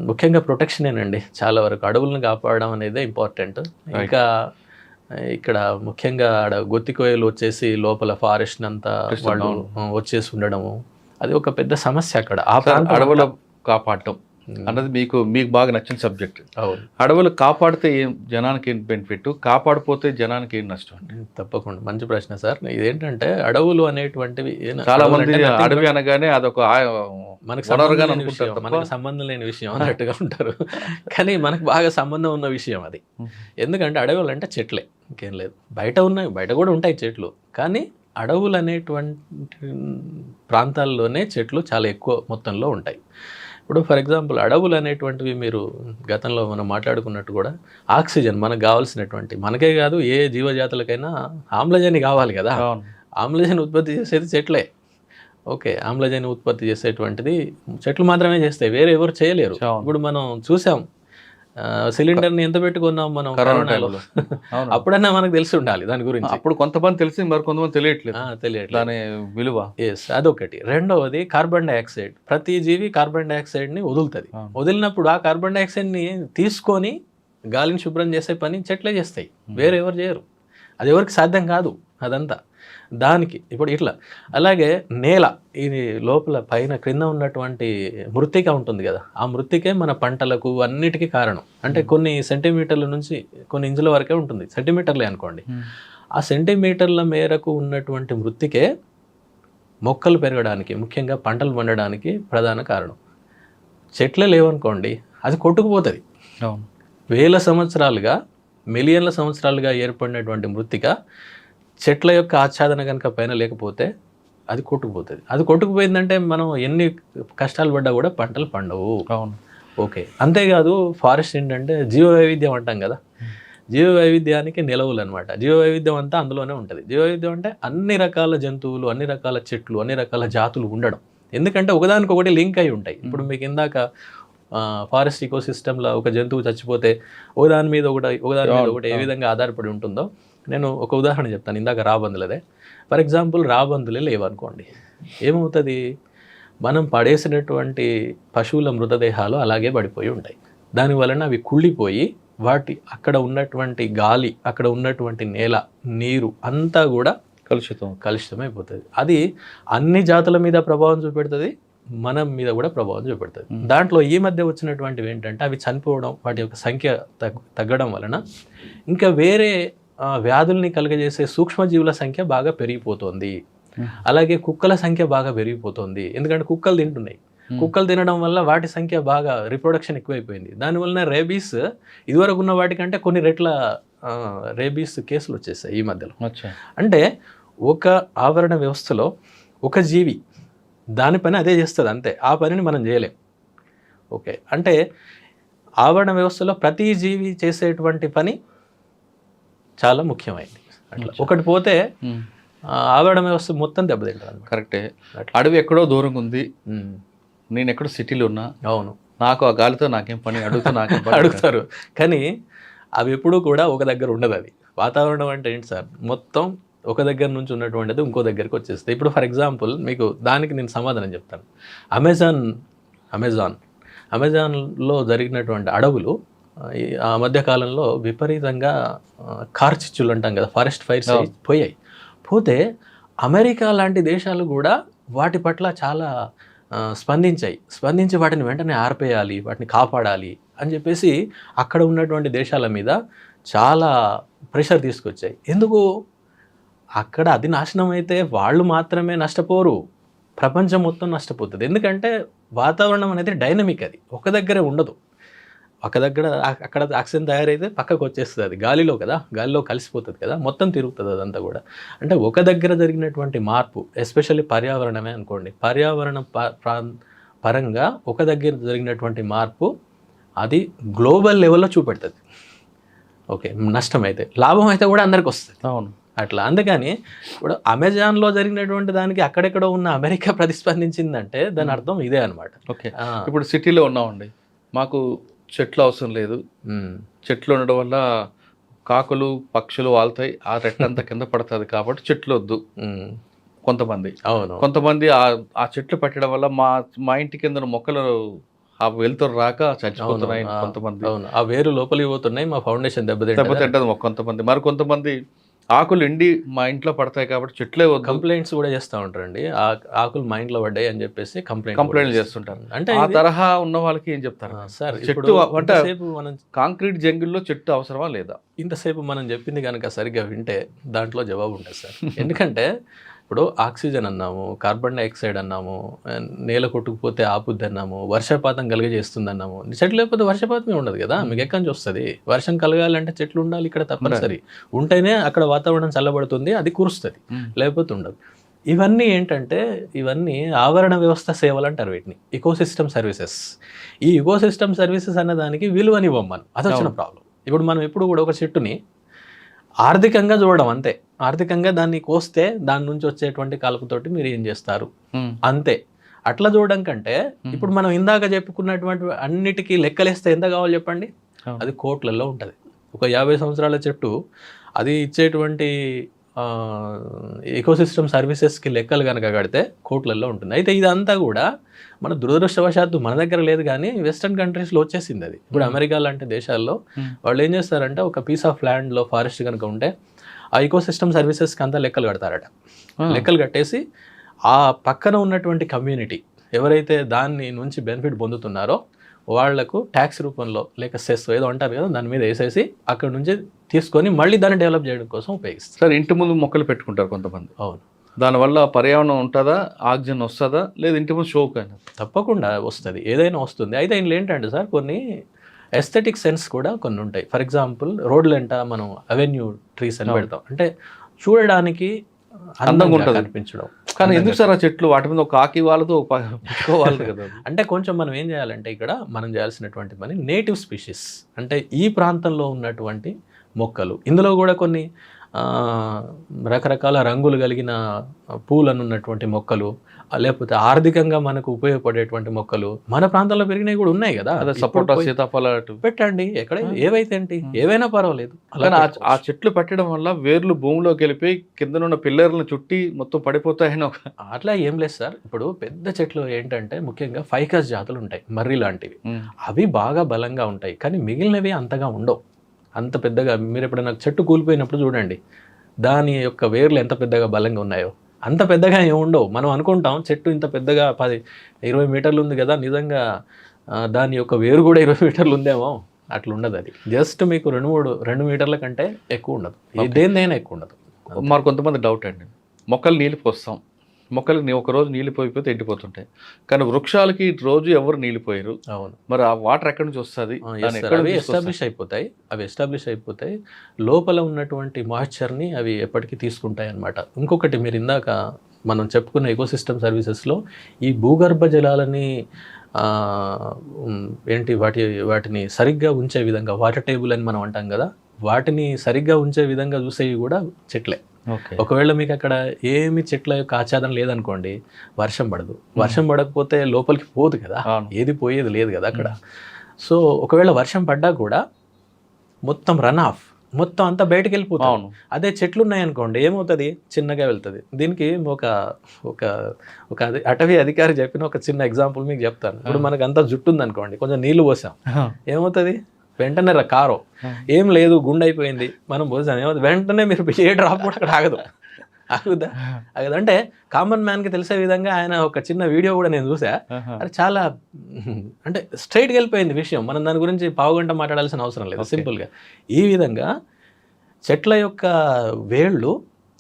ముఖ్యంగా ప్రొటెక్షనేనండి. చాలా వరకు అడవులను కాపాడడం అనేదే ఇంపార్టెంట్. ఇంకా ఇక్కడ ముఖ్యంగా ఆడ గొత్తికోయలు వచ్చేసి లోపల ఫారెస్ట్ అంతా వాళ్ళు వచ్చేసి ఉండడము, అది ఒక పెద్ద సమస్య అక్కడ. ఆ ప్రాంతం అడవులు కాపాడటం అన్నది మీకు బాగా నచ్చిన సబ్జెక్ట్. అడవులు కాపాడితే ఏం జనానికి ఏం బెనిఫిట్, కాపాడిపోతే జనానికి ఏం నష్టం అండి? తప్పకుండా మంచి ప్రశ్న సార్. ఇదేంటంటే అడవులు అనేటువంటివి చాలా మంది అడవి అనగానే అదొక మనకు సంబంధం లేని విషయం అన్నట్టుగా ఉంటారు, కానీ మనకు బాగా సంబంధం ఉన్న విషయం అది. ఎందుకంటే అడవులు అంటే చెట్లే, ఇంకేం లేదు. బయట ఉన్నాయి, బయట కూడా ఉంటాయి చెట్లు, కానీ అడవులు అనేటువంటి ప్రాంతాల్లోనే చెట్లు చాలా ఎక్కువ మొత్తంలో ఉంటాయి. ఇప్పుడు ఫర్ ఎగ్జాంపుల్ అడవులు అనేటువంటివి మీరు గతంలో మనం మాట్లాడుకున్నట్టు కూడా ఆక్సిజన్ మనకు కావాల్సినటువంటి, మనకే కాదు ఏ జీవజాతులకైనా ఆమ్లజని కావాలి కదా. ఆమ్లజని ఉత్పత్తి చేసేది చెట్లే. ఓకే, ఆమ్లజని ఉత్పత్తి చేసేటువంటిది చెట్లు మాత్రమే చేస్తాయి, వేరే ఎవరు చేయలేరు. ఇప్పుడు మనం చూసాం సిలిండర్ని ఎంత పెట్టుకున్నాం మనం కరోనాలో. అప్పుడన్నా మనకు తెలిసి ఉండాలి దాని గురించి. అప్పుడు కొంతమంది తెలిసి మరి కొంతమంది తెలియట్లేదు దాని విలువ. ఎస్, అదొకటి. రెండవది కార్బన్ డైఆక్సైడ్. ప్రతి జీవి కార్బన్ డైఆక్సైడ్ని వదులుతుంది. వదిలినప్పుడు ఆ కార్బన్ డైఆక్సైడ్ని తీసుకొని గాలిని శుభ్రం చేసే పని చెట్లే చేస్తాయి, వేరే ఎవరు చేయరు. అది ఎవరికి సాధ్యం కాదు అదంతా. దానికి ఇప్పుడు ఇట్లా అలాగే నేల, ఇది లోపల పైన క్రింద ఉన్నటువంటి మృత్తిక ఉంటుంది కదా, ఆ మృత్తికే మన పంటలకు అన్నిటికీ కారణం. అంటే కొన్ని సెంటీమీటర్ల నుంచి కొన్ని ఇంచుల వరకే ఉంటుంది, సెంటీమీటర్లే అనుకోండి. ఆ సెంటీమీటర్ల మేరకు ఉన్నటువంటి మృత్తికే మొక్కలు పెరగడానికి, ముఖ్యంగా పంటలు పండడానికి ప్రధాన కారణం. చెట్లే లేవనుకోండి, అది కొట్టుకుపోతుంది. వేల సంవత్సరాలుగా, మిలియన్ల సంవత్సరాలుగా ఏర్పడినటువంటి మృత్తిక చెట్ల యొక్క ఆచ్ఛాదన కనుక పైన లేకపోతే అది కొట్టుకుపోతుంది. అది కొట్టుకుపోయిందంటే మనం ఎన్ని కష్టాలు పడ్డా కూడా పంటలు పండవు. ఓకే, అంతేకాదు ఫారెస్ట్ ఏంటంటే జీవ వైవిధ్యం అంటాం కదా, జీవ వైవిధ్యానికి నిలవులు అనమాట. జీవ వైవిధ్యం అంతా అందులోనే ఉంటుంది. జీవ వైవిధ్యం అంటే అన్ని రకాల జంతువులు, అన్ని రకాల చెట్లు, అన్ని రకాల జాతులు ఉండడం. ఎందుకంటే ఒకదానికొకటి లింక్ అయి ఉంటాయి. ఇప్పుడు మీకు ఇందాక ఫారెస్ట్ ఈకోసిస్టంలో ఒక జంతువు చచ్చిపోతే ఒకదాని మీద ఒకటి ఏ విధంగా ఆధారపడి ఉంటుందో నేను ఒక ఉదాహరణ చెప్తాను. ఇందాక రాబందులదే. ఫర్ ఎగ్జాంపుల్ రాబందులే లేవనుకోండి, ఏమవుతుంది? మనం పడేసినటువంటి పశువుల మృతదేహాలు అలాగే పడిపోయి ఉంటాయి. దానివలన అవి కుళ్ళిపోయి వాటి అక్కడ ఉన్నటువంటి గాలి, అక్కడ ఉన్నటువంటి నేల, నీరు అంతా కూడా కలుషితమైపోతుంది. అది అన్ని జాతుల మీద ప్రభావం చూపెడుతుంది, మనం మీద కూడా ప్రభావం చూపెడుతుంది. దాంట్లో ఈ మధ్య వచ్చినటువంటివి ఏంటంటే అవి చనిపోవడం, వాటి యొక్క సంఖ్య తగ్గడం వలన ఇంకా వేరే వ్యాధుల్ని కలుగజేసే సూక్ష్మజీవుల సంఖ్య బాగా పెరిగిపోతుంది. అలాగే కుక్కల సంఖ్య బాగా పెరిగిపోతుంది. ఎందుకంటే కుక్కలు తింటున్నాయి. కుక్కలు తినడం వల్ల వాటి సంఖ్య బాగా రిప్రొడక్షన్ ఎక్కువైపోయింది. దానివల్ల రేబీస్ ఇదివరకు ఉన్న వాటికంటే కొన్ని రెట్ల రేబీస్ కేసులు వచ్చేసాయి ఈ మధ్యలో. అంటే ఒక ఆవరణ వ్యవస్థలో ఒక జీవి దాని పని అదే చేస్తుంది, అంతే. ఆ పనిని మనం చేయలేం. ఓకే, అంటే ఆవరణ వ్యవస్థలో ప్రతి జీవి చేసేటువంటి పని చాలా ముఖ్యమైనది. అట్లా ఒకటి పోతే ఆవరణ వ్యవస్థ మొత్తం దెబ్బతింటారు. కరెక్టే. అడవి ఎక్కడో దూరంగా ఉంది, నేను ఎక్కడో సిటీలో ఉన్నా. అవును, నాకు ఆ గాలితో నాకేం పని, అడుగుతారు. కానీ అవి ఎప్పుడూ కూడా ఒక దగ్గర ఉండదు. అది వాతావరణం అంటే ఏంటి సార్, మొత్తం ఒక దగ్గర నుంచి ఉన్నటువంటిది ఇంకో దగ్గరికి వచ్చేస్తుంది. ఇప్పుడు ఫర్ ఎగ్జాంపుల్ మీకు దానికి నేను సమాధానం చెప్తాను. అమెజాన్లో జరిగినటువంటి అడవులు ఆ మధ్యకాలంలో విపరీతంగా కార్చిచ్చులు అంటాం కదా, ఫారెస్ట్ ఫైర్స్ పోతే అమెరికా లాంటి దేశాలు కూడా వాటి పట్ల చాలా స్పందించి వాటిని వెంటనే ఆర్పేయాలి, వాటిని కాపాడాలి అని చెప్పేసి అక్కడ ఉన్నటువంటి దేశాల మీద చాలా ప్రెషర్ తీసుకొచ్చాయి. ఎందుకు? అక్కడ అది నాశనం అయితే వాళ్ళు మాత్రమే నష్టపోరు, ప్రపంచం మొత్తం నష్టపోతుంది. ఎందుకంటే వాతావరణం అనేది డైనమిక్, అది ఒక దగ్గరే ఉండదు. అక్కడ ఆక్సిజన్ తయారైతే పక్కకు వచ్చేస్తుంది, అది గాలిలో కదా, గాలిలో కలిసిపోతుంది కదా, మొత్తం తిరుగుతుంది అదంతా కూడా. అంటే ఒక దగ్గర జరిగినటువంటి మార్పు, ఎస్పెషల్లీ పర్యావరణమే అనుకోండి, పర్యావరణ పరంగా ఒక దగ్గర జరిగినటువంటి మార్పు అది గ్లోబల్ లెవెల్లో చూపెడుతుంది. ఓకే, నష్టం అయితే, లాభం అయితే కూడా అందరికి వస్తుంది. అవును, అట్లా. అందుకని ఇప్పుడు అమెజాన్లో జరిగినటువంటి దానికి అక్కడెక్కడో ఉన్న అమెరికా ప్రతిస్పందించిందంటే దాని అర్థం ఇదే అనమాట. ఓకే, ఇప్పుడు సిటీలో ఉన్నామండి, మాకు చెట్లు అవసరం లేదు, చెట్లు ఉండడం వల్ల కాకులు పక్షులు వాళ్తాయి, ఆ రెట్టంతా కింద పడుతుంది కాబట్టి చెట్లు వద్దు. కొంతమంది. అవును. కొంతమంది ఆ చెట్లు పెట్టడం వల్ల మా ఇంటి కింద మొక్కలు ఆ వెలుతురు రాక చచ్చిపోతున్నాయి కొంతమంది. అవును. ఆ వేరు లోపలికి పోతున్నాయి, మా ఫౌండేషన్ దెబ్బతింటది. దెబ్బతింటది కొంతమంది. మరి కొంతమంది ఆకులు ఎండి మా ఇంట్లో పడతాయి కాబట్టి చెట్లే వద్దు కంప్లైంట్స్ కూడా చేస్తూ ఉంటారండి. ఆకులు మా ఇంట్లో పడ్డాయి అని చెప్పేసి కంప్లైంట్లు చేస్తుంటారు. అంటే ఆ తరహా ఉన్న వాళ్ళకి ఏం చెప్తారు సార్? చెట్టు అంటే ఇంతసేపు మనం కాంక్రీట్ జంగిల్లో చెట్టు అవసరమా లేదా? ఇంతసేపు మనం చెప్పింది కనుక సరిగ్గా వింటే దాంట్లో జవాబు ఉంటుంది సార్. ఎందుకంటే ఇప్పుడు ఆక్సిజన్ అన్నాము, కార్బన్ డైఆక్సైడ్ అన్నాము, నేల కొట్టుకుపోతే ఆపుద్ది అన్నాము, వర్షపాతం కలుగజేస్తుంది అన్నాము. చెట్లు లేకపోతే వర్షపాతమే ఉండదు కదా, మీకు ఎక్కడి నుంచి వస్తుంది? వర్షం కలగాలంటే చెట్లు ఉండాలి ఇక్కడ తప్పనిసరి. ఉంటేనే అక్కడ వాతావరణం చల్లబడుతుంది, అది కురుస్తుంది, లేకపోతే ఉండదు. ఇవన్నీ ఏంటంటే ఇవన్నీ ఆవరణ వ్యవస్థ సేవలు అంటారు వీటిని, ఇకోసిస్టమ్ సర్వీసెస్. ఈ ఇకోసిస్టమ్ సర్వీసెస్ అనే దానికి విలువనివ్వం మనం, అది వచ్చిన ప్రాబ్లం. ఇప్పుడు మనం ఎప్పుడు కూడా ఒక చెట్టుని ఆర్థికంగా చూడడం అంతే. ఆర్థికంగా దాన్ని కోస్తే దాని నుంచి వచ్చేటువంటి కలుపుతోటి మీరు ఏం చేస్తారు అంతే. అట్లా చూడడం కంటే ఇప్పుడు మనం ఇందాక చెప్పుకున్నటువంటి అన్నిటికీ లెక్కలేస్తే ఎంత కావాలి చెప్పండి? అది కోట్లలో ఉంటుంది. ఒక 50 సంవత్సరాల చెట్టు అది ఇచ్చేటువంటి ఎకోసిస్టమ్ సర్వీసెస్కి లెక్కలు కనుక కడితే కోట్లలో ఉంటుంది. అయితే ఇదంతా కూడా మన దురదృష్టవశాత్తు మన దగ్గర లేదు, కానీ వెస్టర్న్ కంట్రీస్లో వచ్చేసింది అది. ఇప్పుడు అమెరికా లాంటి దేశాల్లో వాళ్ళు ఏం చేస్తారంటే ఒక పీస్ ఆఫ్ ల్యాండ్లో ఫారెస్ట్ కనుక ఉంటే ఆ ఎకోసిస్టమ్ సర్వీసెస్కి అంతా లెక్కలు కడతారట. లెక్కలు కట్టేసి ఆ పక్కన ఉన్నటువంటి కమ్యూనిటీ ఎవరైతే దాన్ని నుంచి బెనిఫిట్ పొందుతున్నారో వాళ్లకు ట్యాక్స్ రూపంలో లేక సెస్ ఏదో అంటారు కదా, దాని మీద వేసేసి అక్కడ నుంచి తీసుకొని మళ్ళీ దాన్ని డెవలప్ చేయడం కోసం ఉపయోగిస్తారు. సార్, ఇంటి ముందు మొక్కలు పెట్టుకుంటారు కొంతమంది. అవును. దానివల్ల పర్యావరణం ఉంటుందా, ఆక్సిజన్ వస్తుందా, లేదు ఇంటి ముందు షోక్ అయినా? తప్పకుండా వస్తుంది, ఏదైనా వస్తుంది. అయితే ఇందులో ఏంటంటే సార్ కొన్ని ఎస్థెటిక్ సెన్స్ కూడా కొన్ని ఉంటాయి. ఫర్ ఎగ్జాంపుల్ రోడ్లు వెంట మనం అవెన్యూ ట్రీస్ అని పెడతాం, అంటే చూడడానికి అందంగా ఉంటుంది అనిపించడం. కానీ ఎందుకు సార్ ఆ చెట్లు వాటి మీద ఒక ఆకి వాళ్ళతో పెట్టుకోవాలి కదా? అంటే కొంచెం మనం ఏం చేయాలంటే ఇక్కడ మనం చేయాల్సినటువంటి పని నేటివ్ స్పీషీస్, అంటే ఈ ప్రాంతంలో ఉన్నటువంటి మొక్కలు. ఇందులో కూడా కొన్ని రకరకాల రంగులు కలిగిన పూలను ఉన్నటువంటి మొక్కలు, లేకపోతే ఆర్థికంగా మనకు ఉపయోగపడేటువంటి మొక్కలు మన ప్రాంతంలో పెరిగినవి కూడా ఉన్నాయి కదా. సపోటా, సీతాఫల పెట్టండి, ఎక్కడ ఏవైతే ఏంటి, ఏవైనా పర్వాలేదు. ఆ చెట్లు పెట్టడం వల్ల వేర్లు భూమిలోకి వెళ్ళిపోయి కిందనున్న పిల్లర్లను చుట్టి మొత్తం పడిపోతాయని అట్లా ఏం లేదు సార్. ఇప్పుడు పెద్ద చెట్లు ఏంటంటే ముఖ్యంగా ఫైకస్ జాతులు ఉంటాయి, మర్రి లాంటివి, అవి బాగా బలంగా ఉంటాయి. కానీ మిగిలినవి అంతగా ఉండవు, అంత పెద్దగా. మీరు ఎప్పుడైనా చెట్టు కూలిపోయినప్పుడు చూడండి దాని యొక్క వేర్లు ఎంత పెద్దగా బలంగా ఉన్నాయో, అంత పెద్దగా ఏమి ఉండవు. మనం అనుకుంటాం చెట్టు ఇంత పెద్దగా 10-20 మీటర్లు ఉంది కదా, నిజంగా దాని యొక్క వేరు కూడా 20 మీటర్లు ఉందేమో, అట్లా ఉండదు. అది జస్ట్ మీకు 2 మీటర్ల కంటే ఎక్కువ ఉండదు, దేనిదైనా ఎక్కువ ఉండదు. మరి కొంతమంది డౌట్ అండి, మొక్కలు నీళ్ళు పోస్తాం, మొక్కలకి ఒక రోజు నీళ్ళు పోయిపోతే ఎండిపోతుంటాయి, కానీ వృక్షాలకి రోజు ఎవరు నీళ్ళు పోయారు. అవును. మరి ఆ వాటర్ ఎక్కడి నుంచి వస్తుంది? అవి ఎస్టాబ్లిష్ అయిపోతాయి లోపల ఉన్నటువంటి మాయిశ్చర్ని అవి ఎప్పటికీ తీసుకుంటాయి అన్నమాట. ఇంకొకటి మీరు ఇందాక మనం చెప్పుకున్న ఎకోసిస్టమ్ సర్వీసెస్లో ఈ భూగర్భ జలాలని వాటిని సరిగ్గా ఉంచే విధంగా, వాటర్ టేబుల్ అని మనం అంటాం కదా, వాటిని సరిగ్గా ఉంచే విధంగా చూసేవి కూడా చెట్లే. ఒకవేళ మీకు అక్కడ ఏమి చెట్ల యొక్క ఆచ్ఛాదన లేదనుకోండి, వర్షం పడదు. వర్షం పడకపోతే లోపలికి పోదు కదా, ఏది పోయేది లేదు కదా అక్కడ. సో ఒకవేళ వర్షం పడ్డా కూడా మొత్తం రన్ ఆఫ్, మొత్తం అంతా బయటకు వెళ్ళిపోతాం. అదే చెట్లు ఉన్నాయనుకోండి ఏమవుతుంది, చిన్నగా వెళ్తుంది. దీనికి ఒక అటవీ అధికారి చెప్పిన ఒక చిన్న ఎగ్జాంపుల్ మీకు చెప్తాను. ఇప్పుడు మనకు అంతా జుట్టు ఉందనుకోండి, కొంచెం నీళ్లు పోసాం, ఏమవుతుంది? వెంటనే కారో ఏం లేదు గుండె అయిపోయింది, మనం పోసాం, ఏమవుతుంది? వెంటనే మీరు ఏ డ్రాప్ కూడా అక్కడ ఆగుదా? అంటే కామన్ మ్యాన్కి తెలిసే విధంగా ఆయన ఒక చిన్న వీడియో కూడా నేను చూసా. అది చాలా అంటే స్ట్రైట్గా వెళ్ళిపోయింది విషయం. మనం దాని గురించి పావుగంట మాట్లాడాల్సిన అవసరం లేదు, సింపుల్గా. ఈ విధంగా చెట్ల యొక్క వేళ్ళు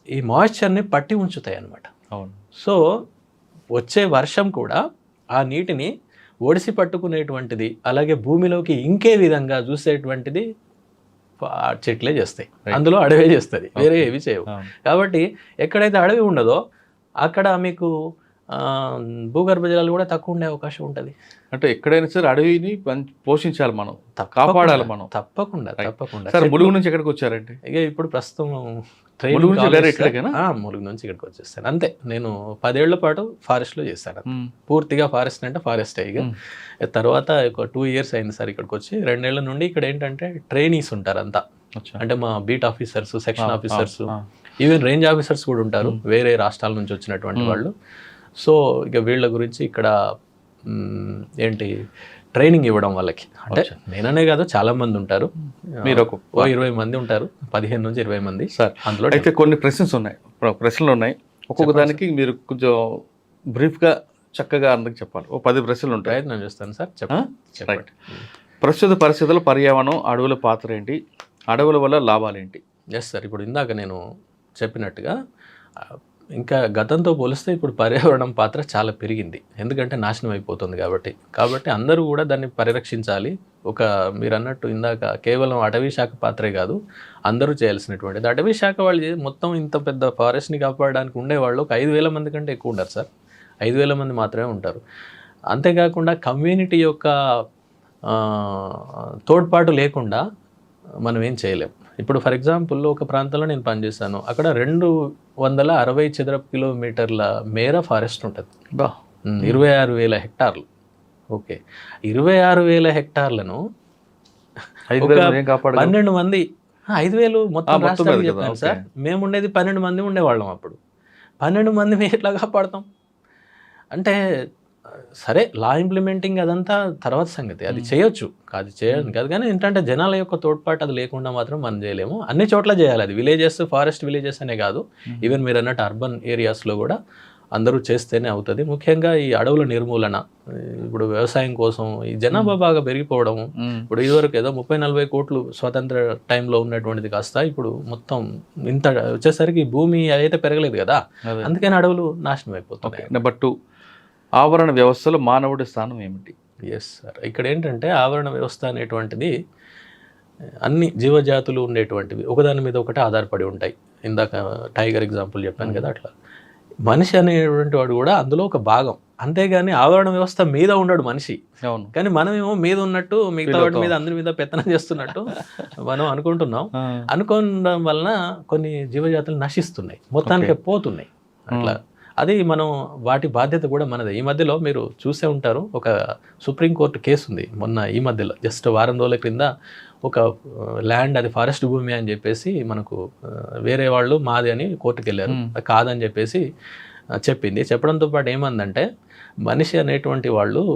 ఈ మాయిశ్చర్ని పట్టి ఉంచుతాయి అన్నమాట. అవును. సో వచ్చే వర్షం కూడా ఆ నీటిని ఒడిసి పట్టుకునేటువంటిది, అలాగే భూమిలోకి ఇంకే విధంగా చూసేటువంటిది చెట్లే చేస్తాయి. అందులో అడవే చేస్తుంది, వేరే ఏవి చేయవు. కాబట్టి ఎక్కడైతే అడవి ఉండదో అక్కడ మీకు భూగర్భ జలాలు కూడా తక్కువ ఉండే అవకాశం ఉంటుంది. అంటే ఎక్కడైనా సరే అడవిని పోషించాలి, మనం కాపాడాలి మనం. తప్పకుండా. సార్, ములుగు నుంచి ఎక్కడికి వచ్చారండి? ఇక ఇప్పుడు ప్రస్తుతం ములుగు నుంచి ఇక్కడికి వచ్చేస్తాను అంతే. నేను 10 ఏళ్ల పాటు ఫారెస్ట్లో చేశాను, పూర్తిగా ఫారెస్ట్ అంటే ఫారెస్టే. ఇక తర్వాత ఒక 2 ఇయర్స్ అయింది సార్ ఇక్కడికి వచ్చి. 2 ఏళ్ల నుండి ఇక్కడ ఏంటంటే ట్రైనీస్ ఉంటారు అంతా, అంటే మా beat officers, section officers, even range officers కూడా ఉంటారు వేరే రాష్ట్రాల నుంచి వచ్చినటువంటి వాళ్ళు. సో ఇక వీళ్ళ గురించి ఇక్కడ ఏంటి ట్రైనింగ్ ఇవ్వడం వాళ్ళకి, అంటే నేననే కాదు చాలా మంది ఉంటారు, మీరు ఓ 20 మంది ఉంటారు, 15 నుంచి 20 మంది సార్. అందులో అయితే కొన్ని ప్రశ్నలు ఉన్నాయి, ఒక్కొక్క దానికి మీరు కొంచెం బ్రీఫ్గా చక్కగా అందరికి చెప్పాలి. ఓ 10 ప్రశ్నలు ఉంటాయి, ప్రయత్నం చేస్తాను సార్. చెప్పండి. ప్రస్తుత పరిస్థితుల్లో పర్యావరణం, అడవుల పాత్ర ఏంటి, అడవుల వల్ల లాభాలేంటి? ఎస్ సార్, ఇప్పుడు ఇందాక నేను చెప్పినట్టుగా ఇంకా గతంతో పోలిస్తే ఇప్పుడు పర్యావరణం పాత్ర చాలా పెరిగింది, ఎందుకంటే నాశనం అయిపోతుంది కాబట్టి అందరూ కూడా దాన్ని పరిరక్షించాలి. మీరు అన్నట్టు ఇందాక కేవలం అటవీ శాఖ పాత్రే కాదు, అందరూ చేయాల్సినటువంటిది. అటవీ శాఖ వాళ్ళు మొత్తం ఇంత పెద్ద ఫారెస్ట్ని కాపాడడానికి ఉండేవాళ్ళు ఒక 5,000 మంది కంటే ఎక్కువ ఉండరు సార్, 5,000 మంది మాత్రమే ఉంటారు. అంతేకాకుండా కమ్యూనిటీ యొక్క తోడ్పాటు లేకుండా మనం ఏం చేయలేం. ఇప్పుడు ఫర్ ఎగ్జాంపుల్ ఒక ప్రాంతంలో నేను పనిచేశాను, అక్కడ 260 చదరపు కిలోమీటర్ల మేర ఫారెస్ట్ ఉంటుంది, 26,000 హెక్టార్లు. ఓకే, 26,000 హెక్టార్లను 12 మంది, 5,000 మొత్తం రాష్ట్రానికి చెప్పాను సార్. మేము ఉండేది 12 మంది ఉండేవాళ్ళం అప్పుడు. 12 మంది మేము ఎట్లా కాపాడతాం అంటే, సరే లా ఇంప్లిమెంటింగ్ అదంతా తర్వాత సంగతి, అది చేయొచ్చు, చేయడం కాదు, కానీ ఏంటంటే జనాల యొక్క తోడ్పాటు అది లేకుండా మాత్రం మనం చేయలేము. అన్ని చోట్ల చేయాలి అది, విలేజెస్, ఫారెస్ట్ విలేజెస్ అనే కాదు, ఈవెన్ మీరు అన్నట్టు అర్బన్ ఏరియాస్లో కూడా అందరూ చేస్తేనే అవుతుంది. ముఖ్యంగా ఈ అడవుల నిర్మూలన, ఇప్పుడు వ్యవసాయం కోసం ఈ జనాభా బాగా పెరిగిపోవడం, ఇప్పుడు ఇదివరకు ఏదో 30-40 కోట్లు స్వతంత్ర టైంలో ఉన్నటువంటిది కాస్త ఇప్పుడు మొత్తం ఇంత వచ్చేసరికి భూమి అయితే పెరగలేదు కదా, అందుకని అడవులు నాశనం అయిపోతున్నాయి. నెంబర్ 2, ఆవరణ వ్యవస్థలో మానవుడి స్థానం ఏమిటి? ఎస్ సార్, ఇక్కడ ఏంటంటే ఆవరణ వ్యవస్థ అనేటువంటిది అన్ని జీవజాతులు ఉండేటువంటివి ఒకదాని మీద ఒకటి ఆధారపడి ఉంటాయి. ఇందాక టైగర్ ఎగ్జాంపుల్ చెప్పాను కదా, అట్లా మనిషి అనేటువంటి వాడు కూడా అందులో ఒక భాగం. అంతేగాని ఆవరణ వ్యవస్థ మీద ఉండడు మనిషి, కానీ మనమేమో మీద ఉన్నట్టు మిగతా వాటి మీద అందరి మీద పెత్తనం చేస్తున్నట్టు మనం అనుకుంటున్నాం. అనుకోవడం వలన కొన్ని జీవజాతులు నశిస్తున్నాయి, మొత్తానికి పోతున్నాయి. అట్లా అది మనం వాటి బాధ్యత కూడా మనదే. ఈ మధ్యలో మీరు చూసే ఉంటారు, ఒక సుప్రీంకోర్టు కేసు ఉంది మొన్న ఈ మధ్యలో, జస్ట్ వారం రోజుల క్రింద. ఒక ల్యాండ్ అది ఫారెస్ట్ భూమి అని చెప్పేసి మనకు వేరే వాళ్ళు మాది అని కోర్టుకు వెళ్ళారు, కాదని చెప్పేసి చెప్పింది. చెప్పడంతో పాటు ఏమందంటే, మనిషి అనేటువంటి వాళ్ళు,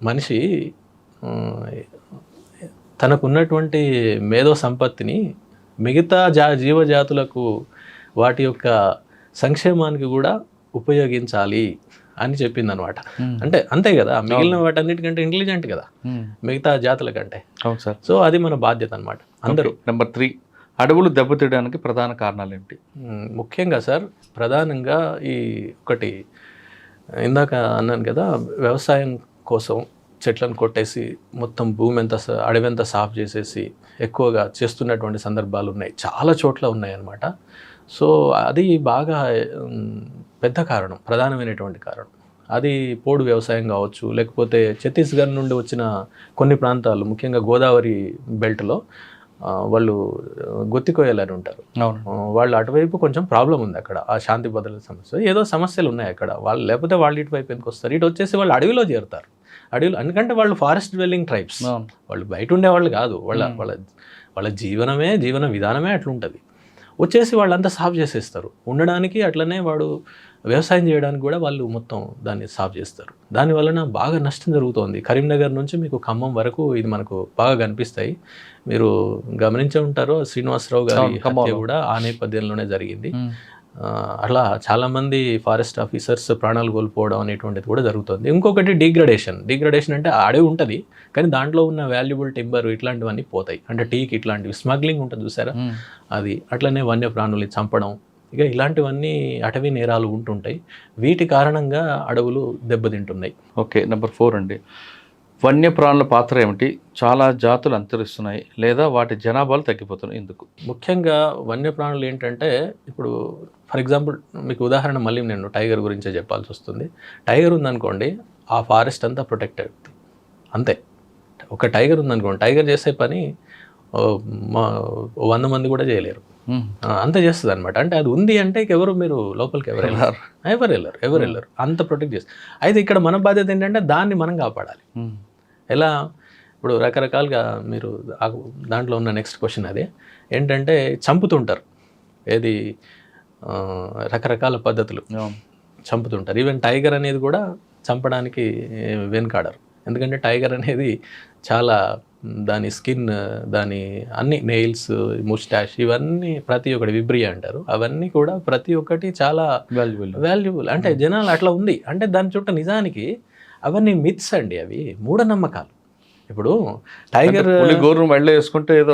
మనిషి తనకున్నటువంటి మేధో సంపత్తిని మిగతా జీవజాతులకు వాటి యొక్క సంక్షేమానికి కూడా ఉపయోగించాలి అని చెప్పింది అనమాట. అంటే అంతే కదా, మిగిలిన వాటన్నిటికంటే ఇంటెలిజెంట్ కదా మిగతా జాతుల కంటే. సో అది మన బాధ్యత అనమాట అందరూ. నెంబర్ 3, అడవులు దెబ్బతీయడానికి ప్రధాన కారణాలు ఏమిటి? ముఖ్యంగా సార్, ప్రధానంగా ఈ ఒకటి ఇందాక అన్నాను కదా, వ్యవసాయం కోసం చెట్లను కొట్టేసి మొత్తం భూమి ఎంత అడవి ఎంత సాఫ్ చేసేసి ఎక్కువగా చేస్తున్నటువంటి సందర్భాలు ఉన్నాయి, చాలా చోట్ల ఉన్నాయి అన్నమాట. సో అది బాగా పెద్ద కారణం, ప్రధానమైనటువంటి కారణం. అది పోడు వ్యవసాయం కావచ్చు, లేకపోతే ఛత్తీస్గఢ్ నుండి వచ్చిన కొన్ని ప్రాంతాలు, ముఖ్యంగా గోదావరి బెల్ట్లో వాళ్ళు గుత్తికోయాలని ఉంటారు, వాళ్ళు అటువైపు కొంచెం ప్రాబ్లం ఉంది అక్కడ, ఆ శాంతి భద్రత సమస్య, ఏదో సమస్యలు ఉన్నాయి అక్కడ. వాళ్ళు లేకపోతే వాళ్ళు ఇటువైపు ఎందుకు వస్తారు, ఇటు వచ్చేసి వాళ్ళు అడవిలో చేరుతారు. అడవిలో ఎందుకంటే వాళ్ళు ఫారెస్ట్ డ్వెల్లింగ్ ట్రైబ్స్, వాళ్ళు బయట ఉండేవాళ్ళు కాదు, వాళ్ళ జీవన విధానమే అట్లుంటుంది. వచ్చేసి వాళ్ళంతా సాఫ్ చేసేస్తారు ఉండడానికి, అట్లనే వాడు వ్యవసాయం చేయడానికి కూడా వాళ్ళు మొత్తం దాన్ని సాఫ్ చేస్తారు. దానివలన బాగా నష్టం జరుగుతోంది. కరీంనగర్ నుంచి మీకు ఖమ్మం వరకు ఇది మనకు బాగా కనిపిస్తాయి. మీరు గమనించే ఉంటారు, శ్రీనివాసరావు గారి హత్య కూడా ఆ నేపథ్యంలోనే జరిగింది. అట్లా చాలామంది ఫారెస్ట్ ఆఫీసర్స్ ప్రాణాలు కోల్పోవడం అనేటువంటిది కూడా జరుగుతుంది. ఇంకొకటి డిగ్రడేషన్ అంటే అడవి ఉంటుంది కానీ దాంట్లో ఉన్న వాల్యుబుల్ టింబర్ ఇట్లాంటివన్నీ పోతాయి. అంటే టీకి ఇట్లాంటివి స్మగ్లింగ్ ఉంటుంది చూసారా, అది అట్లనే వన్యప్రాణులు చంపడం, ఇక ఇలాంటివన్నీ అటవీ నేరాలు ఉంటుంటాయి. వీటి కారణంగా అడవులు దెబ్బతింటున్నాయి. ఓకే, నెంబర్ 4 అండి, వన్యప్రాణుల పాత్ర ఏమిటి? చాలా జాతులు అంతరిస్తున్నాయి లేదా వాటి జనాభాలు తగ్గిపోతున్నాయి, ఎందుకు? ముఖ్యంగా వన్యప్రాణులు ఏంటంటే, ఇప్పుడు ఫర్ ఎగ్జాంపుల్ మీకు ఉదాహరణ మళ్ళీ నేను టైగర్ గురించే చెప్పాల్సి వస్తుంది. టైగర్ ఉందనుకోండి, ఆ ఫారెస్ట్ అంతా ప్రొటెక్ట్ అవుతుంది అంతే. ఒక టైగర్ ఉందనుకోండి, టైగర్ చేసే పని 100 మంది కూడా చేయలేరు, అంత చేస్తుంది అనమాట. అంటే అది ఉంది అంటే ఎవరు మీరు లోపలికి ఎవరు వెళ్ళరు, అంత ప్రొటెక్ట్ చేస్తారు. అయితే ఇక్కడ మన బాధ్యత ఏంటంటే దాన్ని మనం కాపాడాలి. ఎలా? ఇప్పుడు రకరకాలుగా మీరు దాంట్లో ఉన్న నెక్స్ట్ క్వశ్చన్ అదే ఏంటంటే, చంపుతుంటారు. ఏది రకరకాల పద్ధతులు చంపుతుంటారు. ఈవెన్ టైగర్ అనేది కూడా చంపడానికి వెనుకాడరు. ఎందుకంటే టైగర్ అనేది చాలా దాని స్కిన్, దాని అన్ని నెయిల్స్, ముస్టాష్, ఇవన్నీ ప్రతి ఒక్కటి విబ్రియా అంటారు, అవన్నీ కూడా ప్రతి ఒక్కటి చాలా వాల్యుబుల్. అంటే జనాలు అట్లా ఉంది. అంటే దాని చుట్టూ నిజానికి అవన్నీ మిత్స్ అండి, అవి మూఢనమ్మకాలు. ఇప్పుడు టైగర్ గోరు మెళ్ళ వేసుకుంటే ఏదో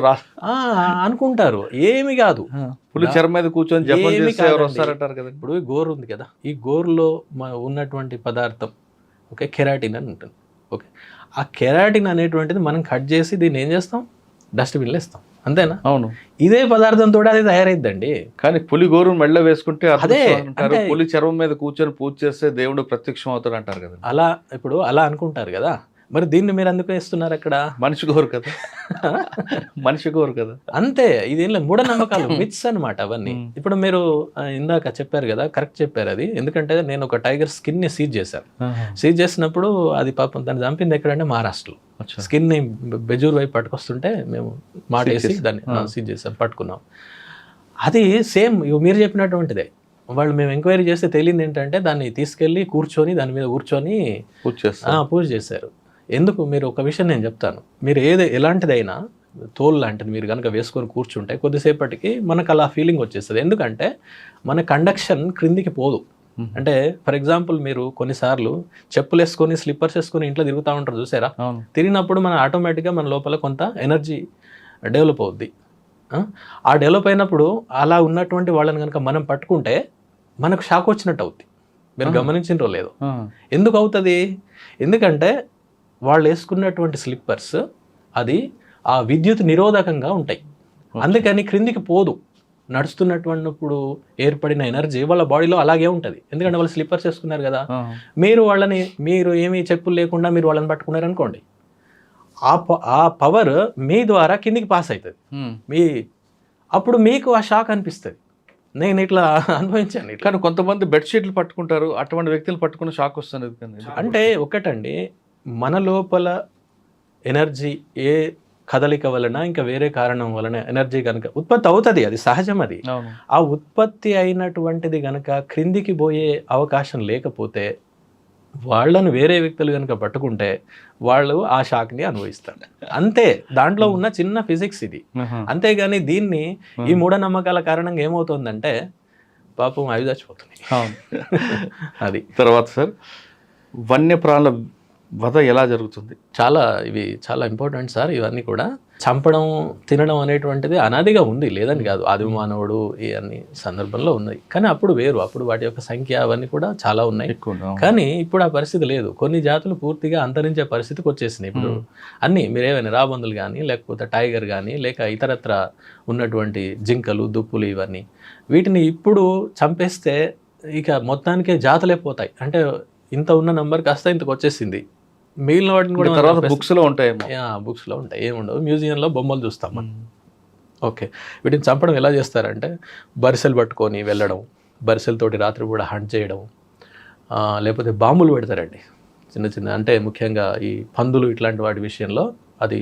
అనుకుంటారు, ఏమి కాదు, పులి చర్మ మీద కూర్చొని జపం చేస్తే ఎవరు వస్తారంటారు కదా. ఇప్పుడు గోరు ఉంది కదా, ఈ గోరులో ఉన్నటువంటి పదార్థం ఓకే కెరాటిన్ అని ఉంటుంది. ఓకే, ఆ కెరాటిన్ అనేటువంటిది మనం కట్ చేసి దీన్ని ఏం చేస్తాం, డస్ట్బిన్లో ఇస్తాం, అంతేనా? అవును, ఇదే పదార్థంతో అది తయారైద్దండి. కానీ పులి గోరు మెళ్ళ వేసుకుంటే అదే అంటారు, పులి చర్మం మీద కూర్చొని పూజ చేస్తే దేవుడు ప్రత్యక్షం అవుతాడు అంటారు కదా. అలా ఇప్పుడు అలా అనుకుంటారు కదా, మరి దీన్ని మీరు అందుకు వేస్తున్నారు అక్కడ. మనిషి గోరు కదా, మనిషి గోరు కదా, అంతే. ఇది మూఢనమ్మకాలు, మిత్స్ అనమాట అవన్నీ. ఇప్పుడు మీరు ఇందాక చెప్పారు కదా, కరెక్ట్ చెప్పారు అది. ఎందుకంటే నేను ఒక టైగర్ స్కిన్ ని సీజ్ చేశాను. సీజ్ చేసినప్పుడు అది పాపం దాన్ని చంపింది ఎక్కడంటే మహారాష్ట్రలో. స్కిన్ ని బెజూర్ వైపు పట్టుకొస్తుంటే మేము మాటేసి దాన్ని సీజ్ చేసాం, పట్టుకున్నాం. అది సేమ్ మీరు చెప్పినటువంటిదే. వాళ్ళు మేము ఎంక్వైరీ చేస్తే తెలియదు ఏంటంటే దాన్ని తీసుకెళ్ళి కూర్చొని దాని మీద కూర్చొని పూజ చేశారు. ఎందుకు, మీరు ఒక విషయం నేను చెప్తాను. మీరు ఎలాంటిదైనా తోలు లాంటిది మీరు కనుక వేసుకొని కూర్చుంటే కొద్దిసేపటికి మనకు అలా ఫీలింగ్ వచ్చేస్తుంది. ఎందుకంటే మన కండక్షన్ క్రిందికి పోదు. అంటే ఫర్ ఎగ్జాంపుల్ మీరు కొన్నిసార్లు చెప్పులు వేసుకొని స్లిప్పర్స్ వేసుకొని ఇంట్లో తిరుగుతూ ఉంటారు చూసారా, తిరిగినప్పుడు మన ఆటోమేటిక్గా మన లోపల కొంత ఎనర్జీ డెవలప్ అవుద్ది. ఆ డెవలప్ అయినప్పుడు అలా ఉన్నటువంటి వాళ్ళని కనుక మనం పట్టుకుంటే మనకు షాక్ వచ్చినట్టు అవుద్ది. మీరు గమనించినరో లేదో. ఎందుకు అవుతుంది, ఎందుకంటే వాళ్ళు వేసుకున్నటువంటి స్లిప్పర్స్ అది ఆ విద్యుత్ నిరోధకంగా ఉంటాయి, అందుకని క్రిందికి పోదు. నడుస్తున్నటువంటిప్పుడు ఏర్పడిన ఎనర్జీ వాళ్ళ బాడీలో అలాగే ఉంటుంది, ఎందుకంటే వాళ్ళు స్లిప్పర్స్ వేసుకున్నారు కదా. మీరు ఏమీ చెప్పులు లేకుండా మీరు వాళ్ళని పట్టుకున్నారు అనుకోండి, ఆ పవర్ మీ ద్వారా కిందికి పాస్ అవుతుంది. అప్పుడు మీకు ఆ షాక్ అనిపిస్తుంది. నేను ఇట్లా అనుభవించాను. కానీ కొంతమంది బెడ్షీట్లు పట్టుకుంటారు, అటువంటి వ్యక్తులు పట్టుకున్న షాక్ వస్తుంది. అంటే ఒకటండి, మన లోపల ఎనర్జీ ఏ కదలిక వలన ఇంకా వేరే కారణం వలన ఎనర్జీ కనుక ఉత్పత్తి అవుతుంది, అది సహజం. అది ఆ ఉత్పత్తి అయినటువంటిది కనుక క్రిందికి పోయే అవకాశం లేకపోతే వాళ్ళను వేరే వ్యక్తులు కనుక పట్టుకుంటే వాళ్ళు ఆ షాక్ని అనుభవిస్తారు. అంతే, దాంట్లో ఉన్న చిన్న ఫిజిక్స్ ఇది. అంతేగాని దీన్ని ఈ మూఢనమ్మకాల కారణంగా ఏమవుతుందంటే పాపం అవి చచ్చిపోతున్నాయి. అది తర్వాత సార్, వన్యప్రాణుల వధ ఎలా జరుగుతుంది? ఇవి చాలా ఇంపార్టెంట్ సార్. ఇవన్నీ కూడా చంపడం, తినడం అనేటువంటిది అనాదిగా ఉంది, లేదని కాదు. ఆది మానవుడు ఈ అన్ని సందర్భంలో ఉన్నాయి, కానీ అప్పుడు వేరు. అప్పుడు వాటి యొక్క సంఖ్య అవన్నీ కూడా చాలా ఉన్నాయి. కానీ ఇప్పుడు ఆ పరిస్థితి లేదు. కొన్ని జాతులు పూర్తిగా అంతరించే పరిస్థితికి వచ్చేసినాయి. ఇప్పుడు అన్నీ మీరేమైనా రాబందులు కానీ, లేకపోతే టైగర్ కానీ, లేక ఇతరత్ర ఉన్నటువంటి జింకలు, దుప్పులు, ఇవన్నీ వీటిని ఇప్పుడు చంపేస్తే ఇక మొత్తానికే జాతులే పోతాయి. అంటే ఇంత ఉన్న నంబర్ కాస్త ఇంతకు వచ్చేసింది. మిగిలిన వాటిని కూడా తర్వాత బుక్స్లో ఉంటాయి, బుక్స్లో ఉంటాయి, ఏముండవు. మ్యూజియంలో బొమ్మలు చూస్తాం మనం. ఓకే, వీటిని చంపడం ఎలా చేస్తారంటే బరిసెలు పట్టుకొని వెళ్ళడం, బరిసెలతోటి రాత్రి కూడా హంట్ చేయడం, లేకపోతే బాంబులు పెడతారండి చిన్న చిన్న. అంటే ముఖ్యంగా ఈ పందులు ఇట్లాంటి వాటి విషయంలో అది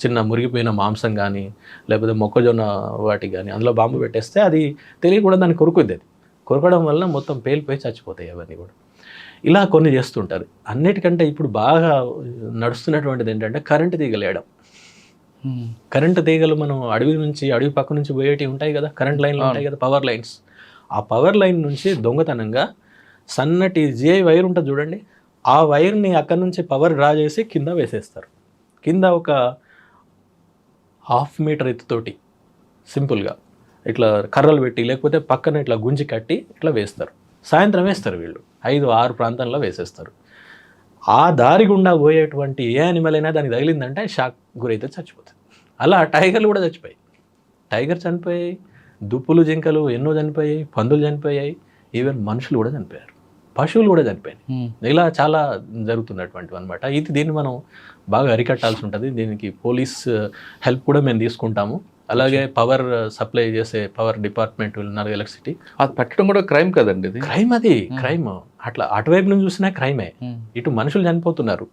చిన్న మురిగిపోయిన మాంసం కానీ, లేకపోతే మొక్కజొన్న వాటి కానీ అందులో బాంబు పెట్టేస్తే అది తెలియకుండా దాన్ని కొరుకుద్ది. అది కొరకడం వల్ల మొత్తం పేలిపోయి చచ్చిపోతాయి అవన్నీ కూడా. ఇలా కొన్ని చేస్తుంటారు. అన్నిటికంటే ఇప్పుడు బాగా నడుస్తున్నటువంటిది ఏంటంటే కరెంటు తీగలు వేయడం. కరెంటు తీగలు మనం అడవి పక్క నుంచి పోయేటివి ఉంటాయి కదా, కరెంట్ లైన్లు ఉంటాయి కదా, పవర్ లైన్స్. ఆ పవర్ లైన్ నుంచి దొంగతనంగా సన్నటి జిఐ వైర్ ఉంటుంది చూడండి, ఆ వైర్ని అక్కడి నుంచి పవర్ డ్రా చేసి కింద వేసేస్తారు. కింద ఒక 1/2 మీటర్ ఎత్తుతోటి సింపుల్గా ఇట్లా కర్రలు పెట్టి, లేకపోతే పక్కన ఇట్లా గుంజి కట్టి ఇట్లా వేస్తారు. సాయంత్రం వేస్తారు వీళ్ళు, 5-6 ప్రాంతంలో వేసేస్తారు. ఆ దారి గుండా పోయేటువంటి ఏ యానిమల్ అయినా దానికి తగిలిందంటే షాక్ గురైతే చచ్చిపోతుంది. అలా టైగర్లు కూడా చచ్చిపోయాయి, టైగర్ చనిపోయాయి, దుప్పులు, జింకలు ఎన్నో చనిపోయాయి, పందులు చనిపోయాయి, ఈవెన్ మనుషులు కూడా చనిపోయారు, పశువులు కూడా చనిపోయాయి. ఇలా చాలా జరుగుతున్నటువంటివి అనమాట. దీన్ని మనం బాగా అరికట్టాల్సి ఉంటుంది. దీనికి పోలీస్ హెల్ప్ కూడా మేము తీసుకుంటాము. అలాగే పవర్ సప్లై చేసే పవర్ డిపార్ట్మెంట్, ఎలక్ట్రిసిటీ, అది పెట్టడం కూడా క్రైమ్ కదండి. క్రైమ్, అది క్రైమ్. అట్లా అటువైపు నుంచి చూసినా క్రైమే. ఇటు మనుషులు చనిపోతున్నారు,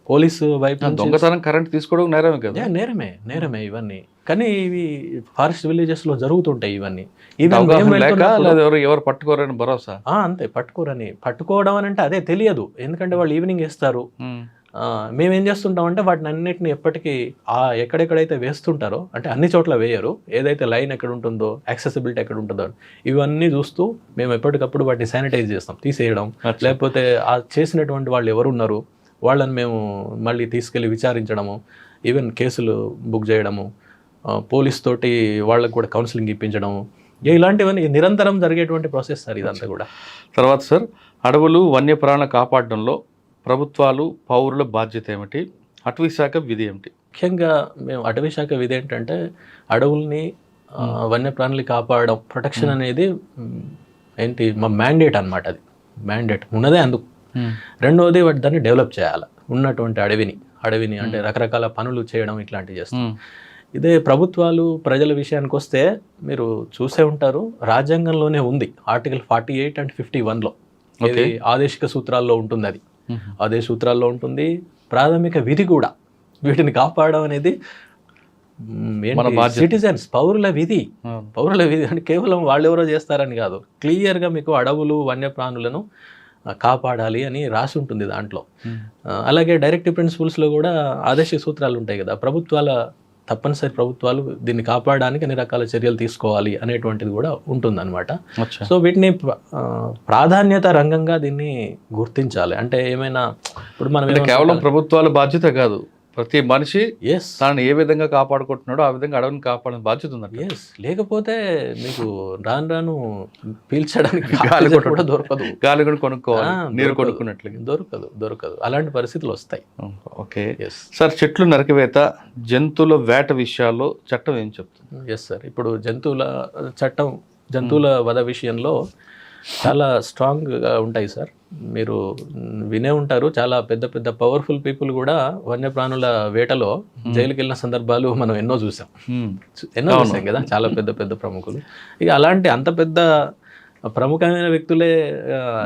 పోలీసు వైపు నుంచి దొంగతనం కరెంట్ తీసుకోవడం నేరమే కదా. నేరమే ఇవన్నీ. కానీ ఇవి ఫారెస్ట్ విలేజెస్ లో జరుగుతుంటాయి ఇవన్నీ. ఈవెన్ అవగాహన లేక లేదా ఎవరు పట్టుకోరని భరోసా. అంతే, పట్టుకోవడం అని అంటే అదే తెలియదు. ఎందుకంటే వాళ్ళు ఈవినింగ్ వేస్తారు. మేమేం చేస్తుంటామంటే వాటిని అన్నిటిని ఎప్పటికీ ఎక్కడెక్కడైతే వేస్తుంటారో, అంటే అన్ని చోట్ల వేయరు, ఏదైతే లైన్ ఎక్కడ ఉంటుందో, యాక్సెసిబిలిటీ ఎక్కడ ఉంటుందో ఇవన్నీ చూస్తూ మేము ఎప్పటికప్పుడు వాటిని శానిటైజ్ చేస్తాం, తీసేయడం. లేకపోతే ఆ చేసినటువంటి వాళ్ళు ఎవరున్నారు వాళ్ళని మేము మళ్ళీ తీసుకెళ్ళి విచారించడము, ఈవెన్ కేసులు బుక్ చేయడము, పోలీస్ తోటి వాళ్ళకు కూడా కౌన్సిలింగ్ ఇప్పించడము, ఇలాంటివన్నీ నిరంతరం జరిగేటువంటి ప్రాసెస్ సార్ ఇదంతా కూడా. తర్వాత సార్, అడవులు వన్యప్రాణుల కాపాడడంలో ప్రభుత్వాలు పౌరుల బాధ్యత ఏమిటి, అటవీ శాఖ విధి ఏమిటి? ముఖ్యంగా మేము అటవీ శాఖ విధి ఏంటంటే అడవుల్ని వన్యప్రాణులు కాపాడడం, ప్రొటెక్షన్ అనేది ఏంటి మా మ్యాండేట్ అనమాట. అది మ్యాండేట్ ఉన్నదే అందుకు. రెండవది దాన్ని డెవలప్ చేయాలి, ఉన్నటువంటి అడవిని అంటే రకరకాల పనులు చేయడం ఇట్లాంటివి చేస్తాం. ఇదే ప్రభుత్వాలు ప్రజల విషయానికి వస్తే మీరు చూసే ఉంటారు, రాజ్యాంగంలోనే ఉంది ఆర్టికల్ 48 and 51లో, ఆదేశిక సూత్రాల్లో ఉంటుంది. అది ఆదేశ సూత్రాల్లో ఉంటుంది. ప్రాథమిక విధి కూడా వీటిని కాపాడడం అనేది సిటిజన్స్, పౌరుల విధి అంటే కేవలం వాళ్ళెవరో చేస్తారని కాదు, క్లియర్గా మీకు అడవులు వన్యప్రాణులను కాపాడాలి అని రాసి ఉంటుంది దాంట్లో. అలాగే డైరెక్టివ్ ప్రిన్సిపల్స్లో కూడా ఆదేశిక సూత్రాలు ఉంటాయి కదా, తప్పనిసరి ప్రభుత్వాలు దీన్ని కాపాడడానికి అన్ని రకాల చర్యలు తీసుకోవాలి అనేటువంటిది కూడా ఉంటుందన్నమాట. సో వీటిని ప్రాధాన్యత రంగంగా దీన్ని గుర్తించాలి. అంటే ఏమైనా ఇప్పుడు మనం కేవలం ప్రభుత్వాల బాధ్యత కాదు, ప్రతి మనిషి తనని ఏ విధంగా కాపాడుకుంటున్నాడో ఆ విధంగా అడవిని కాపాడే బాధ్యత ఉంది. లేకపోతే మీకు రాను పీల్చడానికి కూడా దొరకదు, గాలి కూడా కొనుక్కోవాలి, నీరు కొనుక్కున్నట్లు దొరకదు. అలాంటి పరిస్థితులు వస్తాయి. ఓకే సార్, చెట్లు నరికివేత, జంతువుల వేట విషయాల్లో చట్టం ఏం చెప్తుంది? ఎస్ సార్, ఇప్పుడు జంతువుల వధ విషయంలో చాలా స్ట్రాంగ్గా ఉంటాయి సార్. మీరు వినే ఉంటారు, చాలా పెద్ద పెద్ద పవర్ఫుల్ పీపుల్ కూడా వన్యప్రాణుల వేటలో జైలుకి వెళ్ళిన సందర్భాలు మనం ఎన్నో చూసాం కదా, చాలా పెద్ద పెద్ద ప్రముఖులు. ఇక అలాంటి అంత పెద్ద ప్రముఖమైన వ్యక్తులే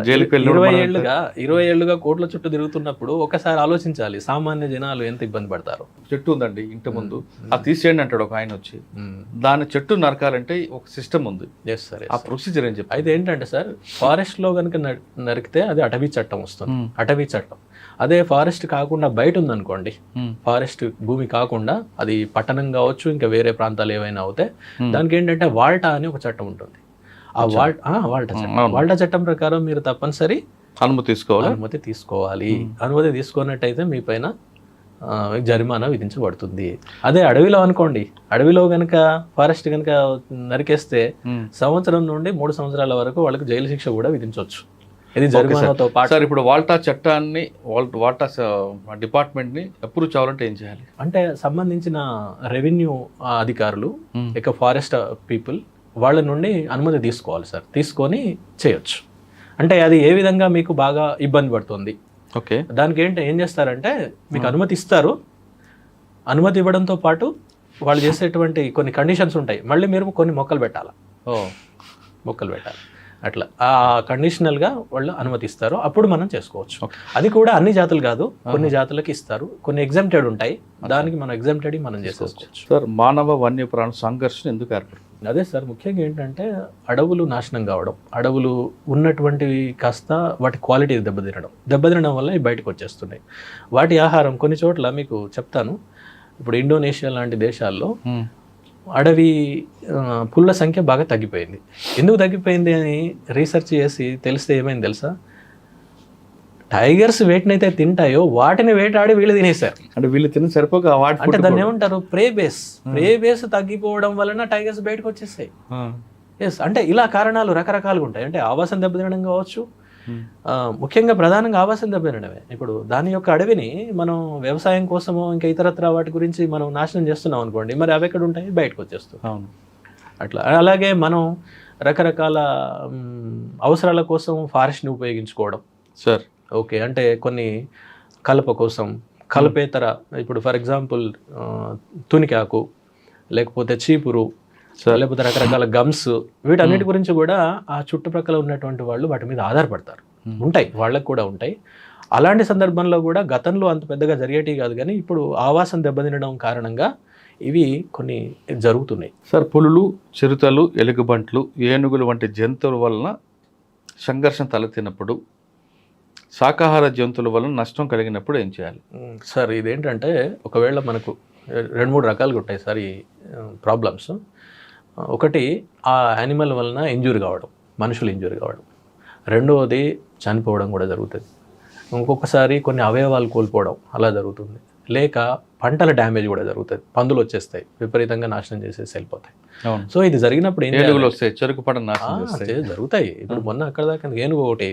20 ఏళ్ళుగా కోట్ల చుట్టూ తిరుగుతున్నప్పుడు ఒకసారి ఆలోచించాలి, సామాన్య జనాలు ఎంత ఇబ్బంది పడతారు. చెట్టు ఉందండి ఇంటి ముందు, అది తీసేయండి అంటాడు ఒక ఆయన వచ్చి. దాని చెట్టు నరకాలంటే ఒక సిస్టమ్ ఉంది. ఆ ప్రొసీజర్ ఏం చెప్పి అయితే ఏంటంటే సార్, ఫారెస్ట్ లో కనుక నరికితే అది అటవీ చట్టం వస్తుంది, అటవీ చట్టం. అదే ఫారెస్ట్ కాకుండా బయట ఉందనుకోండి, ఫారెస్ట్ భూమి కాకుండా అది పట్టణం కావచ్చు, ఇంకా వేరే ప్రాంతాలు ఏవైనా అవుతే దానికి ఏంటంటే వాల్టా అని ఒక చట్టం ఉంటుంది. ఆ వాల్టా చట్టం ప్రకారం మీరు తప్పనిసరి అనుమతి తీసుకోవాలి. అనుమతి తీసుకున్నట్టయితే మీ పైన జరిమానా విధించబడుతుంది. అదే అడవిలో అనుకోండి, అడవిలో కనుక ఫారెస్ట్ కనుక నరికేస్తే సంవత్సరం నుండి 3 సంవత్సరాల వరకు వాళ్ళకి జైలు శిక్ష కూడా విధించవచ్చు. ఇది జరిమానాతో పాటు. సార్, ఇప్పుడు వాల్టా చట్టాన్ని వాల్టా డిపార్ట్మెంట్ని అప్రూవ్ చేయాలంటే ఏం చేయాలి? అంటే సంబంధించిన రెవెన్యూ అధికారులు ఇక ఫారెస్ట్ పీపుల్ వాళ్ళ నుండి అనుమతి తీసుకోవాలి సార్, తీసుకొని చేయొచ్చు. అంటే అది ఏ విధంగా మీకు బాగా ఇబ్బంది పడుతుంది, ఓకే, దానికి ఏం చేస్తారంటే మీకు అనుమతి ఇస్తారు. అనుమతి ఇవ్వడంతో పాటు వాళ్ళు చేసేటువంటి కొన్ని కండిషన్స్ ఉంటాయి, మళ్ళీ మీరు కొన్ని మొక్కలు పెట్టాలి. అట్లా ఆ కండిషనల్గా వాళ్ళు అనుమతిస్తారు, అప్పుడు మనం చేసుకోవచ్చు. అది కూడా అన్ని జాతులు కాదు, కొన్ని జాతులకి ఇస్తారు, కొన్ని ఎగ్జామ్టెడ్ ఉంటాయి, దానికి మనం ఎగ్జామ్టెడ్ మనం చేసుకోవచ్చు. సార్, మానవ వన్యప్రాణ సంఘర్షణ ఎందుకు ఏర్పడుతుంది? అదే సార్, ముఖ్యంగా ఏంటంటే అడవులు నాశనం కావడం, అడవులు ఉన్నటువంటివి కాస్త వాటి క్వాలిటీ దెబ్బతినడం వల్ల ఇవి బయటకు వచ్చేస్తున్నాయి. వాటి ఆహారం కొన్ని చోట్ల మీకు చెప్తాను. ఇప్పుడు ఇండోనేషియా లాంటి దేశాల్లో అడవి పుల్ల సంఖ్య బాగా తగ్గిపోయింది. ఎందుకు తగ్గిపోయింది అని రీసెర్చ్ చేసి తెలిస్తే ఏమైంది తెలుసా? టైగర్స్ వేటినైతే తింటాయో వాటిని వేటాడి వీళ్ళు తినేశారు. అంటే వీళ్ళు తిని సరిపోక అంటే దాన్ని ఏమంటారు, ప్రే బేస్ తగ్గిపోవడం వలన టైగర్స్ బయటకు వచ్చేస్తాయి. ఎస్, అంటే ఇలా కారణాలు రకరకాలుగా ఉంటాయి. అంటే ఆవాసం దెబ్బతినడం కావచ్చు, ముఖ్యంగా ప్రధానంగా ఆవాసం దెబ్బతినడమే. ఇప్పుడు దాని యొక్క అడవిని మనం వ్యవసాయం కోసమో ఇంకా ఇతరత్ర వాటి గురించి మనం నాశనం చేస్తున్నాం అనుకోండి, మరి అవి ఎక్కడ ఉంటాయి, బయటకు వచ్చేస్తాయి. అట్లా. అలాగే మనం రకరకాల అవసరాల కోసం ఫారెస్ట్ని ఉపయోగించుకోవడం సార్. ఓకే, అంటే కొన్ని కలప కోసం, కలపేతర, ఇప్పుడు ఫర్ ఎగ్జాంపుల్ తునికాకు, లేకపోతే చీపురు, లేకపోతే రకరకాల గమ్స్, వీటన్నిటి గురించి కూడా ఆ చుట్టుప్రక్కల ఉన్నటువంటి వాళ్ళు వాటి మీద ఆధారపడతారు. ఉంటాయి, వాళ్ళకు కూడా ఉంటాయి. అలాంటి సందర్భంలో కూడా గతంలో అంత పెద్దగా జరిగేటివి కాదు, కానీ ఇప్పుడు ఆవాసం దెబ్బతినడం కారణంగా ఇవి కొన్ని జరుగుతున్నాయి. సార్, పులులు, చిరుతలు, ఎలుగుబంట్లు, ఏనుగులు వంటి జంతువుల వలన సంఘర్షణ తలెత్తినప్పుడు, శాకాహార జంతువుల వలన నష్టం కలిగినప్పుడు ఏం చేయాలి? సార్ ఇదేంటంటే ఒకవేళ మనకు 2-3 రకాలుగా ఉంటాయి సార్ ఈ ప్రాబ్లమ్స్. ఒకటి ఆ యానిమల్ వలన ఇంజూరీ కావడం, మనుషులు ఇంజూరీ కావడం. రెండవది చనిపోవడం కూడా జరుగుతుంది. ఇంకొకసారి కొన్ని అవయవాలు కోల్పోవడం అలా జరుగుతుంది. లేక పంటల డ్యామేజ్ కూడా జరుగుతుంది. పందులు వచ్చేస్తాయి, విపరీతంగా నాశనం చేసేసి వెళ్ళిపోతాయి. సో ఇది జరిగినప్పుడు ఏనుగులు వస్తాయి, చెరుకు పంట నాశనం జరుగుతాయి. ఇప్పుడు మొన్న అక్కడ దాకా ఏనుగు ఒకటి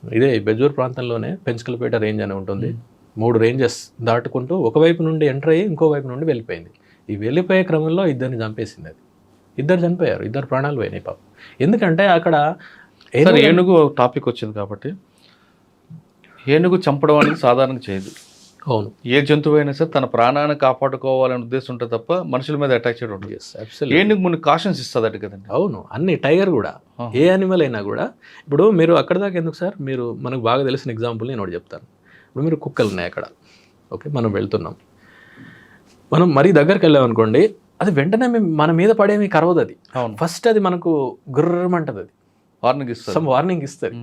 ఇదే బెజూర్ ప్రాంతంలోనే పెంచుకలపేట రేంజ్ అని ఉంటుంది. 3 రేంజెస్ దాటుకుంటూ ఒకవైపు నుండి ఎంటర్ అయ్యి ఇంకో వైపు నుండి వెళ్ళిపోయింది. ఈ వెళ్ళిపోయే క్రమంలో 2 చంపేసింది. అది 2 చనిపోయారు, 2 ప్రాణాలు పోయినాయి పాపం. ఎందుకంటే అక్కడ ఏనుగు టాపిక్ వచ్చింది కాబట్టి, ఏనుగు చంపడం అనేది సాధారణంగా చేయదు. అవును, ఏ జంతువు అయినా సరే తన ప్రాణాన్ని కాపాడుకోవాలనే ఉద్దేశం ఉంటుంది తప్ప మనుషుల మీద అటాచ్ చేయడం ఉంటుంది. ఏనుగు మనకు కాషన్స్ ఇస్తుంది అటు కదండి. అవును, అన్ని టైగర్ కూడా, ఏ యానిమల్ అయినా కూడా. ఇప్పుడు మీరు అక్కడ దాకా ఎందుకు సార్, మీరు మనకు బాగా తెలిసిన ఎగ్జాంపుల్ నేను ఒకటి చెప్తాను. ఇప్పుడు మీరు కుక్కలు ఉన్నాయి అక్కడ, ఓకే, మనం వెళ్తున్నాం, మనం మరీ దగ్గరికి వెళ్ళామనుకోండి, అది వెంటనే మన మీద పడేమి కరవదు. అది ఫస్ట్ అది మనకు గుర్రమంటది, అది వార్నింగ్ ఇస్తుంది.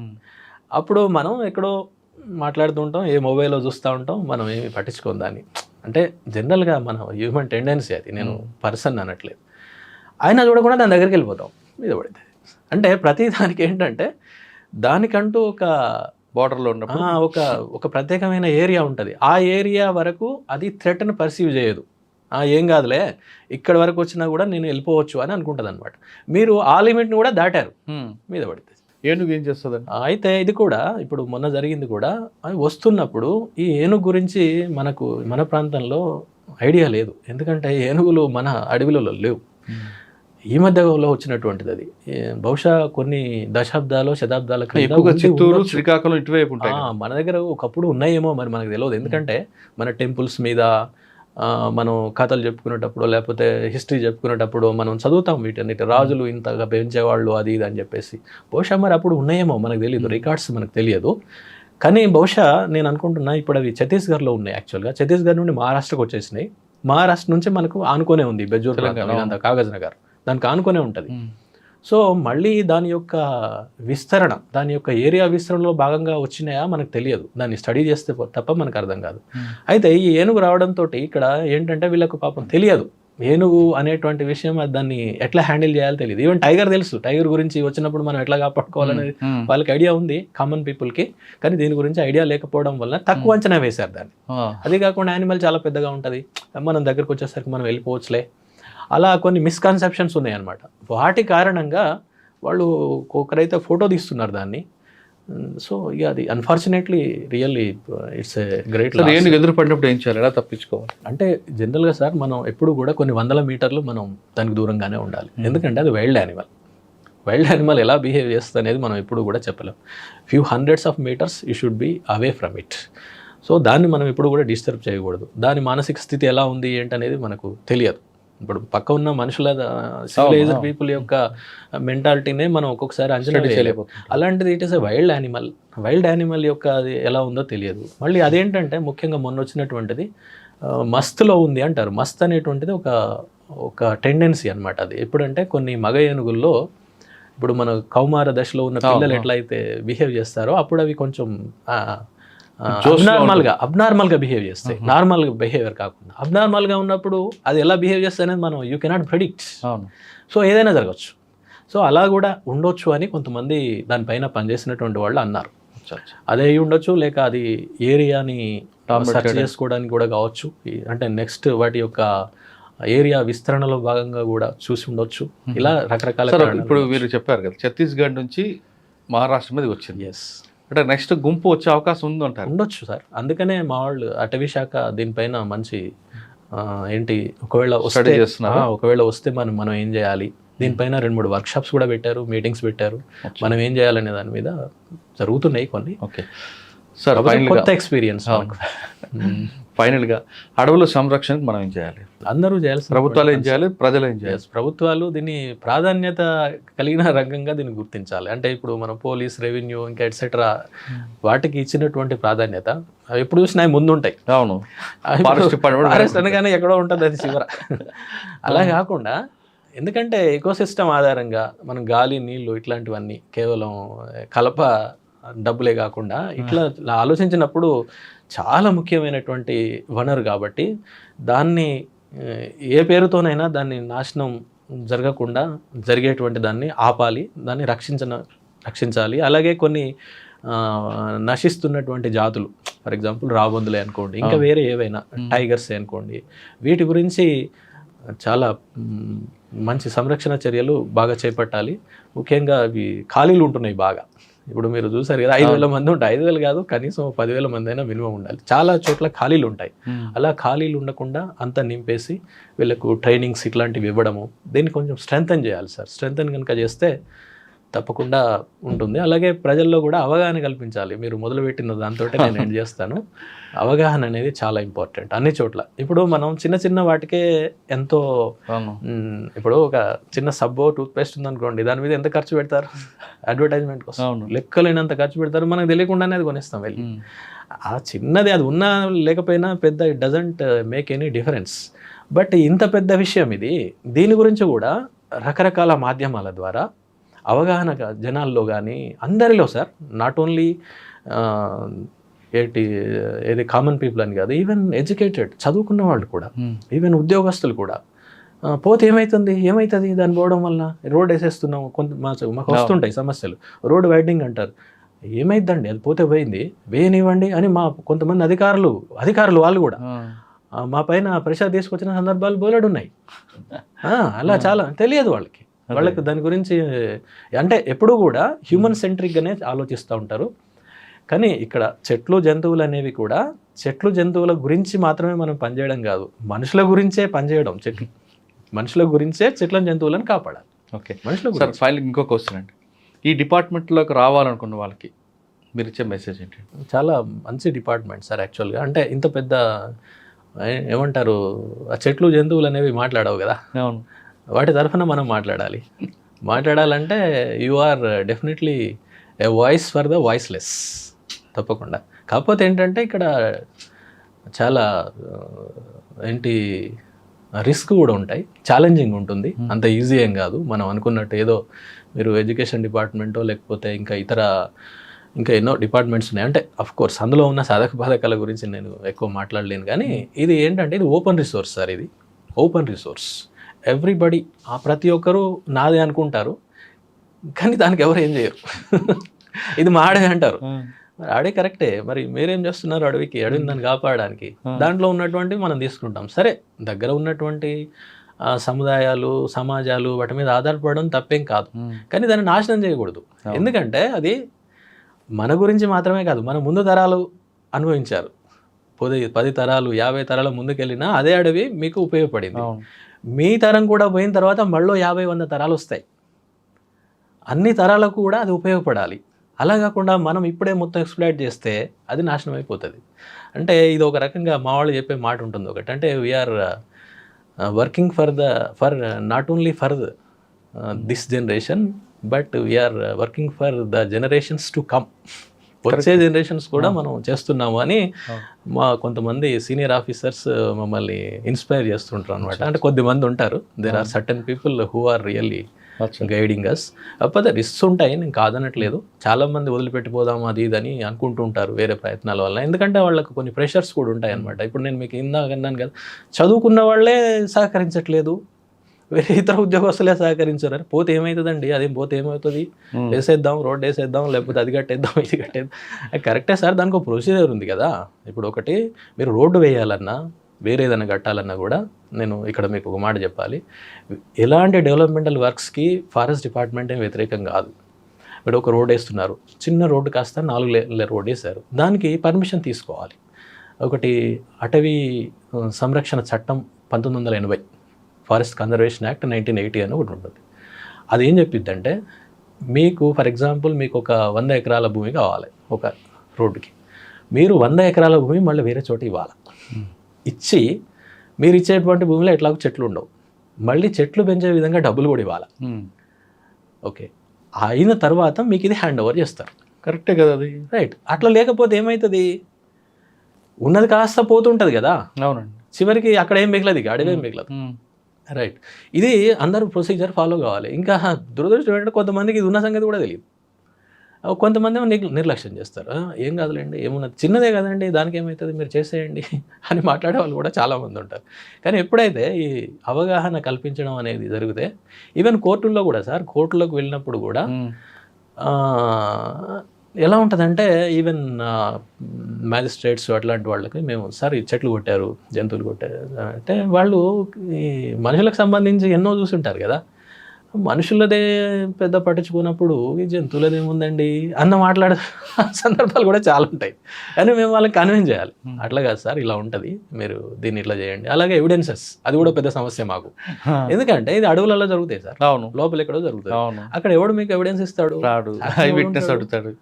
అప్పుడు మనం ఎక్కడో మాట్లాడుతూ ఉంటాం, ఏ మొబైల్లో చూస్తూ ఉంటాం, మనం ఏమి పట్టించుకోం దాన్ని. అంటే జనరల్గా మన హ్యూమన్ టెండెన్సీ అది, నేను పర్సన్ అనట్లేదు. అయినా చూడకుండా దాని దగ్గరికి వెళ్ళిపోతాం, మీద పడితే. అంటే ప్రతి దానికి ఏంటంటే దానికంటూ ఒక బార్డర్లో ఉన్నప్పుడు ఒక ప్రత్యేకమైన ఏరియా ఉంటుంది. ఆ ఏరియా వరకు అది థ్రెట్ను పర్సీవ్ చేయదు. ఏం కాదులే, ఇక్కడి వరకు వచ్చినా కూడా నేను వెళ్ళిపోవచ్చు అని అనుకుంటుంది అనమాట. మీరు ఆ లిమిట్ని కూడా దాటారు, మీద పడితే. ఏనుగు ఏం చేస్తుంది? అయితే ఇది కూడా ఇప్పుడు మొన్న జరిగింది కూడా, వస్తున్నప్పుడు ఈ ఏనుగు గురించి మన ప్రాంతంలో ఐడియా లేదు. ఎందుకంటే ఏనుగులు మన అడవిలలో లేవు. ఈ మధ్యలో వచ్చినటువంటిది అది. బహుశా కొన్ని దశాబ్దాలు శతాబ్దాల చిత్తూరు, శ్రీకాకుళం ఇటువైపు ఉంటాయి. మన దగ్గర ఒకప్పుడు ఉన్నాయేమో మరి మనకు తెలియదు. ఎందుకంటే మన టెంపుల్స్ మీద మనం కథలు చెప్పుకునేటప్పుడు, లేకపోతే హిస్టరీ చెప్పుకునేటప్పుడు మనం చదువుతాం వీటన్నిటి, రాజులు ఇంతగా పెంచేవాళ్ళు అది ఇది అని చెప్పేసి. బహుశా మరి అప్పుడు ఉన్నాయేమో మనకు తెలియదు, రికార్డ్స్ మనకు తెలియదు. కానీ బహుశా నేను అనుకుంటున్నా ఇప్పుడు అవి ఛత్తీస్గఢ్లో ఉన్నాయి. యాక్చువల్గా ఛత్తీస్గఢ్ నుండి మహారాష్ట్రకు వచ్చేసినాయి. మహారాష్ట్ర నుంచి మనకు ఆనుకొనే ఉంది బెజూర్, కాగజ్ నగర్, దానికి ఆనుకొనే ఉంటుంది. సో మళ్ళీ దాని యొక్క విస్తరణ, దాని యొక్క ఏరియా విస్తరణలో భాగంగా వచ్చినాయా మనకు తెలియదు. దాన్ని స్టడీ చేస్తే తప్ప మనకు అర్థం కాదు. అయితే ఈ ఏనుగు రావడంతో ఇక్కడ ఏంటంటే వీళ్ళకు పాపం తెలియదు ఏనుగు అనేటువంటి విషయం, దాన్ని ఎట్లా హ్యాండిల్ చేయాలో తెలియదు. ఈవెన్ టైగర్ తెలుసు, టైగర్ గురించి వచ్చినప్పుడు మనం ఎట్లా కాపాడుకోవాలనేది వాళ్ళకి ఐడియా ఉంది, కామన్ పీపుల్కి. కానీ దీని గురించి ఐడియా లేకపోవడం వల్ల తక్కువ అంచనా వేశారు దాన్ని. అది కాకుండా యానిమల్ చాలా పెద్దగా ఉంటుంది, మనం దగ్గరకు వచ్చేసరికి మనం వెళ్ళిపోవచ్చులే, అలా కొన్ని మిస్కన్సెప్షన్స్ ఉన్నాయన్నమాట. వాటి కారణంగా వాళ్ళు ఒకరైతే ఫోటో తీస్తున్నారు దాన్ని. సో ఇక అది unfortunately really it's a great. ఏనుగు ఎదురు పడినప్పుడు ఏం చేయాలి, ఎలా తప్పించుకోవాలి? అంటే జనరల్గా సార్ మనం ఎప్పుడు కూడా కొన్ని 100 మీటర్లు మనం దానికి దూరంగానే ఉండాలి. ఎందుకంటే అది వైల్డ్ యానిమల్. వైల్డ్ యానిమల్ ఎలా బిహేవ్ చేస్తుంది అనేది మనం ఎప్పుడు కూడా చెప్పలేం. Few hundreds of meters you should be away from it. So దాన్ని మనం ఎప్పుడు కూడా డిస్టర్బ్ చేయకూడదు. దాని మానసిక స్థితి ఎలా ఉంది ఏంటనేది మనకు తెలియదు. ఇప్పుడు పక్క ఉన్న మనుషుల సివిలైజ్డ్ పీపుల్ యొక్క మెంటాలిటీనే మనం ఒక్కొక్కసారి అంచనా వేయలేము. అలాంటిది it is a wild animal. Wild animal యొక్క అది ఎలా ఉందో తెలియదు. మళ్ళీ అదేంటంటే ముఖ్యంగా మొన్న వచ్చినటువంటిది మస్తులో ఉంది అంటారు. మస్త్ అనేటువంటిది ఒక టెండెన్సీ అనమాట. అది ఎప్పుడంటే కొన్ని మగ ఏనుగుల్లో ఇప్పుడు మన కౌమార దశలో ఉన్న పిల్లలు ఎట్లయితే బిహేవ్ చేస్తారో అప్పుడు అవి కొంచెం అబ్నార్మల్గా బిహేవ్ చేస్తాయి. నార్మల్ బిహేవియర్ కాకుండా అబ్నార్మల్గా ఉన్నప్పుడు అది ఎలా బిహేవ్ చేస్తాయి అనేది మనం యూ కెనాట్ ప్రెడిక్ట్. సో ఏదైనా జరగచ్చు. సో అలా కూడా ఉండొచ్చు అని కొంతమంది దానిపైన పనిచేసినటువంటి వాళ్ళు అన్నారు. అదే అయి ఉండొచ్చు, లేక అది ఏరియాని సెర్చ్ చేసుకోవడానికి కూడా కావచ్చు. అంటే నెక్స్ట్ వాటి యొక్క ఏరియా విస్తరణలో భాగంగా కూడా చూసి ఉండొచ్చు. ఇలా రకరకాల. ఇప్పుడు మీరు చెప్పారు కదా ఛత్తీస్గఢ్ నుంచి మహారాష్ట్ర మీద వచ్చింది. ఎస్, అంటే నెక్స్ట్ గుంపు వచ్చే అవకాశం ఉంది అంటారు? ఉండొచ్చు సార్. అందుకనే మా వాళ్ళు అటవీ శాఖ దీనిపైన మంచి ఏంటి ఒకవేళ వస్తే మనం ఏం చేయాలి, దీనిపైన 2-3 వర్క్షాప్స్ కూడా పెట్టారు, మీటింగ్స్ పెట్టారు. మనం ఏం చేయాలనే దాని మీద జరుగుతున్నాయి కొన్ని. ఓకే సార్, కొత్త ఎక్స్పీరియన్స్. ఫైనల్గా అడవుల సంరక్షణకు మనం ఏం చేయాలి? అందరూ చేయాల్సిన ప్రభుత్వాలు ఏం చేయాలి, ప్రజలు ఏం చేయాలి? ప్రభుత్వాలు దీన్ని ప్రాధాన్యత కలిగిన రంగంగా దీన్ని గుర్తించాలి. అంటే ఇప్పుడు మనం పోలీస్, రెవెన్యూ ఇంకా ఎట్సెట్రా వాటికి ఇచ్చినటువంటి ప్రాధాన్యత ఎప్పుడు చూసినా అవి ముందు ఉంటాయి. అవును, ఫారెస్ట్ అనగానే ఎక్కడో ఉంటుంది అది చివర. అలా కాకుండా, ఎందుకంటే ఎకోసిస్టమ్ ఆధారంగా మనం గాలి, నీళ్లు ఇట్లాంటివన్నీ కేవలం కలప డబ్బులే కాకుండా ఇట్లా ఆలోచించినప్పుడు చాలా ముఖ్యమైనటువంటి వనరు కాబట్టి దాన్ని ఏ పేరుతోనైనా దాన్ని నాశనం జరగకుండా జరిగేటువంటి దాన్ని ఆపాలి, దాన్ని రక్షించాలి. అలాగే కొన్ని నశిస్తున్నటువంటి జాతులు, ఫర్ ఎగ్జాంపుల్ రాబందులే అనుకోండి, ఇంకా వేరే ఏవైనా టైగర్సే అనుకోండి, వీటి గురించి చాలా మంచి సంరక్షణ చర్యలు బాగా చేపట్టాలి. ముఖ్యంగా అవి ఖాళీలు ఉంటున్నాయి బాగా. ఇప్పుడు మీరు చూసారు కదా, 5,000 మంది ఉంటాయి. 5,000 కాదు, కనీసం 10,000 మంది అయినా మినిమం ఉండాలి. చాలా చోట్ల ఖాళీలు ఉంటాయి. అలా ఖాళీలు ఉండకుండా అంతా నింపేసి వీళ్ళకు ట్రైనింగ్స్ ఇట్లాంటివి ఇవ్వడము, దీన్ని కొంచెం స్ట్రెంథన్ చేయాలి సార్. స్ట్రెంథన్ కనుక చేస్తే తప్పకుండా ఉంటుంది. అలాగే ప్రజల్లో కూడా అవగాహన కల్పించాలి. మీరు మొదలుపెట్టిన దాంతో నేను ఏం చేస్తాను, అవగాహన అనేది చాలా ఇంపార్టెంట్ అన్ని చోట్ల. ఇప్పుడు మనం చిన్న చిన్న వాటికే ఎంతో, ఇప్పుడు ఒక చిన్న సబ్బో, టూత్పేస్ట్ ఉందనుకోండి, దాని మీద ఎంత ఖర్చు పెడతారు అడ్వర్టైజ్మెంట్ కోసం? లెక్కలేనంత ఖర్చు పెడతారు, మనకు తెలియకుండానే అది కొనేస్తాం వెళ్ళి. ఆ చిన్నది అది ఉన్నా లేకపోయినా పెద్ద it doesn't make any difference. But ఇంత పెద్ద విషయం ఇది. దీని గురించి కూడా రకరకాల మాధ్యమాల ద్వారా అవగాహన జనాల్లో కానీ అందరిలో సార్, నాట్ ఓన్లీ ఏది కామన్ పీపుల్ అని కాదు, ఈవెన్ ఎడ్యుకేటెడ్ చదువుకున్న వాళ్ళు కూడా, ఈవెన్ ఉద్యోగస్తులు కూడా, పోతే ఏమవుతుంది దాన్ని పోవడం వల్ల, రోడ్ వేసేస్తున్నాం, మాకు వస్తుంటాయి సమస్యలు, రోడ్ వైడనింగ్ అంటారు, ఏమైందండి అది పోతే పోయింది, వేయనివ్వండి అని మా కొంతమంది అధికారులు వాళ్ళు కూడా మా పైన ప్రెషర్ తీసుకొచ్చిన సందర్భాలు బోలెడు ఉన్నాయి. అలా చాలా తెలియదు వాళ్ళకి దాని గురించి. అంటే ఎప్పుడూ కూడా హ్యూమన్ సెంట్రిక్గానే ఆలోచిస్తూ ఉంటారు. కానీ ఇక్కడ చెట్లు, జంతువులు అనేవి కూడా, చెట్లు జంతువుల గురించి మాత్రమే మనం పనిచేయడం కాదు, మనుషుల గురించే పనిచేయడం. మనుషుల గురించే చెట్లను, జంతువులను కాపాడాలి. ఓకే, మనుషుల గురించి. ఫైనల్ ఇంకో క్వశ్చన్ అండి, ఈ డిపార్ట్మెంట్లోకి రావాలనుకున్న వాళ్ళకి మీరు ఇచ్చే మెసేజ్ ఏంటి? చాలా మంచి డిపార్ట్మెంట్ సార్ యాక్చువల్గా. అంటే ఇంత పెద్ద ఏమంటారు, ఆ చెట్లు, జంతువులు అనేవి మాట్లాడవు కదా. అవును, వాటి తరఫున మనం మాట్లాడాలంటే you are definitely a voice for the voiceless, తప్పకుండా. కాకపోతే ఏంటంటే ఇక్కడ చాలా రిస్క్ కూడా ఉంటాయి, ఛాలెంజింగ్ ఉంటుంది, అంత ఈజీ ఏం కాదు మనం అనుకున్నట్టు. ఏదో మీరు ఎడ్యుకేషన్ డిపార్ట్మెంటో లేకపోతే ఇంకా ఎన్నో డిపార్ట్మెంట్స్ ఉన్నాయి. అంటే అఫ్ కోర్స్ అందులో ఉన్న సాధక బాధకాల గురించి నేను ఎక్కువ మాట్లాడలేను. కానీ ఇది ఏంటంటే ఇది ఓపెన్ రిసోర్స్ సార్. ఇది ఓపెన్ రిసోర్స్, ఎవ్రీబడి, ప్రతి ఒక్కరూ నాదే అనుకుంటారు, కానీ దానికి ఎవరు ఏం చేయరు. ఇది మా ఆడే అంటారు, మరి ఆడే కరెక్టే, మరి మీరేం చేస్తున్నారు అడవిని దాన్ని కాపాడడానికి? దాంట్లో ఉన్నటువంటి మనం తీసుకుంటాం. సరే, దగ్గర ఉన్నటువంటి సముదాయాలు, సమాజాలు వాటి మీద ఆధారపడడం తప్పేం కాదు, కానీ దాన్ని నాశనం చేయకూడదు. ఎందుకంటే అది మన గురించి మాత్రమే కాదు, మన ముందు తరాలు అనుభవించారు. 10 తరాలు 50 తరాల ముందుకెళ్ళినా అదే అడవి మీకు ఉపయోగపడింది. మీ తరం కూడా పోయిన తర్వాత మళ్ళీ 50-100 తరాలు వస్తాయి. అన్ని తరాలకు కూడా అది ఉపయోగపడాలి. అలా కాకుండా మనం ఇప్పుడే మొత్తం ఎక్స్ప్లాయిట్ చేస్తే అది నాశనం అయిపోతుంది. అంటే ఇది ఒక రకంగా మా వాళ్ళు చెప్పే మాట ఉంటుంది ఒకటి, అంటే we are working for not only for this generation, but we are working for the generations to come. వచ్చే జనరేషన్స్ కూడా మనం చేస్తున్నాము అని మా కొంతమంది సీనియర్ ఆఫీసర్స్ మమ్మల్ని ఇన్స్పైర్ చేస్తుంటారు అనమాట. అంటే కొద్దిమంది ఉంటారు, there are certain people who are really guiding us. కాకపోతే రిస్క్స్ ఉంటాయి, నేను కాదనట్లేదు. చాలామంది వదిలిపెట్టిపోదాం అది ఇదని అనుకుంటూ ఉంటారు వేరే ప్రయత్నాల వల్ల, ఎందుకంటే వాళ్ళకు కొన్ని ప్రెషర్స్ కూడా ఉంటాయి అనమాట. ఇప్పుడు నేను మీకు ఇందాక అన్నాను కదా, చదువుకున్న వాళ్ళే సహకరించట్లేదు, వేరే ఇతర ఉద్యోగస్తులే సహకరించారు. పోతే ఏమవుతుందండి, అదేం పోతే ఏమవుతుంది, వేసేద్దాం, రోడ్ వేసేద్దాం, లేకపోతే అది కట్టేద్దాం, ఇది కట్టేద్దాం. కరెక్టే సార్, దానికి ఒక ప్రొసీజర్ ఉంది కదా. ఇప్పుడు ఒకటి మీరు రోడ్డు వేయాలన్నా, వేరే ఏదైనా కట్టాలన్నా కూడా నేను ఇక్కడ మీకు ఒక మాట చెప్పాలి, ఎలాంటి డెవలప్మెంటల్ వర్క్స్కి ఫారెస్ట్ డిపార్ట్మెంట్ ఏం వ్యతిరేకం కాదు. మీరు ఒక రోడ్ వేస్తున్నారు, చిన్న రోడ్డు కాస్త 4 లేన్ల రోడ్ వేశారు, దానికి పర్మిషన్ తీసుకోవాలి. ఒకటి అటవీ సంరక్షణ చట్టం 1980, ఫారెస్ట్ కన్జర్వేషన్ యాక్ట్ 1980 అని ఒకటి ఉంటుంది. అది ఏం చెప్పిద్దంటే, మీకు ఫర్ ఎగ్జాంపుల్ మీకు ఒక 100 ఎకరాల భూమి కావాలి ఒక రోడ్డుకి, మీరు 100 ఎకరాల భూమి మళ్ళీ వేరే చోట ఇవ్వాలి. ఇచ్చి మీరు ఇచ్చేటువంటి భూమిలో ఎట్లాగో చెట్లు ఉండవు, మళ్ళీ చెట్లు పెంచే విధంగా డబ్బులు కూడా ఇవ్వాలి. ఓకే, అయిన తర్వాత మీకు ఇది హ్యాండ్ ఓవర్ చేస్తారు. కరెక్టే కదా అది. రైట్. అట్లా లేకపోతే ఏమవుతుంది, ఉన్నది కాస్త పోతుంటుంది కదా, అవునండి, చివరికి అక్కడ ఏం మిగలదు, ఇక అడవి ఏం మిగలదు. రైట్. ఇది అందరూ ప్రొసీజర్ ఫాలో కావాలి. ఇంకా దురదృష్టం ఏంటంటే కొంతమందికి ఇది ఉన్న సంగతి కూడా తెలియదు. కొంతమంది ఏమో నిర్లక్ష్యం చేస్తారు. ఏం కాదులేండి, ఏమున్నది, చిన్నదే కదండి, దానికి ఏమవుతుంది, మీరు చేసేయండి అని మాట్లాడే వాళ్ళు కూడా చాలామంది ఉంటారు. కానీ ఎప్పుడైతే ఈ అవగాహన కల్పించడం అనేది జరిగితే, ఈవెన్ కోర్టుల్లో కూడా సార్, కోర్టులోకి వెళ్ళినప్పుడు కూడా ఎలా ఉంటుందంటే, ఈవెన్ మ్యాజిస్ట్రేట్స్ అట్లాంటి వాళ్ళకి మేము సార్ ఈ చెట్లు కొట్టారు, జంతువులు కొట్టారు అంటే, వాళ్ళు ఈ మనుషులకు సంబంధించి ఎన్నో చూసుంటారు కదా, మనుషులదే పెద్ద పట్టించుకున్నప్పుడు ఈ జంతువులది ఏముందండి అన్న మాట్లాడే సందర్భాలు కూడా చాలా ఉంటాయి. కానీ మేము వాళ్ళకి కన్విన్స్ చేయాలి, అట్లా కాదు సార్, ఇలా ఉంటుంది, మీరు దీన్ని ఇట్లా చేయండి. అలాగే ఎవిడెన్సెస్, అది కూడా పెద్ద సమస్య మాకు. ఎందుకంటే ఇది అడవులలో జరుగుతాయి సార్, అవును, లోపల ఎక్కడో జరుగుతుంది. అక్కడ ఎవడు మీకు ఎవిడెన్స్ ఇస్తాడు, అడుగుతాడు.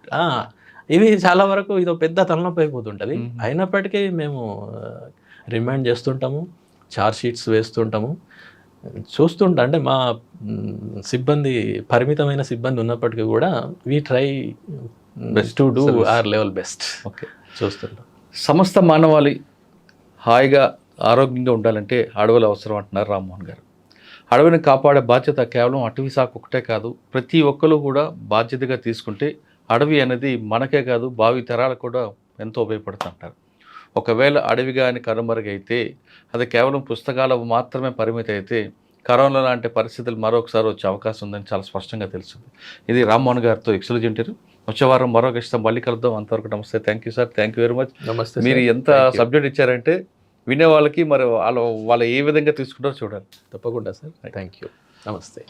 ఇవి చాలా వరకు ఇదో పెద్ద తలనొప్పి అయిపోతుంటుంది. అయినప్పటికీ మేము రిమైండ్ చేస్తుంటాము, ఛార్జ్ షీట్స్ వేస్తుంటాము, చూస్తుంటా. అంటే మా సిబ్బంది, పరిమితమైన సిబ్బంది ఉన్నప్పటికీ కూడా we try best to do our level best. Okay, చూస్తుంటాం. సమస్త మానవాళి హాయిగా ఆరోగ్యంగా ఉండాలంటే అడవులు అవసరం అంటున్నారు రామ్మోహన్ గారు. అడవిని కాపాడే బాధ్యత కేవలం అటవీ శాఖ ఒకటే కాదు, ప్రతి ఒక్కరు కూడా బాధ్యతగా తీసుకుంటే అడవి అనేది మనకే కాదు భావి తరాలకు కూడా ఎంతో ఉపయోగపడుతుంటారు. ఒకవేళ అడవి కానీ కనుమరుగైతే అది కేవలం పుస్తకాలు మాత్రమే పరిమితి అయితే కరోనా లాంటి పరిస్థితులు మరొకసారి వచ్చే అవకాశం ఉందని చాలా స్పష్టంగా తెలుస్తుంది. ఇది రామ్మోహన్ గారితో ఎక్స్క్లూజివ్. వచ్చే వారం మరొక ఇష్టం మళ్ళీ కలుద్దాం. అంతవరకు నమస్తే. Thank you sir, thank you very much. నమస్తే. మీరు ఎంత సబ్జెక్ట్ ఇచ్చారంటే వినే వాళ్ళకి మరి వాళ్ళు ఏ విధంగా తీసుకుంటారో చూడాలి. తప్పకుండా సార్, థ్యాంక్ యూ. నమస్తే.